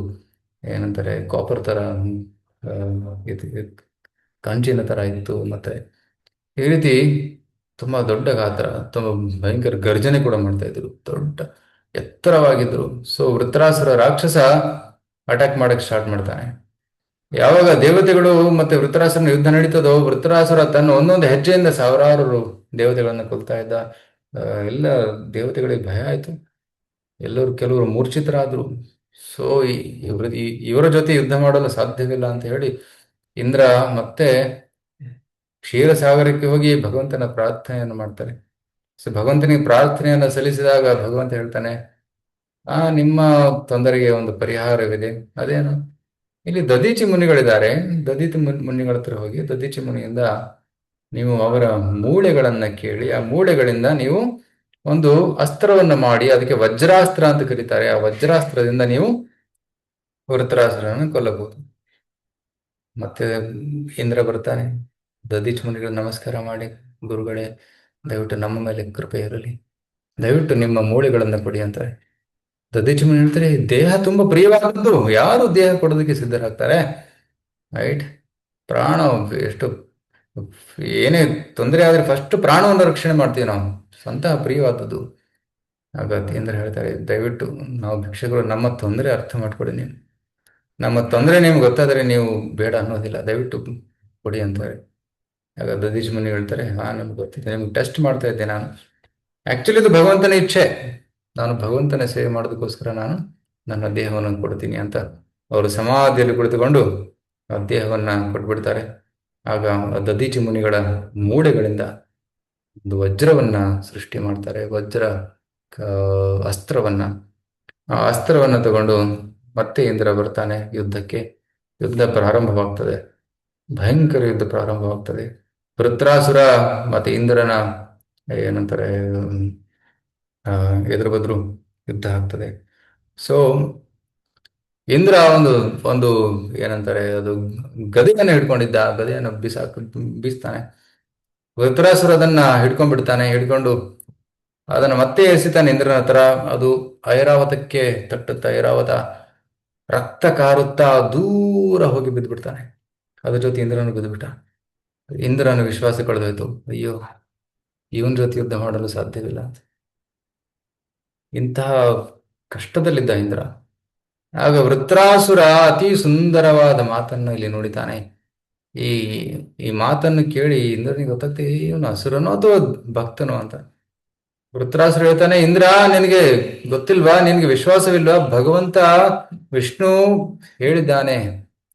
ಏನಂತಾರೆ ಕಾಪರ್ ತರ, ಕಂಚಿನ ತರ ಇತ್ತು. ಮತ್ತೆ ಈ ರೀತಿ ತುಂಬಾ ದೊಡ್ಡ ಗಾತ್ರ, ತುಂಬಾ ಭಯಂಕರ ಗರ್ಜನೆ ಕೂಡ ಮಾಡ್ತಾ ಇದ್ರು, ದೊಡ್ಡ ಎತ್ತರವಾಗಿದ್ರು. ಸೊ ವೃತ್ರಾಸುರ ರಾಕ್ಷಸ ಅಟ್ಯಾಕ್ ಮಾಡಕ್ ಸ್ಟಾರ್ಟ್ ಮಾಡ್ತಾನೆ. ಯಾವಾಗ ದೇವತೆಗಳು ಮತ್ತೆ ವೃತ್ರಾಸುರನ ಯುದ್ಧ ನಡೀತದೋ, ವೃತ್ರಾಸುರ ತನ್ನ ಒಂದೊಂದು ಹೆಜ್ಜೆಯಿಂದ ಸಾವಿರಾರು ದೇವತೆಗಳನ್ನ ಕೊಲ್ತಾ ಇದ್ದ. ಎಲ್ಲ ದೇವತೆಗಳಿಗೆ ಭಯ ಆಯ್ತು. ಕೆಲವರು ಮೂರ್ಛಿತರಾದ್ರು. ಸೊ ಇವರ ಜೊತೆ ಯುದ್ಧ ಮಾಡಲು ಸಾಧ್ಯವಿಲ್ಲ ಅಂತ ಹೇಳಿ ಇಂದ್ರ ಮತ್ತೆ ಕ್ಷೀರಸಾಗರಕ್ಕೆ ಹೋಗಿ ಭಗವಂತನ ಪ್ರಾರ್ಥನೆಯನ್ನು ಮಾಡ್ತಾರೆ. ಸೊ ಭಗವಂತನಿಗೆ ಪ್ರಾರ್ಥನೆಯನ್ನು ಸಲ್ಲಿಸಿದಾಗ ಭಗವಂತ ಹೇಳ್ತಾನೆ, ನಿಮ್ಮ ತೊಂದರೆಗೆ ಒಂದು ಪರಿಹಾರವಿದೆ. ಅದೇನು, ಇಲ್ಲಿ ದದೀಚಿ ಮುನಿಗಳಿದ್ದಾರೆ. ಮುನಿಗಳ ಹತ್ರ ಹೋಗಿ ದದೀಚಿ ಮುನಿಯಿಂದ ನೀವು ಅವರ ಮೂಳೆಗಳನ್ನ ಕೇಳಿ, ಆ ಮೂಳೆಗಳಿಂದ ನೀವು ಒಂದು ಅಸ್ತ್ರವನ್ನ ಮಾಡಿ, ಅದಕ್ಕೆ ವಜ್ರಾಸ್ತ್ರ ಅಂತ ಕರೀತಾರೆ. ಆ ವಜ್ರಾಸ್ತ್ರದಿಂದ ನೀವು ವೃತ್ರಾಸುರನನ್ನು ಕೊಲ್ಲಬಹುದು. ಮತ್ತೆ ಇಂದ್ರ ಬರ್ತಾನೆ, ದದೀಚಿ ಮುನಿಗಳು ನಮಸ್ಕಾರ ಮಾಡಿ, ಗುರುಗಳೇ ದಯವಿಟ್ಟು ನಮ್ಮ ಮೇಲೆ ಕೃಪೆ ಇರಲಿ, ದಯವಿಟ್ಟು ನಿಮ್ಮ ಮೂಳೆಗಳನ್ನ ಕೊಡಿ ಅಂತಾರೆ. ದದೀಚಿ ಮುನಿ ಹೇಳ್ತಾರೆ, ದೇಹ ತುಂಬಾ ಪ್ರಿಯವಾದದ್ದು, ಯಾರು ದೇಹ ಕೊಡೋದಕ್ಕೆ ಸಿದ್ಧರಾಗ್ತಾರೆ? ರೈಟ್. ಪ್ರಾಣ ಎಷ್ಟು ಏನೇ ತೊಂದರೆ ಆದ್ರೆ ಫಸ್ಟ್ ಪ್ರಾಣವನ್ನು ರಕ್ಷಣೆ ಮಾಡ್ತೀವಿ ನಾವು, ಸ್ವಂತ ಪ್ರಿಯವಾದದ್ದು. ಆಗ ಇಂದ್ರ ಹೇಳ್ತಾರೆ, ದಯವಿಟ್ಟು ನಾವು ಭಿಕ್ಷಕರು, ನಮ್ಮ ತೊಂದರೆ ಅರ್ಥ ಮಾಡ್ಕೊಡಿ ನೀವು. ನಮ್ಮ ತೊಂದರೆ ನಿಮ್ಗೆ ಗೊತ್ತಾದ್ರೆ ನೀವು ಬೇಡ ಅನ್ನೋದಿಲ್ಲ, ದಯವಿಟ್ಟು ಕೊಡಿ ಅಂತಾರೆ. ಆಗ ದದೀಚಿ ಮುನಿ ಹೇಳ್ತಾರೆ, ನಮ್ಗೆ ಗೊತ್ತಿದೆ, ನಿಮ್ಗೆ ಟೆಸ್ಟ್ ಮಾಡ್ತಾ ಇದ್ದೆ ನಾನು. ಆಕ್ಚುಲಿ ಇದು ಭಗವಂತನ ಇಚ್ಛೆ, ನಾನು ಭಗವಂತನ ಸೇವೆ ಮಾಡೋದಕ್ಕೋಸ್ಕರ ನಾನು ನನ್ನ ದೇಹವನ್ನು ಕೊಡ್ತೀನಿ ಅಂತ ಅವರು ಸಮಾಧಿಯಲ್ಲಿ ಕುಳಿತುಕೊಂಡು ಆ ದೇಹವನ್ನ ಕೊಟ್ಬಿಡ್ತಾರೆ. ಆಗ ದದೀಚಿ ಮುನಿಗಳ ಮೂಳೆಗಳಿಂದ ಒಂದು ವಜ್ರವನ್ನ ಸೃಷ್ಟಿ ಮಾಡ್ತಾರೆ. ವಜ್ರ ಅಸ್ತ್ರವನ್ನ. ಆ ಅಸ್ತ್ರವನ್ನ ತಗೊಂಡು ಮತ್ತೆ ಇಂದ್ರ ಬರ್ತಾನೆ ಯುದ್ಧಕ್ಕೆ. ಯುದ್ಧ ಪ್ರಾರಂಭವಾಗ್ತದೆ, ಭಯಂಕರ ಯುದ್ಧ ಪ್ರಾರಂಭವಾಗ್ತದೆ. ವೃತ್ರಾಸುರ ಮತ್ತೆ ಇಂದ್ರನ ಏನಂತಾರೆ ಎದುರು ಬದ್ರು ಯುದ್ಧ ಆಗ್ತದೆ. ಸೊ ಇಂದ್ರ ಒಂದು ಒಂದು ಏನಂತಾರೆ, ಅದು ಗದೆಯನ್ನು ಹಿಡ್ಕೊಂಡಿದ್ದ, ಗದೆಯನ್ನು ಬೀಸ್ತಾನೆ. ವೃತ್ರಾಸುರ ಅದನ್ನ ಹಿಡ್ಕೊಂಡ್ಬಿಡ್ತಾನೆ. ಹಿಡ್ಕೊಂಡು ಅದನ್ನ ಮತ್ತೆ ಎಸಿತಾನೆ ಇಂದ್ರನ ಹತ್ರ. ಅದು ಐರಾವತಕ್ಕೆ ತಟ್ಟುತ್ತ, ಐರಾವತ ರಕ್ತ ಕಾರುತ್ತಾ ದೂರ ಹೋಗಿ ಬಿದ್ದ್ಬಿಡ್ತಾನೆ. ಅದ್ರ ಜೊತೆ ಇಂದ್ರನು ಬಿದ್ದುಬಿಟ್ಟ. ಇಂದ್ರನ ವಿಶ್ವಾಸ ಕಳೆದೋಯ್ತು, ಅಯ್ಯೋ ಇವನ್ ಜೊತೆ ಯುದ್ಧ ಮಾಡಲು ಸಾಧ್ಯವಿಲ್ಲ ಅಂತ. ಇಂತಹ ಕಷ್ಟದಲ್ಲಿದ್ದ ಇಂದ್ರ. ಆಗ ವೃತ್ರಾಸುರ ಅತಿ ಸುಂದರವಾದ ಮಾತನ್ನು ಇಲ್ಲಿ ನುಡಿತಾನೆ. ಈ ಈ ಮಾತನ್ನು ಕೇಳಿ ಇಂದ್ರನಿಗೆ ಗೊತ್ತಾಗ್ತದೆ, ಇವನು ಅಸುರನೋ ಅಥವಾ ಭಕ್ತನೋ ಅಂತ. ವೃತ್ರಾಸುರ ಹೇಳ್ತಾನೆ, ಇಂದ್ರ ನಿನಗೆ ಗೊತ್ತಿಲ್ವಾ, ನಿನಗೆ ವಿಶ್ವಾಸವಿಲ್ವಾ? ಭಗವಂತ ವಿಷ್ಣು ಹೇಳಿದ್ದಾನೆ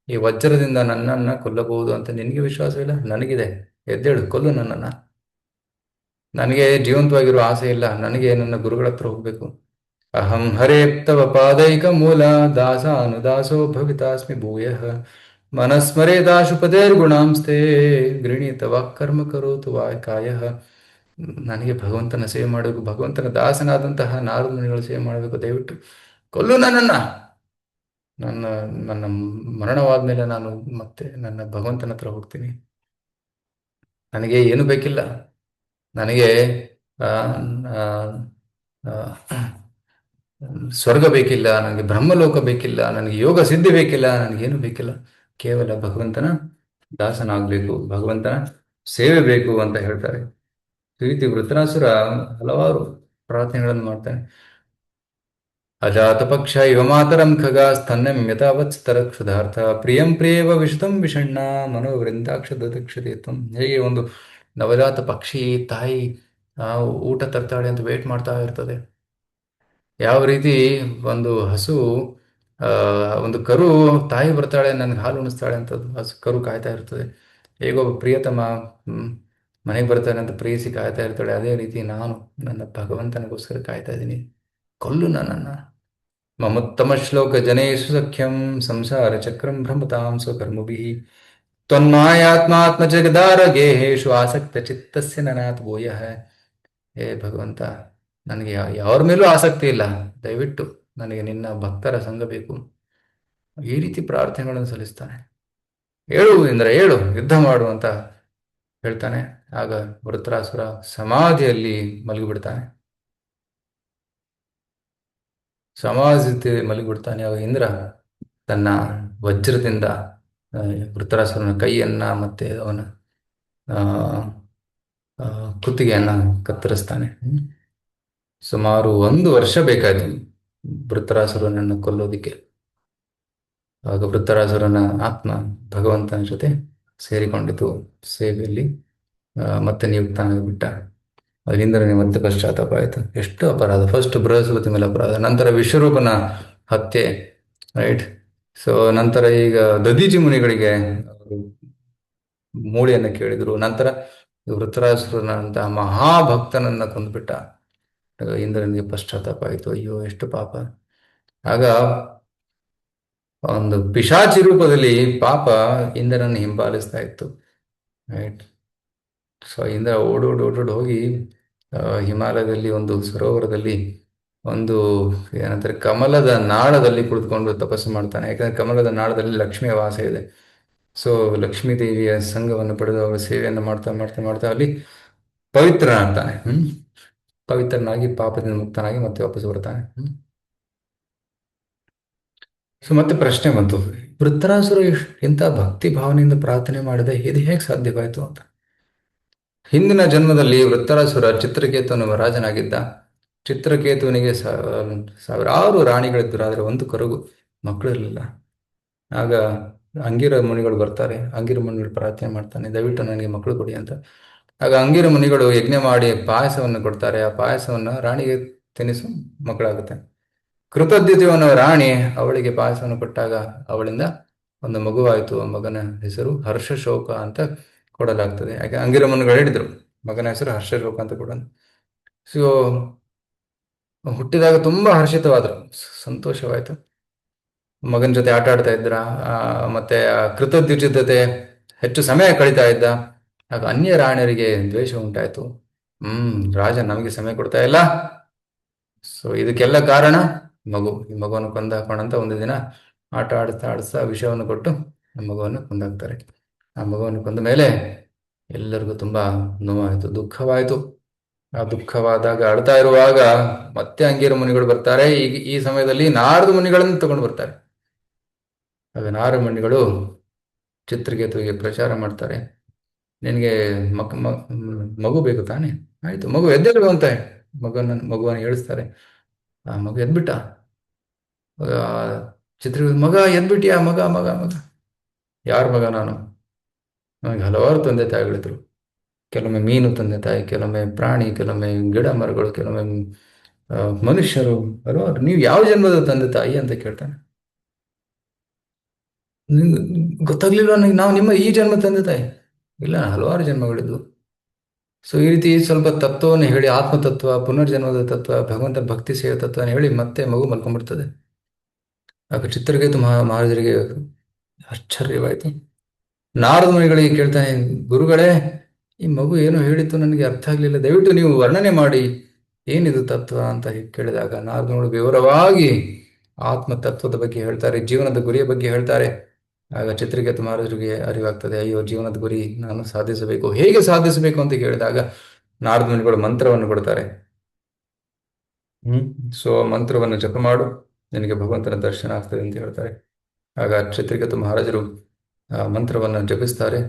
ಈ ವಜ್ರದಿಂದ ನನ್ನನ್ನ ಕೊಲ್ಲಬಹುದು ಅಂತ. ನಿನಗೆ ವಿಶ್ವಾಸವಿಲ್ಲ? ನನಗಿದೆ. ಎದ್ದೇಳು, ಕೊಲ್ಲು ನನ್ನನ್ನ. ನನಗೆ ಜೀವಂತವಾಗಿರುವ ಆಸೆ ಇಲ್ಲ. ನನಗೆ ನನ್ನ ಗುರುಗಳ ಹತ್ರ ಹೋಗ್ಬೇಕು. ಅಹಂ ಹರೇ ತವ ಪಾದೈಕ ಮೂಲ ದಾಸ ಅನುದಾಸೋ ಭವಿತಾಸ್ಮಿ ಭೂಯಃ ಮನಸ್ಮರೇದಾಶುಪದೇರ್ಗುಣಾಂಸ್ತೆ ಗೃಣೀತ ವಾಕ್ಕರ್ಮ ಕರೋತು ಕಾಯಃ. ನನಗೆ ಭಗವಂತನ ಸೇವೆ ಮಾಡಬೇಕು, ಭಗವಂತನ ದಾಸನಾದಂತಹ ನಾರದ ಮುನಿಗಳ ಸೇವೆ ಮಾಡಬೇಕು. ದಯವಿಟ್ಟು ಕೊಲ್ಲು ನನ್ನನ್ನ. ನನ್ನ ನನ್ನ ಮರಣವಾದ ಮೇಲೆ ನಾನು ಮತ್ತೆ ನನ್ನ ಭಗವಂತನ ಹತ್ರ ಹೋಗ್ತೀನಿ. ನನಗೆ ಏನು ಬೇಕಿಲ್ಲ. ನನಗೆ ಆ, ಆ, ಆ, ಸ್ವರ್ಗ ಬೇಕಿಲ್ಲ, ನನಗೆ ಬ್ರಹ್ಮಲೋಕ ಬೇಕಿಲ್ಲ, ನನಗೆ ಯೋಗ ಸಿದ್ಧಿ ಬೇಕಿಲ್ಲ, ನನಗೇನು ಬೇಕಿಲ್ಲ. ಕೇವಲ ಭಗವಂತನ ದಾಸನಾಗಬೇಕು, ಭಗವಂತನ ಸೇವೆ ಬೇಕು ಅಂತ ಹೇಳ್ತಾರೆ. ಈ ರೀತಿ ವೃತ್ರಾಸುರ ಹಲವಾರು ಪ್ರಾರ್ಥನೆಗಳನ್ನು ಮಾಡ್ತಾನೆ. ಅಜಾತ ಪಕ್ಷ ಇವ ಮಾತರಂ ಖಗ ಸ್ತನ್ಯಂ ಯಥಾವತ್ಸ್ತರ ಕ್ಷುಧಾರ್ಥ ಪ್ರಿಯಂ ಪ್ರಿಯವ ವಿಷತಂ ವಿಷಣ್ಣ ಮನೋವೃಂದಾಕ್ಷ ದದಕ್ಷತೆ ತ್ವಂ. ಹೇಗೆ ಒಂದು ನವಜಾತ ಪಕ್ಷಿ ತಾಯಿ ಊಟ ತರ್ತಾಳೆ ಅಂತ ವೇಟ್ ಮಾಡ್ತಾ ಇರ್ತದೆ. ಯಾವ ರೀತಿ ಒಂದು ಹಸು ಒಂದು ಕರು ತಾಯಿ ಬರ್ತಾಳೆ ನನಗೆ ಹಾಲು ಉಣಿಸ್ತಾಳೆ ಅಂತ ಹಸು ಕರು ಕಾಯ್ತಾ ಇರ್ತದೆ. ಹೇಗೋ ಪ್ರಿಯತಮ ಮನೆಗೆ ಬರ್ತಾನೆ ಅಂತ ಪ್ರೇಯಸಿ ಕಾಯ್ತಾ ಇರ್ತಾಳೆ. ಅದೇ ರೀತಿ ನಾನು ನನ್ನ ಭಗವಂತನಿಗೋಸ್ಕರ ಕಾಯ್ತಾ ಇದ್ದೀನಿ. ಕೊಲ್ಲು ನನ್ನನ್ನ. ಮಮೋತ್ತಮ ಶ್ಲೋಕ ಜನೇಶು ಸಖ್ಯಂ ಸಂಸಾರ ಚಕ್ರಂ ಭ್ರಮತಾಂ ಸ್ವಕರ್ಮಭಿ ತ್ವನ್ಮಾಯಾತ್ಮಾತ್ಮ ಜಗದಾರ ಗೇಹೇಶು ಆಸಕ್ತ ಚಿತ್ತಸ್ಯ ನನಾತ್ ಭೂಯಃ. ಹೇ ಭಗವಂತ, ನನಗೆ ಯಾರ ಮೇಲೂ ಆಸಕ್ತಿ ಇಲ್ಲ. ದಯವಿಟ್ಟು ನನಗೆ ನಿನ್ನ ಭಕ್ತರ ಸಂಘ ಬೇಕು. ಈ ರೀತಿ ಪ್ರಾರ್ಥನೆಗಳನ್ನು ಸಲ್ಲಿಸ್ತಾನೆ. ಏಳು ಇಂದ್ರ ಏಳು, ಯುದ್ಧ ಮಾಡು ಅಂತ ಹೇಳ್ತಾನೆ. ಆಗ ವೃತ್ರಾಸುರ ಸಮಾಧಿಯಲ್ಲಿ ಮಲಗಿಬಿಡ್ತಾನೆ. ಮಲಗಿಬಿಡ್ತಾನೆ. ಆಗ ಇಂದ್ರ ತನ್ನ ವಜ್ರದಿಂದ ವೃತ್ರಾಸುರನ ಕೈಯನ್ನ ಮತ್ತೆ ಅವನ ಕುತ್ತಿಗೆಯನ್ನ ಕತ್ತರಿಸ್ತಾನೆ. ಸುಮಾರು 1 ವರ್ಷ ಬೇಕಾಯ್ತು ವೃತ್ರಾಸುರನನ್ನು ಕೊಲ್ಲೋದಿಕ್ಕೆ. ಆಗ ವೃತ್ರಾಸುರನ ಆತ್ಮ ಭಗವಂತನ ಜೊತೆ ಸೇರಿಕೊಂಡಿತು ಸೇವೆಯಲ್ಲಿ. ಮತ್ತೆ ನಿಯುಕ್ತನಾಗಿಬಿಟ್ಟ. ಅದರಿಂದ ನನಗೆ ಮತ್ತೆ ಪಶ್ಚಾತ್ತಾಪ ಆಯಿತು. ಎಷ್ಟು ಅಪರಾಧ! ಫಸ್ಟ್ ಬೃಹಸ್ಪತಿ ಮೇಲೆ ಅಪರಾಧ, ನಂತರ ವಿಶ್ವರೂಪನ ಹತ್ಯೆ, ರೈಟ್. ಸೊ ನಂತರ ಈಗ ದದೀಚಿ ಮುನಿಗಳಿಗೆ ಮೂಳೆಯನ್ನು ಕೇಳಿದ್ರು. ನಂತರ ವೃತ್ರಾಸುರನಂತಹ ಮಹಾಭಕ್ತನನ್ನ ಕೊಂದ್ಬಿಟ್ಟ. ಇಂದ್ರನಿಗೆ ಪಶ್ಚಾತ್ತಾಪ ಆಯಿತು. ಅಯ್ಯೋ, ಎಷ್ಟು ಪಾಪ! ಆಗ ಒಂದು ಪಿಶಾಚಿ ರೂಪದಲ್ಲಿ ಪಾಪ ಇಂದ್ರನನ್ನು ಹಿಂಬಾಲಿಸ್ತಾ ಇತ್ತು, ರೈಟ್. ಸೊ ಇಂದ್ರ ಓಡೋಡ್ ಹೋಗಿ ಹಿಮಾಲಯದಲ್ಲಿ ಒಂದು ಸರೋವರದಲ್ಲಿ ಒಂದು ಏನಂತಾರೆ ಕಮಲದ ನಾಳದಲ್ಲಿ ಕುಳಿತುಕೊಂಡು ತಪಸ್ಸು ಮಾಡ್ತಾನೆ. ಯಾಕಂದ್ರೆ ಕಮಲದ ನಾಳದಲ್ಲಿ ಲಕ್ಷ್ಮಿಯ ವಾಸ ಇದೆ. ಸೊ ಲಕ್ಷ್ಮೀ ದೇವಿಯ ಸಂಘವನ್ನು ಪಡೆದು ಅವರ ಸೇವೆಯನ್ನು ಮಾಡ್ತಾ ಮಾಡ್ತಾ ಮಾಡ್ತಾ ಅಲ್ಲಿ ಪವಿತ್ರನಾಗ್ತಾನೆ. ಪವಿತ್ರನಾಗಿ ಪಾಪದಿಂದ ಮುಕ್ತನಾಗಿ ಮತ್ತೆ ವಾಪಸ್ ಬರ್ತಾನೆ. ಸೊ ಮತ್ತೆ ಪ್ರಶ್ನೆ ಬಂತು, ವೃತ್ರಾಸುರ ಇಂಥ ಭಕ್ತಿ ಭಾವನೆಯಿಂದ ಪ್ರಾರ್ಥನೆ ಮಾಡಿದೆ, ಇದು ಹೇಗೆ ಸಾಧ್ಯವಾಯಿತು ಅಂತ. ಹಿಂದಿನ ಜನ್ಮದಲ್ಲಿ ವೃತ್ರಾಸುರ ಚಿತ್ರಕೇತುವಿನ ರಾಜನಾಗಿದ್ದ. ಚಿತ್ರಕೇತುವಿನಿಗೆ ಸಾವಿರಾರು ರಾಣಿಗಳಿದ್ದರು, ಆದರೆ ಒಂದು ಕರುಗೂ ಮಕ್ಕಳಿರಲಿಲ್ಲ. ಆಗ ಅಂಗಿರ ಮುನಿಗಳು ಬರ್ತಾರೆ. ಅಂಗಿರ ಮುನಿಗಳು ಪ್ರಾರ್ಥನೆ ಮಾಡ್ತಾನೆ, ದಯವಿಟ್ಟು ನನಗೆ ಮಕ್ಕಳು ಕೊಡಿ ಅಂತ. ಆಗ ಅಂಗಿರ ಮುನಿಗಳು ಯಜ್ಞ ಮಾಡಿ ಪಾಯಸವನ್ನು ಕೊಡ್ತಾರೆ. ಆ ಪಾಯಸವನ್ನು ರಾಣಿಗೆ ತಿನ್ನಿಸು, ಮಕ್ಕಳಾಗುತ್ತೆ. ಕೃತದ್ಯುತಿಯವನ ರಾಣಿ ಅವಳಿಗೆ ಪಾಯಸವನ್ನು ಕೊಟ್ಟಾಗ ಅವಳಿಂದ ಒಂದು ಮಗುವಾಯಿತು. ಮಗನ ಹೆಸರು ಹರ್ಷಶೋಕ ಅಂತ ಕೊಡಲಾಗ್ತದೆ. ಯಾಕೆ ಅಂಗಿರ ಮುನಿಗಳು ಹೇಳಿದ್ರು ಮಗನ ಹೆಸರು ಹರ್ಷಶೋಕ ಅಂತ ಕೊಡೋಣ. ಸೊ ಹುಟ್ಟಿದಾಗ ತುಂಬಾ ಹರ್ಷಿತವಾದ್ರು, ಸಂತೋಷವಾಯಿತು. ಮಗನ ಜೊತೆ ಆಟ ಆಡ್ತಾ ಇದ್ರ. ಮತ್ತೆ ಕೃತದ್ಯುತಿ ಜೊತೆ ಹೆಚ್ಚು ಸಮಯ ಕಳೀತಾ ಇದ್ದ. ಆಗ ಅನ್ಯ ರಾಣಿಯರಿಗೆ ದ್ವೇಷ ಉಂಟಾಯ್ತು. ರಾಜ ನಮಗೆ ಸಮಯ ಕೊಡ್ತಾ ಇಲ್ಲ. ಸೊ ಇದಕ್ಕೆಲ್ಲ ಕಾರಣ ಮಗು. ಈ ಮಗುವನ್ನು ಕೊಂದಾಕೋಣಂತ ಒಂದು ದಿನ ಆಟ ಆಡಿಸ್ತಾ ವಿಷವನ್ನು ಕೊಟ್ಟು ಆ ಮಗುವನ್ನು ಕೊಂದಾಕ್ತಾರೆ. ಆ ಮಗುವನ್ನು ಕೊಂದ ಮೇಲೆ ಎಲ್ಲರಿಗೂ ತುಂಬಾ ನೋವಾಯಿತು, ದುಃಖವಾಯಿತು. ಆ ದುಃಖವಾದಾಗ ಅಳ್ತಾ ಇರುವಾಗ ಮತ್ತೆ ಅಂಗೀರ ಮುನಿಗಳು ಬರ್ತಾರೆ. ಈಗ ಈ ಸಮಯದಲ್ಲಿ ನಾರದ ಮುನಿಗಳನ್ನು ತಗೊಂಡು ಬರ್ತಾರೆ. ಆಗ ನಾರದ ಮುನಿಗಳು ಚಿತ್ರಕೇತುವಿಗೆ ಪ್ರಚಾರ ಮಾಡ್ತಾರೆ, ನಿನಗೆ ಮಗು ಬೇಕು ತಾನೆ? ಆಯ್ತು, ಮಗು ಎದ್ದೇಳು ಅಂತ ಮಗುವನ್ನು ಹೇಳಿಸ್ತಾರೆ. ಆ ಮಗು ಎದ್ಬಿಟ್ಟ. ಚಿತ್ರಕೇತು, ಮಗ ಎದ್ಬಿಟ್ಟಿಯಾ? ಮಗ ಮಗ ಮಗ ಯಾರ ಮಗ? ನಾನು, ನನಗೆ ಹಲವಾರು ತಂದೆ ತಾಯಿಗಳಿದ್ರು. ಕೆಲವೊಮ್ಮೆ ಮೀನು ತಂದೆ ತಾಯಿ, ಕೆಲವೊಮ್ಮೆ ಪ್ರಾಣಿ, ಕೆಲವೊಮ್ಮೆ ಗಿಡ ಮರಗಳು, ಕೆಲವೊಮ್ಮೆ ಮನುಷ್ಯರು. ಅಲ್ವಾ, ನೀವು ಯಾವ ಜನ್ಮದ ತಂದೆ ತಾಯಿ ಅಂತ ಕೇಳ್ತಾನೆ. ನಿಮ್ಗೆ ಗೊತ್ತಾಗ್ಲಿಲ್ವಾ ನನಗೆ ನಾವು ನಿಮ್ಮ ಈ ಜನ್ಮ ತಂದೆ ತಾಯಿ? ಇಲ್ಲ, ಹಲವಾರು ಜನ್ಮಗಳಿದ್ವು. ಸೊ ಈ ರೀತಿ ಸ್ವಲ್ಪ ತತ್ವವನ್ನು ಹೇಳಿ, ಆತ್ಮತತ್ವ, ಪುನರ್ಜನ್ಮದ ತತ್ವ, ಭಗವಂತ ಭಕ್ತಿ ಸೇವೆ ತತ್ವ ಹೇಳಿ ಮತ್ತೆ ಮಗು ಮಲ್ಕೊಂಡ್ಬಿಡ್ತದೆ. ಆಗ ಚಿತ್ರಕೇತು ಮಹಾರಾಜರಿಗೆ ಆಶ್ಚರ್ಯವಾಯಿತು. ನಾರದ ಮುನಿಗಳಿಗೆ ಕೇಳ್ತಾನೆ, ಗುರುಗಳೇ, ಈ ಮಗು ಏನೋ ಹೇಳಿತ್ತು ನನಗೆ ಅರ್ಥ ಆಗ್ಲಿಲ್ಲ, ದಯವಿಟ್ಟು ನೀವು ವರ್ಣನೆ ಮಾಡಿ ಏನಿದು ತತ್ವ ಅಂತ ಕೇಳಿದಾಗ ನಾರದ ಮುನಿಗಳು ವಿವರವಾಗಿ ಆತ್ಮ ತತ್ವದ ಬಗ್ಗೆ ಹೇಳ್ತಾರೆ, ಜೀವನದ ಗುರಿಯ ಬಗ್ಗೆ ಹೇಳ್ತಾರೆ. ಆಗ ಚಿತ್ರಕೇತು ಮಹಾರಾಜರಿಗೆ ಅರಿವಾಗ್ತದೆ, ಅಯ್ಯೋ, ಜೀವನದ ಗುರಿ ನಾನು ಸಾಧಿಸಬೇಕು. ಹೇಗೆ ಸಾಧಿಸಬೇಕು ಅಂತ ಕೇಳಿದಾಗ ನಾರದ ಮುನಿಗಳು ಮಂತ್ರವನ್ನು ಕೊಡ್ತಾರೆ. ಸೊ ಮಂತ್ರವನ್ನು ಜಪ ಮಾಡು, ನಿನಗೆ ಭಗವಂತನ ದರ್ಶನ ಆಗ್ತದೆ ಅಂತ ಹೇಳ್ತಾರೆ. ಆಗ ಚಿತ್ರಕೇತು ಮಹಾರಾಜರು ಆ ಮಂತ್ರವನ್ನು ಜಪಿಸ್ತಾರೆ.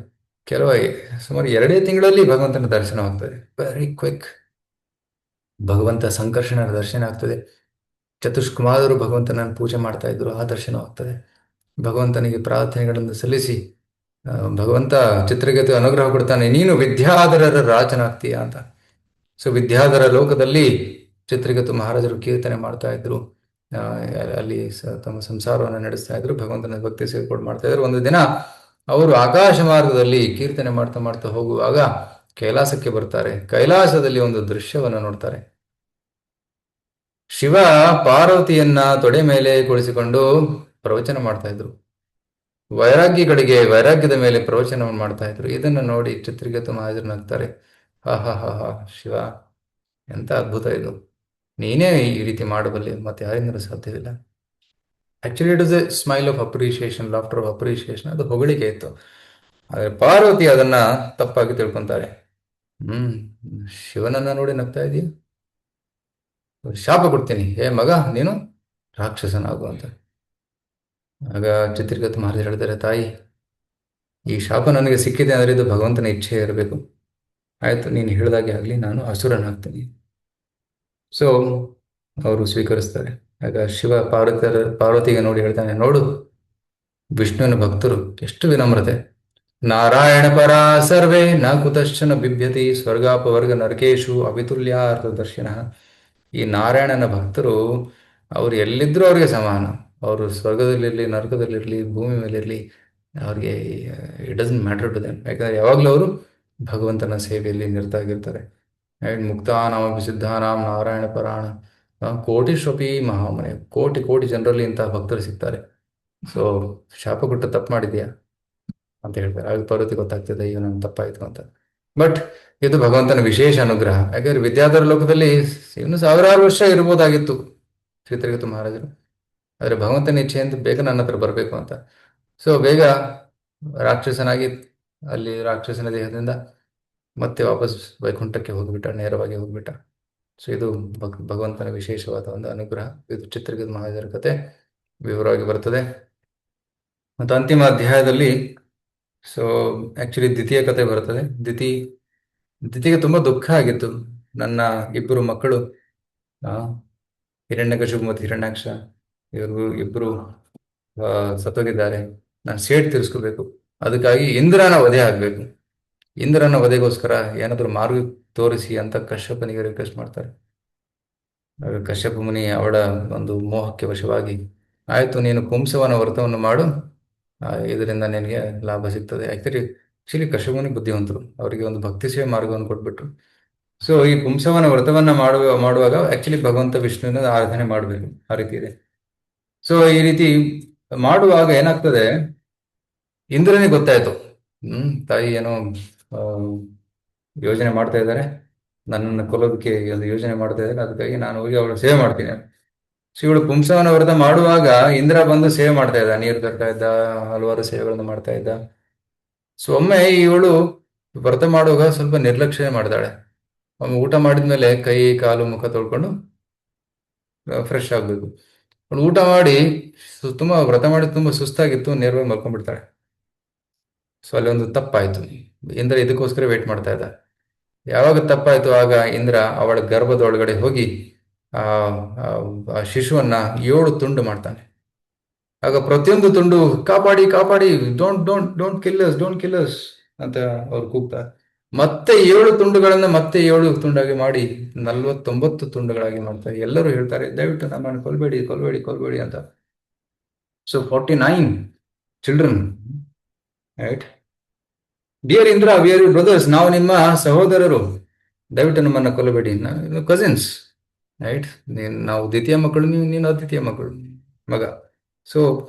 ಸುಮಾರು 2 ತಿಂಗಳಲ್ಲಿ ಭಗವಂತನ ದರ್ಶನ ಆಗ್ತದೆ. Very quick. ಭಗವಂತ ಸಂಕರ್ಷಣರ ದರ್ಶನ ಆಗ್ತದೆ. ಚತುಷ್ಕುಮಾರರು ಭಗವಂತನನ್ನು ಪೂಜೆ ಮಾಡ್ತಾ ಇದ್ರು, ಆ ದರ್ಶನ ಆಗ್ತದೆ. ಭಗವಂತನಿಗೆ ಪ್ರಾರ್ಥನೆಗಳನ್ನು ಸಲ್ಲಿಸಿ ಭಗವಂತ ಚಿತ್ರಕೇತು ಅನುಗ್ರಹ ಕೊಡ್ತಾನೆ, ನೀನು ವಿದ್ಯಾಧರರ ರಾಜನಾಗ್ತೀಯ ಅಂತ. ಸೊ ವಿದ್ಯಾಧರ ಲೋಕದಲ್ಲಿ ಚಿತ್ರಕೇತು ಮಹಾರಾಜರು ಕೀರ್ತನೆ ಮಾಡ್ತಾ ಇದ್ರು. ಅಲ್ಲಿ ತಮ್ಮ ಸಂಸಾರವನ್ನು ನಡೆಸ್ತಾ ಇದ್ರು, ಭಗವಂತನ ಭಕ್ತಿ ಸೇರ್ಕೊಂಡು ಮಾಡ್ತಾ ಇದ್ರು. ಒಂದು ದಿನ ಅವರು ಆಕಾಶ ಮಾರ್ಗದಲ್ಲಿ ಕೀರ್ತನೆ ಮಾಡ್ತಾ ಮಾಡ್ತಾ ಹೋಗುವಾಗ ಕೈಲಾಸಕ್ಕೆ ಬರ್ತಾರೆ. ಕೈಲಾಸದಲ್ಲಿ ಒಂದು ದೃಶ್ಯವನ್ನು ನೋಡ್ತಾರೆ. ಶಿವ ಪಾರ್ವತಿಯನ್ನ ತೊಡೆ ಮೇಲೆ ಕುಳಿಸಿಕೊಂಡು ಪ್ರವಚನ ಮಾಡ್ತಾ ಇದ್ರು. ವೈರಾಗ್ಯಗಳಿಗೆ ವೈರಾಗ್ಯದ ಮೇಲೆ ಪ್ರವಚನವನ್ನು ಮಾಡ್ತಾ ಇದ್ರು. ಇದನ್ನು ನೋಡಿ ಚಿತ್ರಕೇತು ಮಹಾರಾಜರು ನಗ್ತಾರೆ. ಹಾ ಹಾ ಹಾ ಹಾ, ಶಿವ ಎಂತ ಅದ್ಭುತ ಇದು, ನೀನೇ ಈ ರೀತಿ ಮಾಡಬಲ್ಲೆ, ಮತ್ತೆ ಯಾರಿಂದಲೂ ಸಾಧ್ಯವಿಲ್ಲ. Actually it is A smile of appreciation, laughter of appreciation. ಅದು ಹೊಗಳಿಕೆ ಇತ್ತು. ಆದರೆ ಪಾರ್ವತಿ ಅದನ್ನ ತಪ್ಪಾಗಿ ತಿಳ್ಕೊಂತಾರೆ. ಶಿವನನ್ನ ನೋಡಿ ನಗ್ತಾ ಇದೀಯ, ಶಾಪ ಕೊಡ್ತೀನಿ, ಹೇ ಮಗ, ನೀನು ರಾಕ್ಷಸನಾಗು ಅಂತ. ಆಗ ಚಿತ್ರಕೇತು ಮಹಾರಾಜರು ಹೇಳ್ತಾರೆ, ತಾಯಿ, ಈ ಶಾಪ ನನಗೆ ಸಿಕ್ಕಿದೆ ಅಂದ್ರೆ ಇದು ಭಗವಂತನ ಇಚ್ಛೆ ಇರಬೇಕು. ಆಯ್ತು, ನೀನು ಹೇಳಿದಾಗೆ ಆಗಲಿ, ನಾನು ಅಸುರನಾಗ್ತೀನಿ. ಸೊ ಅವರು ಸ್ವೀಕರಿಸ್ತಾರೆ. ಆಗ ಶಿವ ಪಾರ್ವತಿಗೆ ನೋಡಿ ಹೇಳ್ತಾನೆ, ನೋಡು, ವಿಷ್ಣುವಿನ ಭಕ್ತರು ಎಷ್ಟು ವಿನಮ್ರತೆ. ನಾರಾಯಣ ಪರ ಸರ್ವೇ ನ ಕುತಶ್ಚನ ಬಿಭ್ಯತಿ ಸ್ವರ್ಗಾಪವರ್ಗ ನರಕೇಶು ಅವಿತುಲ್ಯಾರ್ಥ ದರ್ಶನ. ಈ ನಾರಾಯಣನ ಭಕ್ತರು ಅವ್ರು ಎಲ್ಲಿದ್ರೂ ಅವ್ರಿಗೆ ಸಮಾನ. ಅವರು ಸ್ವರ್ಗದಲ್ಲಿರಲಿ, ನರಕದಲ್ಲಿರಲಿ, ಭೂಮಿ ಮೇಲಿರಲಿ, ಅವ್ರಿಗೆ it doesn't matter to them. ಯಾಕಂದ್ರೆ ಯಾವಾಗಲೂ ಅವರು ಭಗವಂತನ ಸೇವೆಯಲ್ಲಿ ನಿರತಾಗಿರ್ತಾರೆ. ಆ್ಯಂಡ್ ಮುಕ್ತಾನಾಮಪಿ ಸಿದ್ಧಾನಾಂ ನಾರಾಯಣ ಪರಾಣ ಕೋಟಿಶ್ವಪಿ ಮಹಾಮನೆ. ಕೋಟಿ ಕೋಟಿ ಜನರಲ್ಲಿ ಇಂತಹ ಭಕ್ತರು ಸಿಗ್ತಾರೆ. ಸೊ ಶಾಪ ಕೊಟ್ಟು ತಪ್ಪು ಮಾಡಿದ್ಯಾ ಅಂತ ಹೇಳ್ತಾರೆ. ಆಗ ಪಾರ್ವತಿ ಗೊತ್ತಾಗ್ತದೆ, ಅಯ್ಯೋ ನಂಗೆ ತಪ್ಪಾಯ್ತು ಅಂತ. ಬಟ್ ಇದು ಭಗವಂತನ ವಿಶೇಷ ಅನುಗ್ರಹ. ಯಾಕಂದ್ರೆ ವಿದ್ಯಾಧರ ಲೋಕದಲ್ಲಿ ಇನ್ನು 1000 ವರ್ಷ ಇರ್ಬೋದಾಗಿತ್ತು ಚಿತ್ರಕೇತು ಮಹಾರಾಜರು. ಆದರೆ ಭಗವಂತನ ಇಚ್ಛೆ ಅಂತ ಬೇಗ ನನ್ನ ಹತ್ರ ಬರಬೇಕು ಅಂತ. ಸೊ ಬೇಗ ರಾಕ್ಷಸನಾಗಿ ಅಲ್ಲಿ ರಾಕ್ಷಸನ ದೇಹದಿಂದ ಮತ್ತೆ ವಾಪಸ್ ವೈಕುಂಠಕ್ಕೆ ಹೋಗ್ಬಿಟ್ಟ, ನೇರವಾಗಿ ಹೋಗ್ಬಿಟ್ಟ. ಸೊ ಇದು ಭಗವಂತನ ವಿಶೇಷವಾದ ಒಂದು ಅನುಗ್ರಹ. ಇದು ಚಿತ್ರಕೇತು ಮಹಾರಾಜರ ಕತೆ ವಿವರವಾಗಿ ಬರ್ತದೆ. ಮತ್ತು ಅಂತಿಮ ಅಧ್ಯಾಯದಲ್ಲಿ ಸೊ ಆಕ್ಚುಲಿ ದ್ವಿತೀಯ ಕತೆ ಬರ್ತದೆ. ದ್ವಿತೀಯಗೆ ತುಂಬಾ ದುಃಖ ಆಗಿತ್ತು. ನನ್ನ 2 ಮಕ್ಕಳು ಹಿರಣ್ಯಕಶಿಪು ಮತ್ತು ಹಿರಣ್ಯಾಕ್ಷ, ಇವರು ಇಬ್ಬರು ಸತ್ತೋಗಿದ್ದಾರೆ. ನಾನು ಸೇಡ್ ತೀರಿಸ್ಕೋಬೇಕು, ಅದಕ್ಕಾಗಿ ಇಂದ್ರನ ವಧೆ ಆಗ್ಬೇಕು. ಇಂದ್ರನ ವಧೆಗೋಸ್ಕರ ಏನಾದರೂ ಮಾರ್ಗ ತೋರಿಸಿ ಅಂತ ಕಶ್ಯಪನಿಗೆ ರಿಕ್ವೆಸ್ಟ್ ಮಾಡ್ತಾರೆ. ಕಶ್ಯಪ ಮುನಿ ಅವಳ ಒಂದು ಮೋಹಕ್ಕೆ ವಶವಾಗಿ, ಆಯ್ತು, ನೀನು ಪುಂಸವನ ವ್ರತವನ್ನು ಮಾಡು, ಇದರಿಂದ ನಿನಗೆ ಲಾಭ ಸಿಗ್ತದೆ. ಆಕ್ಚುಲಿ ಕಶ್ಯಪ ಮುನಿ ಬುದ್ಧಿವಂತರು, ಅವರಿಗೆ ಒಂದು ಭಕ್ತಿ ಸೇವೆ ಮಾರ್ಗವನ್ನು ಕೊಟ್ಬಿಟ್ರು. ಸೊ ಈ ಪುಂಸವನ ವ್ರತವನ್ನ ಮಾಡುವಾಗ ಆಕ್ಚುಲಿ ಭಗವಂತ ವಿಷ್ಣುವಿನ ಆರಾಧನೆ ಮಾಡಬೇಕು, ಆ ರೀತಿ ಇದೆ. ಸೊ ಈ ರೀತಿ ಮಾಡುವಾಗ ಏನಾಗ್ತದೆ, ಇಂದ್ರನಿಗೆ ಗೊತ್ತಾಯ್ತು, ತಾಯಿ ಏನೋ ಯೋಜನೆ ಮಾಡ್ತಾ ಇದ್ದಾರೆ, ನನ್ನನ್ನು ಕೊಲ್ಲೋದಕ್ಕೆ ಯೋಜನೆ ಮಾಡ್ತಾ ಇದ್ದಾರೆ, ಅದಕ್ಕಾಗಿ ನಾನು ಹೋಗಿ ಅವಳು ಸೇವೆ ಮಾಡ್ತೀನಿ. ಸೊ ಇವಳು ಪುಂಸವನ ವ್ರತ ಮಾಡುವಾಗ ಇಂದ್ರ ಬಂದು ಸೇವೆ ಮಾಡ್ತಾ ಇದ್ದ, ನೀರು ತರ್ತಾ ಇದ್ದ, ಹಲವಾರು ಸೇವೆಗಳನ್ನು ಮಾಡ್ತಾ ಇದ್ದ. ಸೊ ಒಮ್ಮೆ ಇವಳು ವ್ರತ ಮಾಡುವಾಗ ಸ್ವಲ್ಪ ನಿರ್ಲಕ್ಷ್ಯ ಮಾಡ್ತಾಳೆ. ಒಮ್ಮೆ ಊಟ ಮಾಡಿದ್ಮೇಲೆ ಕೈ ಕಾಲು ಮುಖ ತೊಳ್ಕೊಂಡು ಫ್ರೆಶ್ ಆಗ್ಬೇಕು. ಅವಳು ಊಟ ಮಾಡಿ ತುಂಬಾ ವ್ರತ ಮಾಡಿ ತುಂಬಾ ಸುಸ್ತಾಗಿತ್ತು, ನೇರವಾಗಿ ಮಲ್ಕೊಂಡ್ಬಿಡ್ತಾಳೆ. ಸೊ ಅಲ್ಲಿ ಒಂದು ತಪ್ಪಾಯ್ತು. ಇಂದ್ರ ಇದಕ್ಕೋಸ್ಕರ ವೇಟ್ ಮಾಡ್ತಾ ಇದ್ದ. ಯಾವಾಗ ತಪ್ಪಾಯ್ತು, ಆಗ ಇಂದ್ರ ಅವಳ ಗರ್ಭದೊಳಗಡೆ ಹೋಗಿ ಆ ಶಿಶುವನ್ನ 7 ತುಂಡು ಮಾಡ್ತಾನೆ. ಆಗ ಪ್ರತಿಯೊಂದು ತುಂಡು ಕಾಪಾಡಿ ಕಾಪಾಡಿ, ಡೋಂಟ್ ಕಿಲ್ಲರ್ಸ್ ಅಂತ ಅವ್ರು ಕೂಗ್ತಾರೆ. ಮತ್ತೆ 7 ತುಂಡುಗಳನ್ನ ಮತ್ತೆ 7 ತುಂಡಾಗಿ ಮಾಡಿ 49 ತುಂಡುಗಳಾಗಿ ಮಾಡ್ತಾರೆ. ಎಲ್ಲರೂ ಹೇಳ್ತಾರೆ ದಯವಿಟ್ಟು ನಮ್ಮನ್ನು ಕೊಲ್ಬೇಡಿ ಕೊಲ್ಬೇಡಿ ಕೊಲ್ಬೇಡಿ ಅಂತ. So 49 children, right? Dear Indra, we are you brothers, ನಾವು ನಿಮ್ಮ ಸಹೋದರರು, ದಯವಿಟ್ಟು ನಮ್ಮನ್ನ ಕೊಲ್ಲಬೇಡಿ, ಕಸಿನ್ಸ್, ರೈಟ್? ನಾವು ದ್ವಿತೀಯ ಮಕ್ಕಳು, ನೀನು ಅದ್ವಿತೀಯ ಮಕ್ಕಳು, ಮಗ. ಸೊ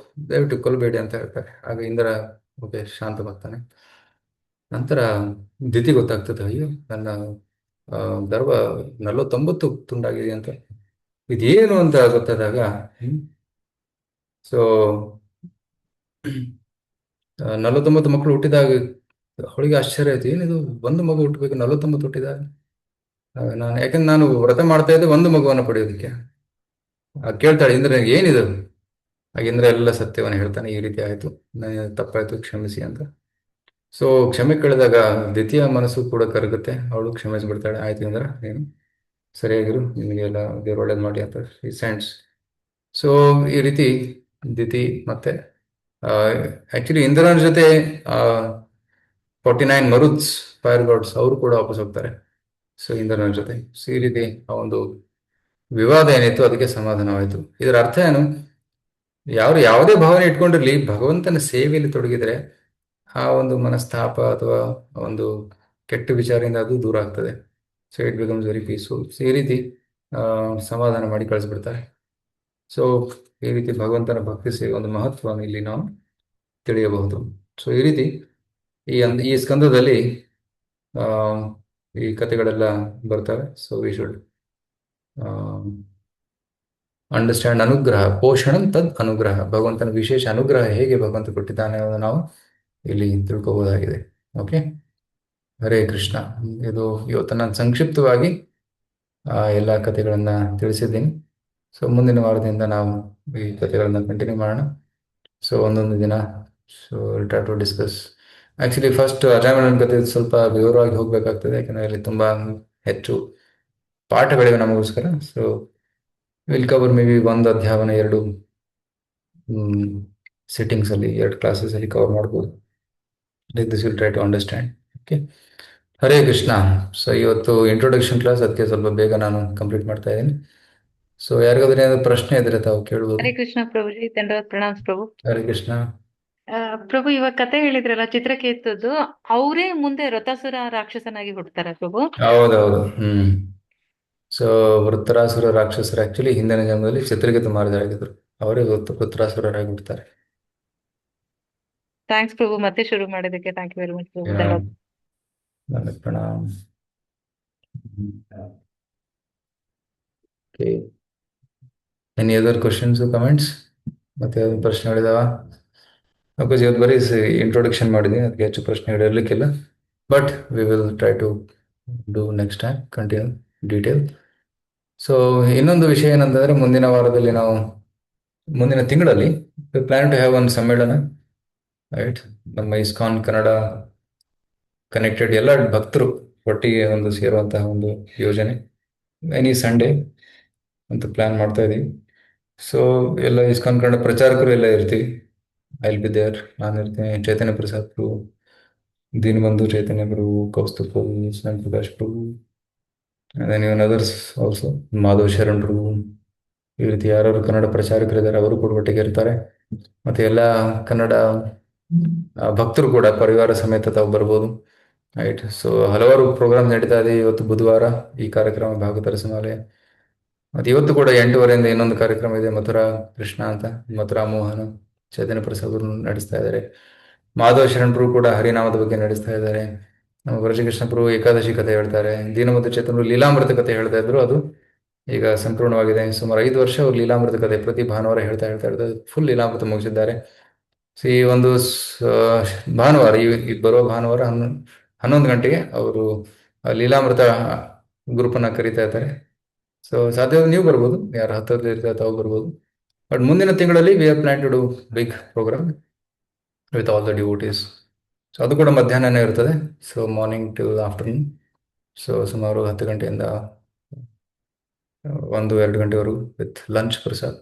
ದಯವಿಟ್ಟು ಕೊಲ್ಲಬೇಡಿ ಅಂತ ಹೇಳ್ತಾರೆ. ಆಗ ಇಂದ್ರ ಓಕೆ ಶಾಂತ ಬರ್ತಾನೆ. ನಂತರ ದಿತಿ ಗೊತ್ತಾಗ್ತದೆ, ಅಯ್ಯೋ ನನ್ನ ಗರ್ವ 49 ತುಂಡಾಗಿದೆ ಅಂತ, ಇದೇನು ಅಂತ ಗೊತ್ತಾದಾಗ ಸೊ 49 ಮಕ್ಕಳು ಹುಟ್ಟಿದಾಗ ಅವಳಿಗೆ ಆಶ್ಚರ್ಯ ಆಯ್ತು, ಏನಿದು ಒಂದು ಮಗು ಹುಟ್ಟಬೇಕು 49 ಹುಟ್ಟಿದಾಗ. ಯಾಕಂದ್ರೆ ನಾನು ವ್ರತ ಮಾಡ್ತಾ ಇದ್ದೆ ಒಂದು ಮಗುವನ್ನು ಪಡೆಯೋದಕ್ಕೆ. ಕೇಳ್ತಾಳೆ ಇಂದ್ರ, ಏನಿದು? ಆಗ ಇಂದ್ರ ಎಲ್ಲ ಸತ್ಯವನ್ನು ಹೇಳ್ತಾನೆ, ಈ ರೀತಿ ಆಯ್ತು, ನನಗೆ ತಪ್ಪಾಯ್ತು, ಕ್ಷಮಿಸಿ ಅಂತ. ಸೊ ಕ್ಷಮೆ ಕೇಳಿದಾಗ ದ್ವಿತೀಯ ಮನಸ್ಸು ಕೂಡ ಕರಗುತ್ತೆ, ಅವಳು ಕ್ಷಮಿಸ್ಬಿಡ್ತಾಳೆ. ಆಯ್ತು ಇಂದ್ರ, ನೀನು ಸರಿಯಾಗಿರು, ನಿಮಗೆಲ್ಲ ದೇವ್ರು ಒಳ್ಳೇದು ಮಾಡಿ ಅಂತ ಈ ಸೆಂಡ್ಸ್. ಸೊ ಈ ರೀತಿ ದಿತಿ ಮತ್ತೆ ಆಕ್ಚುಲಿ ಇಂದ್ರನ ಜೊತೆ 49 ಮರುತ್ಸ್ ಫೈರ್ ಗಾಡ್ಸ್ ಅವರು ಕೂಡ ವಾಪಸ್ ಹೋಗ್ತಾರೆ. ಸೊ ಇಂದ್ರನ ಜೊತೆ. ಸೊ ಈ ರೀತಿ ಆ ಒಂದು ವಿವಾದ ಏನಿತ್ತು ಅದಕ್ಕೆ ಸಮಾಧಾನವಾಯಿತು. ಇದರ ಅರ್ಥ ಏನು? ಯಾರು ಯಾವುದೇ ಭಾವನೆ ಇಟ್ಕೊಂಡಿರ್ಲಿ, ಭಗವಂತನ ಸೇವೆಯಲ್ಲಿ ತೊಡಗಿದ್ರೆ ಆ ಒಂದು ಮನಸ್ತಾಪ ಅಥವಾ ಒಂದು ಕೆಟ್ಟ ವಿಚಾರದಿಂದ ಅದು ದೂರ ಆಗ್ತದೆ. So it becomes very peaceful. So ಈ ರೀತಿ ಸಮಾಧಾನ ಮಾಡಿ ಕಳಿಸ್ಬಿಡ್ತಾರೆ. ಸೊ ಈ ರೀತಿ ಭಗವಂತನ ಭಕ್ತಿ ಸೇವೆ ಒಂದು ಮಹತ್ವವನ್ನು ಇಲ್ಲಿ ನಾವು ತಿಳಿಯಬಹುದು. ಸೊ ಈ ರೀತಿ ಈ ಸ್ಕಂದದಲ್ಲಿ ಈ ಕಥೆಗಳೆಲ್ಲ ಬರ್ತವೆ. ಸೊ ವಿ ಶುಡ್ ಅಂಡರ್ಸ್ಟ್ಯಾಂಡ್ ಅನುಗ್ರಹ ಪೋಷಣಂ ತದ್ ಅನುಗ್ರಹ, ಭಗವಂತನ ವಿಶೇಷ ಅನುಗ್ರಹ ಹೇಗೆ ಭಗವಂತ ಕೊಟ್ಟಿದ್ದಾನೆ ಅನ್ನೋದು ನಾವು ಇಲ್ಲಿ ತಿಳ್ಕೋಬಹುದಾಗಿದೆ. ಓಕೆ, ಹರೇ ಕೃಷ್ಣ. ಇದು ಇವತ್ತು ನಾನು ಸಂಕ್ಷಿಪ್ತವಾಗಿ ಎಲ್ಲ ಕಥೆಗಳನ್ನ ತಿಳಿಸಿದ್ದೀನಿ. ಸೊ ಮುಂದಿನ ವಾರದಿಂದ ನಾವು ಈ ಕಥೆಗಳನ್ನ ಕಂಟಿನ್ಯೂ ಮಾಡೋಣ. ಸೊ ಒಂದೊಂದು ದಿನ so try to discuss. Actually first ಅಜಾಮಿಳನ ಕಥೆ ಸ್ವಲ್ಪ ವಿವರವಾಗಿ ಹೋಗ್ಬೇಕಾಗ್ತದೆ, ಯಾಕಂದ್ರೆ ಇಲ್ಲಿ ತುಂಬಾ ಹೆಚ್ಚು ಪಾಠಗಳಿವೆ ನಮಗೋಸ್ಕರ. So will cover may be ಒಂದು ಅಧ್ಯಾಯನ 2 ಸಿಟ್ಟಿಂಗ್ಸ್ ಅಲ್ಲಿ, 2 ಕ್ಲಾಸಸ್ ಅಲ್ಲಿ ಕವರ್ ಮಾಡ್ಬೋದು. Like this will try to understand. Okay, Hare Krishna. So ಇವತ್ತು ಇಂಟ್ರೊಡಕ್ಷನ್ ಕ್ಲಾಸ್, ಅದಕ್ಕೆ ಸ್ವಲ್ಪ ಬೇಗ ನಾನು ಕಂಪ್ಲೀಟ್ ಮಾಡ್ತಾ ಇದ್ದೀನಿ. ಸೊ ಯಾರಿಗಾದ್ರೂ ಏನಾದ್ರು ಪ್ರಶ್ನೆ ಇದ್ರೆ ತಾವು ಕೇಳ್ಬೋದು. ಹರೇ ಕೃಷ್ಣ ಪ್ರಭುಜಿ, ದಂಡವತ್ ಪ್ರಣಾಮ್ ಪ್ರಭು. ಹರೇ ಕೃಷ್ಣ. ಪ್ರಭು, ಇವಾಗ ಕತೆ ಹೇಳಿದ್ರಲ್ಲ ಚಿತ್ರಕೇತುದು, ಅವರೇ ಮುಂದೆ ರಥಾಸುರ ರಾಕ್ಷಸನಾಗಿ ಹುಡ್ತಾರ ಪ್ರಭು? ಹೌದೌದು. ಸೊ ವೃತ್ರಾಸುರ ರಾಕ್ಷಸರು ಆಕ್ಚುಲಿ ಹಿಂದಿನ ಜನ್ಮದಲ್ಲಿ ಚಿತ್ರಕೇತು ಮಹಾರಾಜರಾಗಿದ್ರು, ಅವರೇ ವೃತ್ರಾಸುರರಾಗಿ ಬಿಡ್ತಾರೆ. ಥ್ಯಾಂಕ್ಸ್ ಪ್ರಭು, ಮತ್ತೆ ಶುರು ಮಾಡಿದಕ್ಕೆ ಥ್ಯಾಂಕ್ ಯು ವೆರಿ ಮಚ್ ಪ್ರಭು. ಧನ್ಯವಾದ. ದಂಡವತ್ ಪ್ರಣಾಮ್. Okay, any other questions comments? ಮತ್ತೆ ಯಾವ್ದು ಪ್ರಶ್ನೆಗಳಿದಾವ? ಬಿಕಾಸ್ ಇವತ್ತು ಬರೀ ಇಂಟ್ರೊಡಕ್ಷನ್ ಮಾಡಿದ್ದೀನಿ, ಅದಕ್ಕೆ ಹೆಚ್ಚು ಪ್ರಶ್ನೆಗಳು ಇರಲಿಕ್ಕಿಲ್ಲ. But we will try to do next time continue detail. So ಇನ್ನೊಂದು ವಿಷಯ ಏನಂತಂದ್ರೆ, ಮುಂದಿನ ವಾರದಲ್ಲಿ ನಾವು ಮುಂದಿನ ತಿಂಗಳಲ್ಲಿ ಪ್ಲಾನ್ ಟು ಹ್ಯಾವ್ ಒಂದು ಸಮ್ಮೇಳನ, ರೈಟ್? ನಮ್ಮ ಇಸ್ಕಾನ್ ಕನ್ನಡ ಕನೆಕ್ಟೆಡ್ ಎಲ್ಲ ಭಕ್ತರು ಒಟ್ಟಿಗೆ ಒಂದು ಸೇರುವಂತಹ ಒಂದು ಯೋಜನೆ, ಎನಿ ಸಂಡೇ ಅಂತ ಪ್ಲಾನ್ ಮಾಡ್ತಾ ಇದೀವಿ. ಸೊ ಎಲ್ಲ ಇಸ್ಕಾನ್ ಕನ್ನಡ ಪ್ರಚಾರಕರು ಎಲ್ಲ ಇರ್ತೀವಿ. I will be there. ನಾನು ಇರ್ತೀನಿ, ಚೈತನ್ಯ ಪ್ರಸಾದ್ ಪ್ರಭು, ದೀನಬಂಧು ಚೈತನ್ಯ ಪ್ರಭು, ಕೌಸ್ತುಭ ಪ್ರಭು, ಸ್ವಯಂ ಪ್ರಕಾಶ್ ಪ್ರಭು, then even others also, Madhav Sharan ಪ್ರಭು, ಈ ರೀತಿ ಯಾರು ಕನ್ನಡ ಪ್ರಚಾರಕರಿದ್ದಾರೆ ಅವರು ಕೂಡ ಒಟ್ಟಿಗೆ ಇರ್ತಾರೆ. ಮತ್ತೆ ಎಲ್ಲ ಕನ್ನಡ ಭಕ್ತರು ಕೂಡ ಪರಿವಾರ ಸಮೇತ ತಾವು ಬರ್ಬೋದು, ರೈಟ್? ಸೊ ಹಲವಾರು ಪ್ರೋಗ್ರಾಮ್ ನಡೀತಾ ಇದೆ. ಇವತ್ತು ಬುಧವಾರ ಈ ಕಾರ್ಯಕ್ರಮ ಭಾಗವತರ ಸಮಾಲಯ. ಮತ್ತೆ ಇವತ್ತು ಕೂಡ 8:30 ಇನ್ನೊಂದು ಕಾರ್ಯಕ್ರಮ ಇದೆ, ಮಥುರಾ ಕೃಷ್ಣ ಅಂತ, ಮಥುರಾ ಮೋಹನ ಚೈತನ್ಯ ಪ್ರಸಾದ್ ಅವರು ನಡೆಸ್ತಾ ಇದ್ದಾರೆ. ಮಾಧವ ಶರಣ್ ಪ್ರಭು ಕೂಡ ಹರಿನಾಮದ ಬಗ್ಗೆ ನಡೆಸ್ತಾ ಇದ್ದಾರೆ. ನಮ್ಮ ಬ್ರಜಕೃಷ್ಣ ಪ್ರಭು ಏಕಾದಶಿ ಕಥೆ ಹೇಳ್ತಾರೆ. ದೀನಬಂಧು ಚೇತನರು ಲೀಲಾಮೃತ ಕಥೆ ಹೇಳ್ತಾ ಇದ್ರು, ಅದು ಈಗ ಸಂಪೂರ್ಣವಾಗಿದೆ. ಸುಮಾರು 5 ವರ್ಷ ಅವರು ಲೀಲಾಮೃತ ಕಥೆ ಪ್ರತಿ ಭಾನುವಾರ ಹೇಳ್ತಾ ಹೇಳ್ತಾ ಫುಲ್ ಲೀಲಾಮೃತ ಮುಗಿಸಿದ್ದಾರೆ. ಸೊ ಈ ಒಂದು ಭಾನುವಾರ, ಈ ಬರುವ ಭಾನುವಾರ 11 ಗಂಟೆಗೆ ಅವರು ಲೀಲಾಮೃತ ಗ್ರೂಪನ್ನು ಕರೀತಾ ಇದ್ದಾರೆ. ಸೊ ಸಾಧ್ಯವಾದ ನೀವು ಬರ್ಬೋದು, ಯಾರು ಹತ್ತಿರದಲ್ಲಿ ಇರ್ತಾರೆ ತಾವು ಬರ್ಬೋದು. ಬಟ್ ಮುಂದಿನ ತಿಂಗಳಲ್ಲಿ we are plan to do big program with all the devotees. So ಅದು ಕೂಡ ಮಧ್ಯಾಹ್ನನೇ ಇರ್ತದೆ. So morning to afternoon. So ಸುಮಾರು 10 ಗಂಟೆಯಿಂದ 1-2 ಗಂಟೆವರೆಗೂ ವಿತ್ ಲಂಚ್ ಪ್ರಸಾದ್.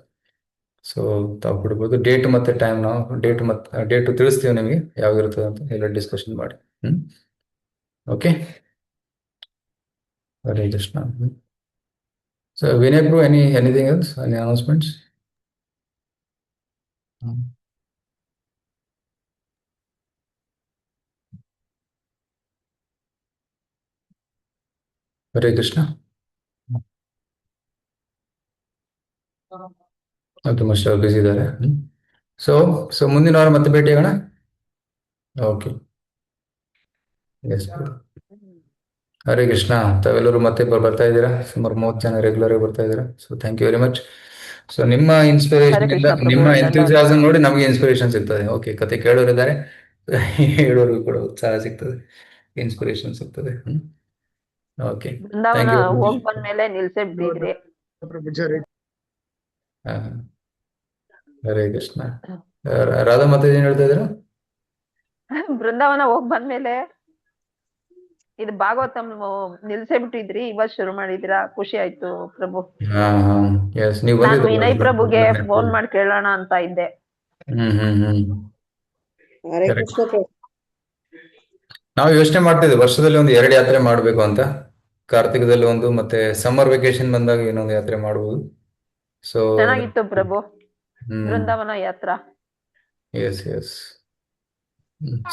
ಸೊ ತಾವು ಕೊಡ್ಬೋದು. ಡೇಟ್ ಮತ್ತೆ ಟೈಮ್ ನಾವು ಡೇಟ್ ತಿಳಿಸ್ತೀವಿ ನಿಮಗೆ ಯಾವಾಗ ಇರ್ತದೆ ಅಂತ, ಎಲ್ಲ ಡಿಸ್ಕಷನ್ ಮಾಡಿ. Okay. Hare Krishna. So Vinay Prabhu, anything else? Any announcements? Hare Krishna. ತುಂಬಾ ಬಿಸಿ ಇದ್ದಾರೆ. ಸೊ ಮುಂದಿನ ವಾರ ಮತ್ತೆ ಭೇಟಿಯಾಗೋಣ. ಓಕೆ. ಎಸ್. ಹರೇ ಕೃಷ್ಣ. ತಾವೆಲ್ಲರೂ ಮತ್ತೆ ಬರ್ತಾ ಇದ್ದೀರಾ, ಸುಮಾರು 30 ಜನ ರೆಗ್ಯುಲರ್ ಆಗಿ ಬರ್ತಾ ಇದ್ದೀರಾ. So thank you very much. So ನಿಮ್ಮ ಇನ್ಸ್ಪಿರೇಷನ್ ಹರೇ ಇಂದ, ಕೃಷ್ಣ ಪ್ರಭು, ನಿಮ್ಮ ಧನ್ಯವಾದ. ಎಂಥೂಸಿಯಾಸಮ್ ನೋಡಿ ನಮಗೆ ಇನ್ಸ್ಪಿರೇಷನ್ ಸಿಗ್ತದೆ. ಓಕೆ, ಕತೆ ಕೇಳೋರಿದ್ದಾರೆ, ಹೇಳೋರಿಗೂ ಕೂಡ ಉತ್ಸಾಹ ಸಿಗ್ತದೆ, ಇನ್ಸ್ಪಿರೇಷನ್ ಸಿಗ್ತದೆ. Okay, Vrindavan thank you. ಹೋಗ್ ಬಂದ್ಮೇಲೆ ನಿಲ್ಸೇ ಬಿಟ್ಟಿದ್ರಿ. ಹರೇ ಕೃಷ್ಣ. ರಾಧಾ ಮತ್ತೆ ಏನ್ ಹೇಳ್ತಾ ಇದ್ದೀರಾ? ಬೃಂದಾವನ ಹೋಗ್ ಬಂದ್ಮೇಲೆ ಇದು ಭಾಗವತಂ ನಿಲ್ಸೇ ಬಿಟ್ಟಿದ್ರಿ, ಇವತ್ ಶುರು ಮಾಡಿದಿರಾ, ಖುಷಿ ಆಯ್ತು ಪ್ರಭು. ಹಾ ಹಾ ಎಸ್, ನೀವು ನಾನು ಬಂದಿದ್ದು ವಿನಯ್ ಪ್ರಭುಗೆ ಫೋನ್ ಮಾಡಿ ಕೇಳೋಣ ಅಂತ ಇದ್ದೆ. ಹರೇ Correct. ಕೃಷ್ಣ ಪ್ರಭು. ನಾವು ಯೋಚನೆ ಮಾಡ್ತಿದ್ವಿ ವರ್ಷದಲ್ಲಿ ಒಂದು 2 ಯಾತ್ರೆ ಮಾಡ್ಬೇಕು ಅಂತ. ಕಾರ್ತಿಕದಲ್ಲಿ ಒಂದು, ಮತ್ತೆ ಸಮ್ಮರ್ ವೆಕೇಶನ್ ಬಂದಾಗ ಇನ್ನೊಂದು ಯಾತ್ರೆ ಮಾಡಬಹುದು. ಸೊ ಚೆನ್ನಾಗಿತ್ತು ಪ್ರಭು ಬೃಂದಾವನ ಯಾತ್ರಾ. S S.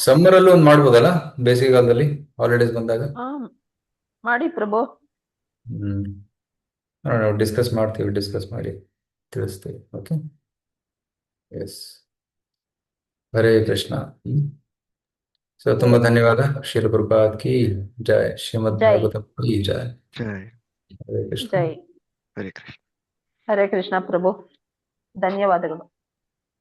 ಸಮ್ಮರ್ ಅಲ್ಲೂ ಒಂದು ಮಾಡ್ಬೋದಲ್ಲ, ಬೇಸಿಗೆಗಾಲದಲ್ಲಿ ಹಾಲಿಡೇಸ್ ಬಂದಾಗ. ಹಾ ಮಾಡಿ ಪ್ರಭು. ನಾವು ಡಿಸ್ಕಸ್ ಮಾಡಿ ತಿಳಿಸ್ತೀವಿ. Okay, yes. Hare Krishna. So ತುಂಬಾ ಧನ್ಯವಾದ. ಶ್ರೀಲ ಪ್ರಭುಪಾದ್ ಕಿ ಜೈ, ಶ್ರೀಮದ್ ಜೈ. ಭಾಗವತಂ ಕಿ ಜೈ. ಜೈ. ಹರೇ ಕೃಷ್ಣ. ಜೈ. ಹರೇ ಕೃಷ್ಣ. ಹರೇ ಕೃಷ್ಣ ಪ್ರಭು, ಧನ್ಯವಾದಗಳು.